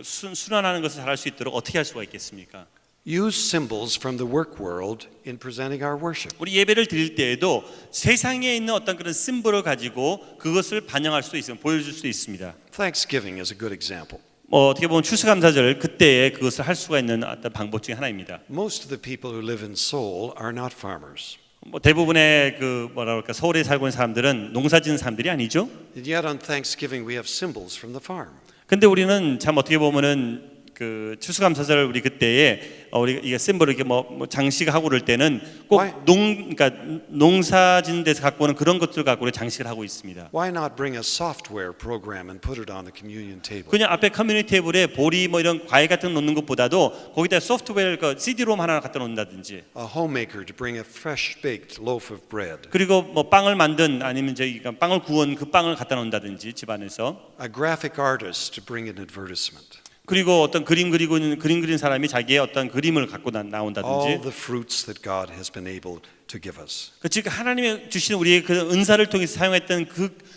순환하는 것을 잘할 수 있도록 어떻게 할 수가 있겠습니까? Use symbols from the work world in presenting our worship. 우리 예배를 드릴 때에도 세상에 있는 어떤 그런 심볼을 가지고 그것을 반영할 수 있으면 보여줄 수 있습니다. Thanksgiving is a good example. 어떻게 보면 추수감사절 그때에 그것을 할 수가 있는 어떤 방법 중에 하나입니다. Most of the people who live in Seoul are not farmers. 대부분의 그 뭐랄까 서울에 살고 있는 사람들은 농사짓는 사람들이 아니죠. And yet on Thanksgiving we have symbols from the farm. 근데 우리는 참 어떻게 보면은 그 추수감사절 우리 그때에 우리 이게 심벌을 이렇게 뭐 장식하고 그럴 때는 꼭 그러니까 농사짓는 데서 갖고 오는 그런 것들 갖고 우리 장식을 하고 있습니다. Why not bring a software program and put it on the communion table? 그냥 앞에 커뮤니티 테이블에 보리 뭐 이런 과일 같은 거 놓는 것보다도 거기다 소프트웨어 그 CD-롬 하나 갖다 놓는다든지. A homemaker to bring a fresh baked loaf of bread. 그리고 뭐 빵을 만든 아니면 저희가 빵을 구운 그 빵을 갖다 놓는다든지 집안에서. A graphic artist to bring an advertisement. 그리고 어떤 그림 그리는 사람이 자기의 어떤 그림을 갖고 나온다든지. All the fruits that God has been able to give us. 즉 하나님이 주신 우리의 그 은사를 통해서 사용했던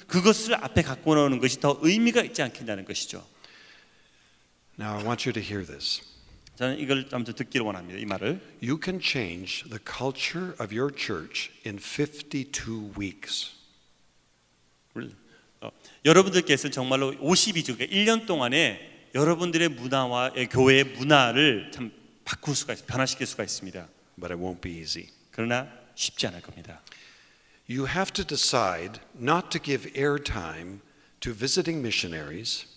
그것을 앞에 갖고 오는 것이 더 의미가 있지 않겠냐는 것이죠. Now I want you to hear this. 저는 이걸 좀 듣기를 원합니다. 이 말을. You can change the culture of your church in 52 weeks. 여러분들께서 정말로 52주, 그러니까 1년 동안에 여러분들의 문화와 교회의 문화를 참 바꿀 수가 있습니다. 변화시킬 수가 있습니다. But it won't be easy. 그러나 쉽지 않을 겁니다. You have to decide not to give airtime to visiting missionaries.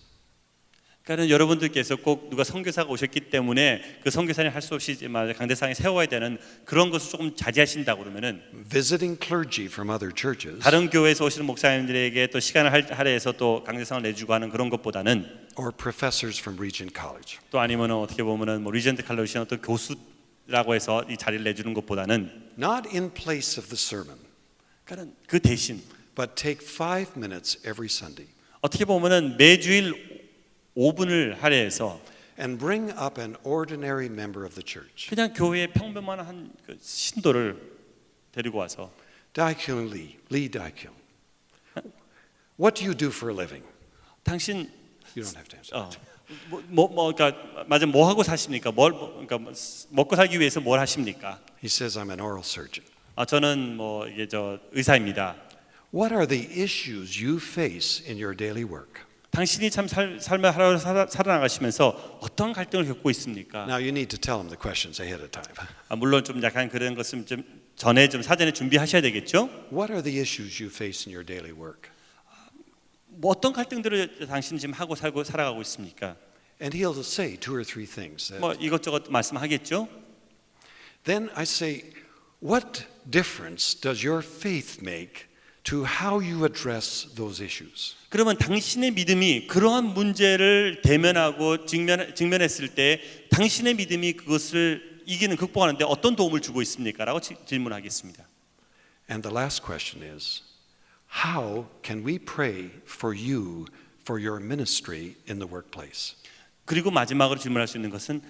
그러니까 여러분들께서 꼭 누가 선교사가 오셨기 때문에 그 선교사님 할 수 없이 강대상에 세워야 되는 그런 것을 조금 자제하신다 그러면은 Visiting clergy from other churches. 다른 교회에서 오시는 목사님들에게 또 시간을 할애해서 또 강대상을 내주고 하는 그런 것보다는 Or professors from Regent College. 또 아니면은 어떻게 보면은 뭐 리전트 칼로시 어떤 교수라고 해서 이 자리를 내주는 것보다는 Not in place of the sermon, 그러니까 그 대신 but take 5 minutes every Sunday 어떻게 보면은 매주일 5분을 할애해서 and bring up an ordinary member of the church. 그냥 교회의 평범한 한 그 신도를 데리고 와서 Daekyung Lee Daekyung. What do you do for a living? 당신 You don't have to answer. 그러니까 맞아 뭐 하고 사십니까? 그러니까 먹고 살기 위해서 뭘 하십니까? He says, I'm an oral surgeon. 저는 뭐 이게 의사입니다. What are the issues you face in your daily work? 당신이 참 삶을 하루 살아나가시면서 어떤 갈등을 겪고 있습니까? Now you need to tell him the questions ahead of time. 물론 좀 약간 그런 것은 좀 전에 좀 사전에 준비하셔야 되겠죠. What are the issues you face in your daily work? 뭐 어떤 갈등들을 당신 지금 하고 살아가고 있습니까? And he'll say 2 or 3 things. 뭐 이것저것 말씀하겠죠. Then I say, what difference does your faith make to how you address those issues? 그러면 당신의 믿음이 그러한 문제를 대면하고 직면했을 때 당신의 믿음이 그것을 이기는 극복하는데 어떤 도움을 주고 있습니까? 라고 질문하겠습니다. And the last question is, how can we pray for you for your ministry in the workplace? 그리고 마지막으로 질문할 수 있는 것은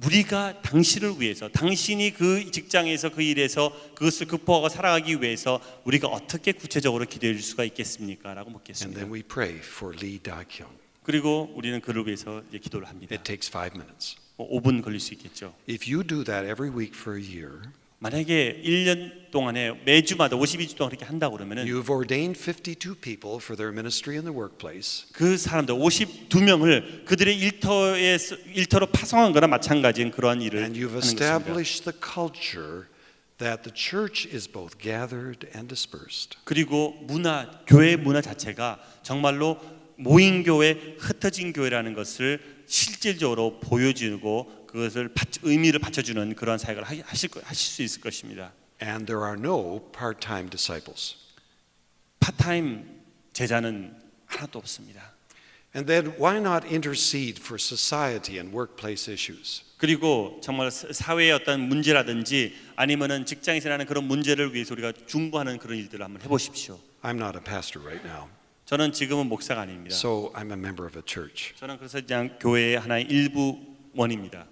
우리가 당신을 위해서 당신이 그 직장에서 그 일에서 그것을 극복하고 살아가기 위해서 우리가 어떻게 구체적으로 기도해 줄 수가 있겠습니까? 라고 And 묻겠습니다. then we pray for Lee Da-kyung. 그리고 우리는 그를 위해서 이제 기도를 합니다. It takes 5 minutes. 5분 걸릴 수 있겠죠. If you do that every week for a year, 만약에 1년 동안에 매주마다 52주 동안 그렇게 한다고 그러면은 You've ordained 52 people for their ministry in the workplace. 그 사람들 52명을 그들의 일터로 파송한 거나 마찬가지인 그러한 일을 And you've 하는 것입니다. established the culture that the church is both gathered and dispersed. 그리고 교회 문화 자체가 정말로 모인 교회, 흩어진 교회라는 것을 실질적으로 보여주고 그것을 의미를 받쳐주는 그런 사역을 하실 수 있을 것입니다. And there are no part-time disciples. 파타임 제자는 하나도 없습니다. And then why not intercede for society and workplace issues? 그리고 정말 사회의 어떤 문제라든지 아니면은 직장에서 나는 그런 문제를 위해서 우리가 중보하는 그런 일들을 한번 해보십시오. I'm not a pastor right now, 저는 지금은 목사가 아닙니다. so I'm a member of a church. 저는 그래서 그냥 교회의 하나의 일부원입니다.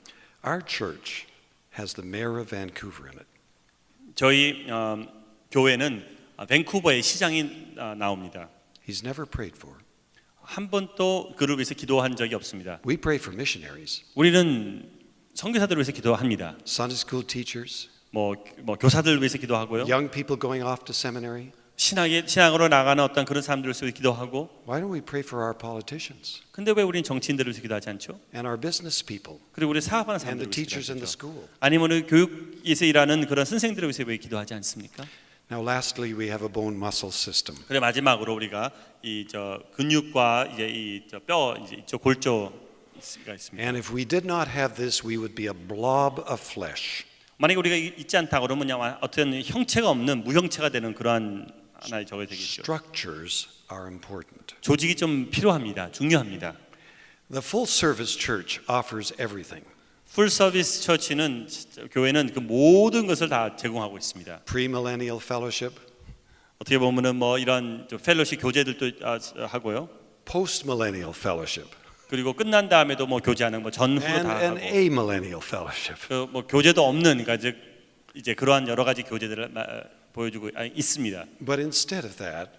Our church has the mayor of Vancouver in it. 저희 교회는 밴쿠버의 시장이 나옵니다. He's never prayed for. 한 번도 그를 위해서 기도한 적이 없습니다. We pray for missionaries, 우리는 선교사들을 위해서 기도합니다. Sunday school teachers, 뭐 교사들을 위해서 기도하고요. young people going off to seminary. 신학으로 나가는 어떤 그런 사람들을 위해서 기도하고. Why don't we pray for our politicians 근데 왜 우리는 정치인들을 위해서 기도하지 않죠? and our business people 그리고 우리 사업하는 and the 사람들을 위해서 teachers in the 기도하죠. school? 아니면 교육에서 일하는 그런 선생들을 위해서 왜 기도하지 않습니까? Now, lastly, we have a bone muscle system. 그래 마지막으로 우리가 이 근육과 이제 뼈 이쪽 골조가 있습니다. And if we did not have this, we would be a blob of flesh. 만약에 우리가 있지 않다 그러면 그냥 어떤 형체가 없는 무형체가 되는 그러한 하나의 저게 되겠죠. Structures are important. 조직이 좀 필요합니다. 중요합니다. The full service church offers everything. 풀 서비스 처치는 교회는 그 모든 것을 다 제공하고 있습니다. Premillennial fellowship, 어떻게 보면은 뭐 이런 펠로십 교제들도 하고요. postmillennial fellowship, 그리고 끝난 다음에도 뭐 교제하는 뭐 전후로 and 다 an 하고. amillennial fellowship. 그 뭐 교제도 없는 그러니까 이제 그러한 여러 가지 교제들을 보여주고 있습니다. But instead of that,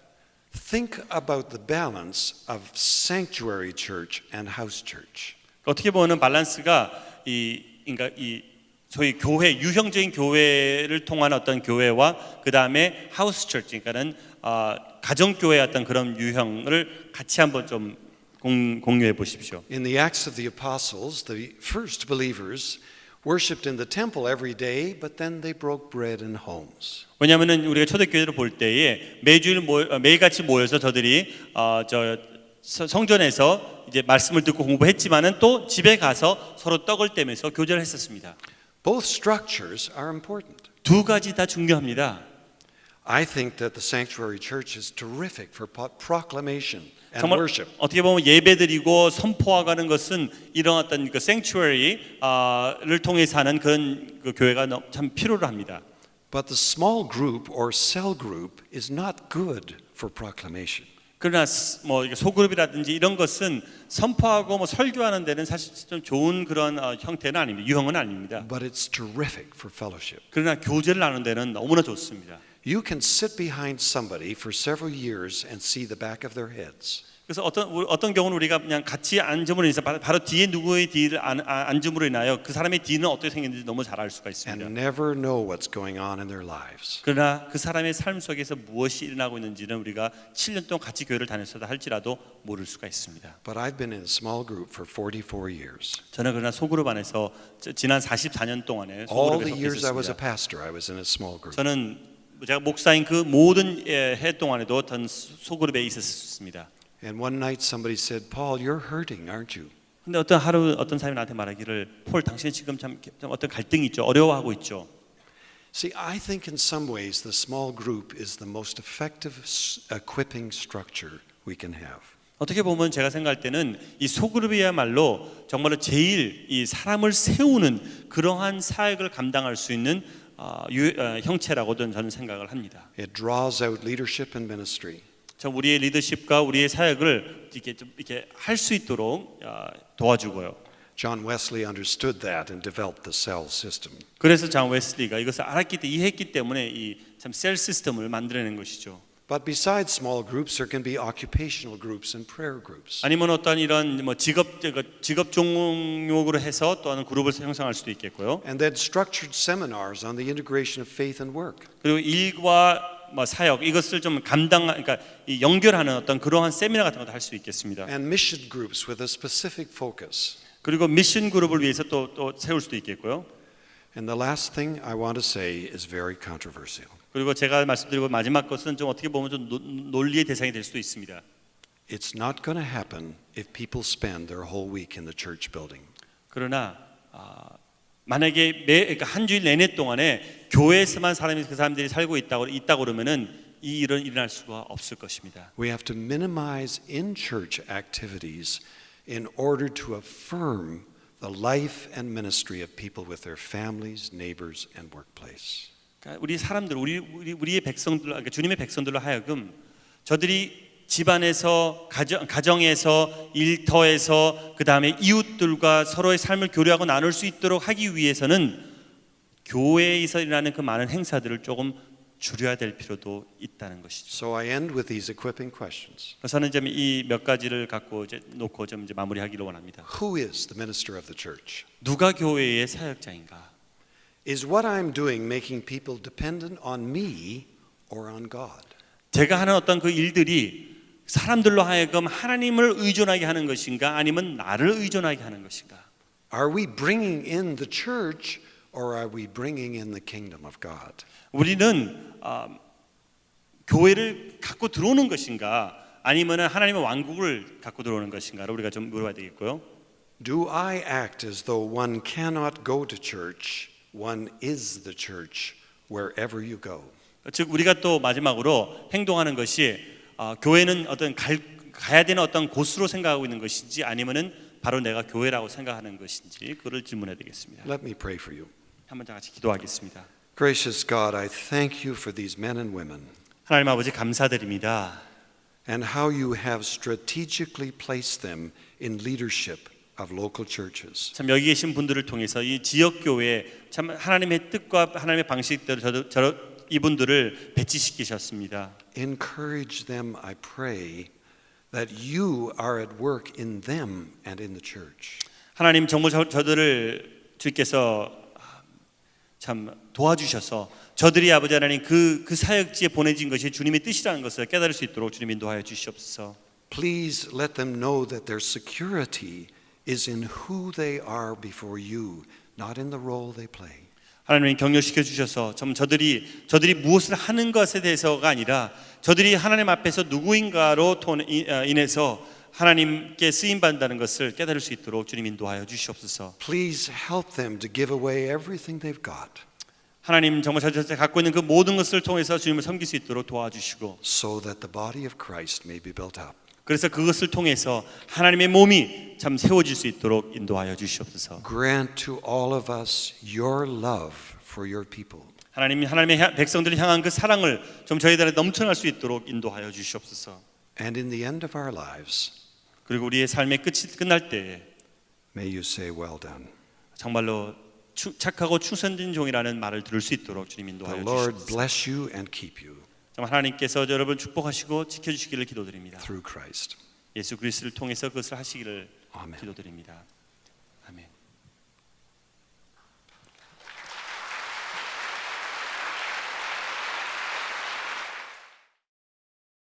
think about the balance of sanctuary church and house church. 어떻게 보면 밸런스가 그러니까 소위 교회 유형적인 교회를 통한 어떤 교회와 그 다음에 하우스 처치 그러니까는 가정 교회 어떤 그런 유형을 같이 한번 좀 공유해 보십시오. In the Acts of the Apostles, the first believers worshipped in the temple every day, but then they broke bread in homes. 왜냐하면은 우리가 초대교회를 볼 때에 매일같이 모여서 저들이 성전에서 이제 말씀을 듣고 공부했지만은 또 집에 가서 서로 떡을 떼면서 교제를 했었습니다. Both structures are important. 두 가지 다 중요합니다. I think that the sanctuary church is terrific for proclamation and 정말 worship. 어떻게 보면 예배드리고 선포하가는 것은 이런 어떤 그 sanctuary를 통해서 하는 그런 그 교회가 참 필요로 합니다. But the small group or cell group is not good for proclamation. 그러나 뭐 소그룹이라든지 이런 것은 선포하고 뭐 설교하는 데는 사실 좀 좋은 그런 형태는 아닙니다. 유형은 아닙니다. But it's terrific for fellowship. 그러나 교제를 나누는 데는 너무나 좋습니다. You can sit behind somebody for several years and see the back of their heads. 그래서 어떤 경우는 우리가 그냥 같이 앉음으로 인해서 바로 뒤에 누구의 뒤를 앉음으로 인하여 그 사람의 뒤는 어떻게 생겼는지 너무 잘 알 수가 있습니다. And never know what's going on in their lives. 그러나 그 사람의 삶 속에서 무엇이 일어나고 있는지는 우리가 7년 동안 같이 교회를 다녔다 할지라도 모를 수가 있습니다. But I've been in a small group for 44 years. 저는 그러나 소그룹 안에서 지난 44년 동안에 All 소그룹에 the 속해 years I was a 있었습니다. pastor, I was in a small group. 저는 제가 목사인 그 모든 해 동안에도 어떤 소그룹에 있었습니다. And one night somebody said, Paul, you're hurting, aren't you? 근데 어떤 사람이 나한테 말하기를 폴 당신이 지금 좀 어떤 갈등이 있죠. 어려워하고 있죠. See, I think in some ways the small group is the most effective equipping structure we can have. 어떻게 보면 제가 생각할 때는 이 소그룹이야말로 정말로 제일 이 사람을 세우는 그러한 사역을 감당할 수 있는 형체라고도 저는 생각을 합니다. It draws out leadership and ministry. 우리의 리더십과 우리의 사역을 이렇게 할 수 있도록 도와주고요. John Wesley understood that and developed the cell system. 그래서 존 웨슬리가 이것을 알았기 때문에 이해했기 때문에 이 참 셀 시스템을 만들어낸 것이죠. But besides small groups, there can be occupational groups and prayer groups. 아니면 어떤 이런 뭐 직업 종목으로 해서 또 하는 그룹을 형성할 수도 있겠고요. And then structured seminars on the integration of faith and work. 그리고 일과 뭐 사역 이것을 좀 그러니까 이 연결하는 어떤 그러한 세미나 같은 것도 할 수 있겠습니다. And mission groups with a specific focus. 그리고 미션 그룹을 위해서 또 세울 수도 있겠고요. And the last thing I want to say is very controversial. 그리고 제가 말씀드리고 마지막 것은 좀 어떻게 보면 좀 논리의 대상이 될 수도 있습니다. It's not going to happen if people spend their whole week in the church building. 그러나 만약에 그러니까 한 주일 내내 동안에 교회에서만 그 사람들이 살고 있다고 그러면은 이 일은 일어날 수가 없을 것입니다. We have to minimize in-church activities in order to affirm the life and ministry of people with their families, neighbors, and workplace. 그러니까 우리 사람들, 우리의 백성들, 그러니까 주님의 백성들로 하여금 저들이 집안에서, 가정에서, 일터에서, 그 다음에 이웃들과 서로의 삶을 교류하고 나눌 수 있도록 하기 위해서는 교회에서 일어나는 그 많은 행사들을 조금 줄여야 될 필요도 있다는 것이죠. So I end with these equipping questions. 저는 이 몇 가지를 갖고 놓고 이제 마무리하기를 원합니다. Who is the minister of the church? 누가 교회의 사역자인가? Is what I'm doing making people dependent on me or on God? 제가 하는 어떤 그 일들이 사람들로 하여금 하나님을 의존하게 하는 것인가 아니면 나를 의존하게 하는 것인가? Are we bringing in the church or are we bringing in the kingdom of God? 우리는 교회를 갖고 들어오는 것인가 아니면 하나님의 왕국을 갖고 들어오는 것인가를 우리가 좀 물어봐야 되겠고요. Do I act as though one cannot go to church? One is the church wherever you go. 즉 우리가 또 마지막으로 행동하는 것이 교회는 어떤 가야 되는 어떤 곳으로 생각하고 있는 것인지 아니면은 바로 내가 교회라고 생각하는 것인지 그걸 질문해야 되겠습니다. Let me pray for you. 한번 다 같이 기도하겠습니다. Gracious God, I thank you for these men and women 하나님 아버지 감사드립니다. and how you have strategically placed them in leadership of local churches. 참 여기 계신 분들을 통해서 이 지역 교회에 참 하나님의 뜻과 하나님의 방식대로 이분들을 배치시키셨습니다. Encourage them, I pray, that you are at work in them and in the church. 하나님 정말 저들을 주께서 참 도와주셔서 저들이 아버지 하나님 그 사역지에 보내진 것이 주님의 뜻이라는 것을 깨달을 수 있도록 주님 인도하여 주시옵소서. Please let them know that their security is in who they are before you, not in the role they play. 하나님 격려시켜 주셔서 저들이 무엇을 하는 것에 대해서가 아니라 저들이 하나님 앞에서 누구인가로 인해서 하나님께 쓰임 받는다는 것을 깨달을 수 있도록 주님 인도하여 주시옵소서. Please help them to give away everything they've got 하나님 정말 저들 갖고 있는 그 모든 것을 통해서 주님을 섬길 수 있도록 도와주시고 so that the body of Christ may be built up. 그래서 그것을 통해서 하나님의 몸이 참 세워질 수 있도록 인도하여 주시옵소서. Grant to all of us your love for your people. 하나님의 백성들을 향한 그 사랑을 좀 저희들에 넘쳐날 수 있도록 인도하여 주시옵소서. And in the end of our lives, 그리고 우리의 삶의 끝이 끝날 때에 may you say, well done. 정말로 착하고 충성된 종이라는 말을 들을 수 있도록 주님 The 인도하여 Lord 주시옵소서. bless you and keep you 정말 하나님께서 여러분 축복하시고 지켜주시기를 기도드립니다. through Christ. 예수 그리스도를 통해서 그것을 하시기를 아멘. 기도드립니다.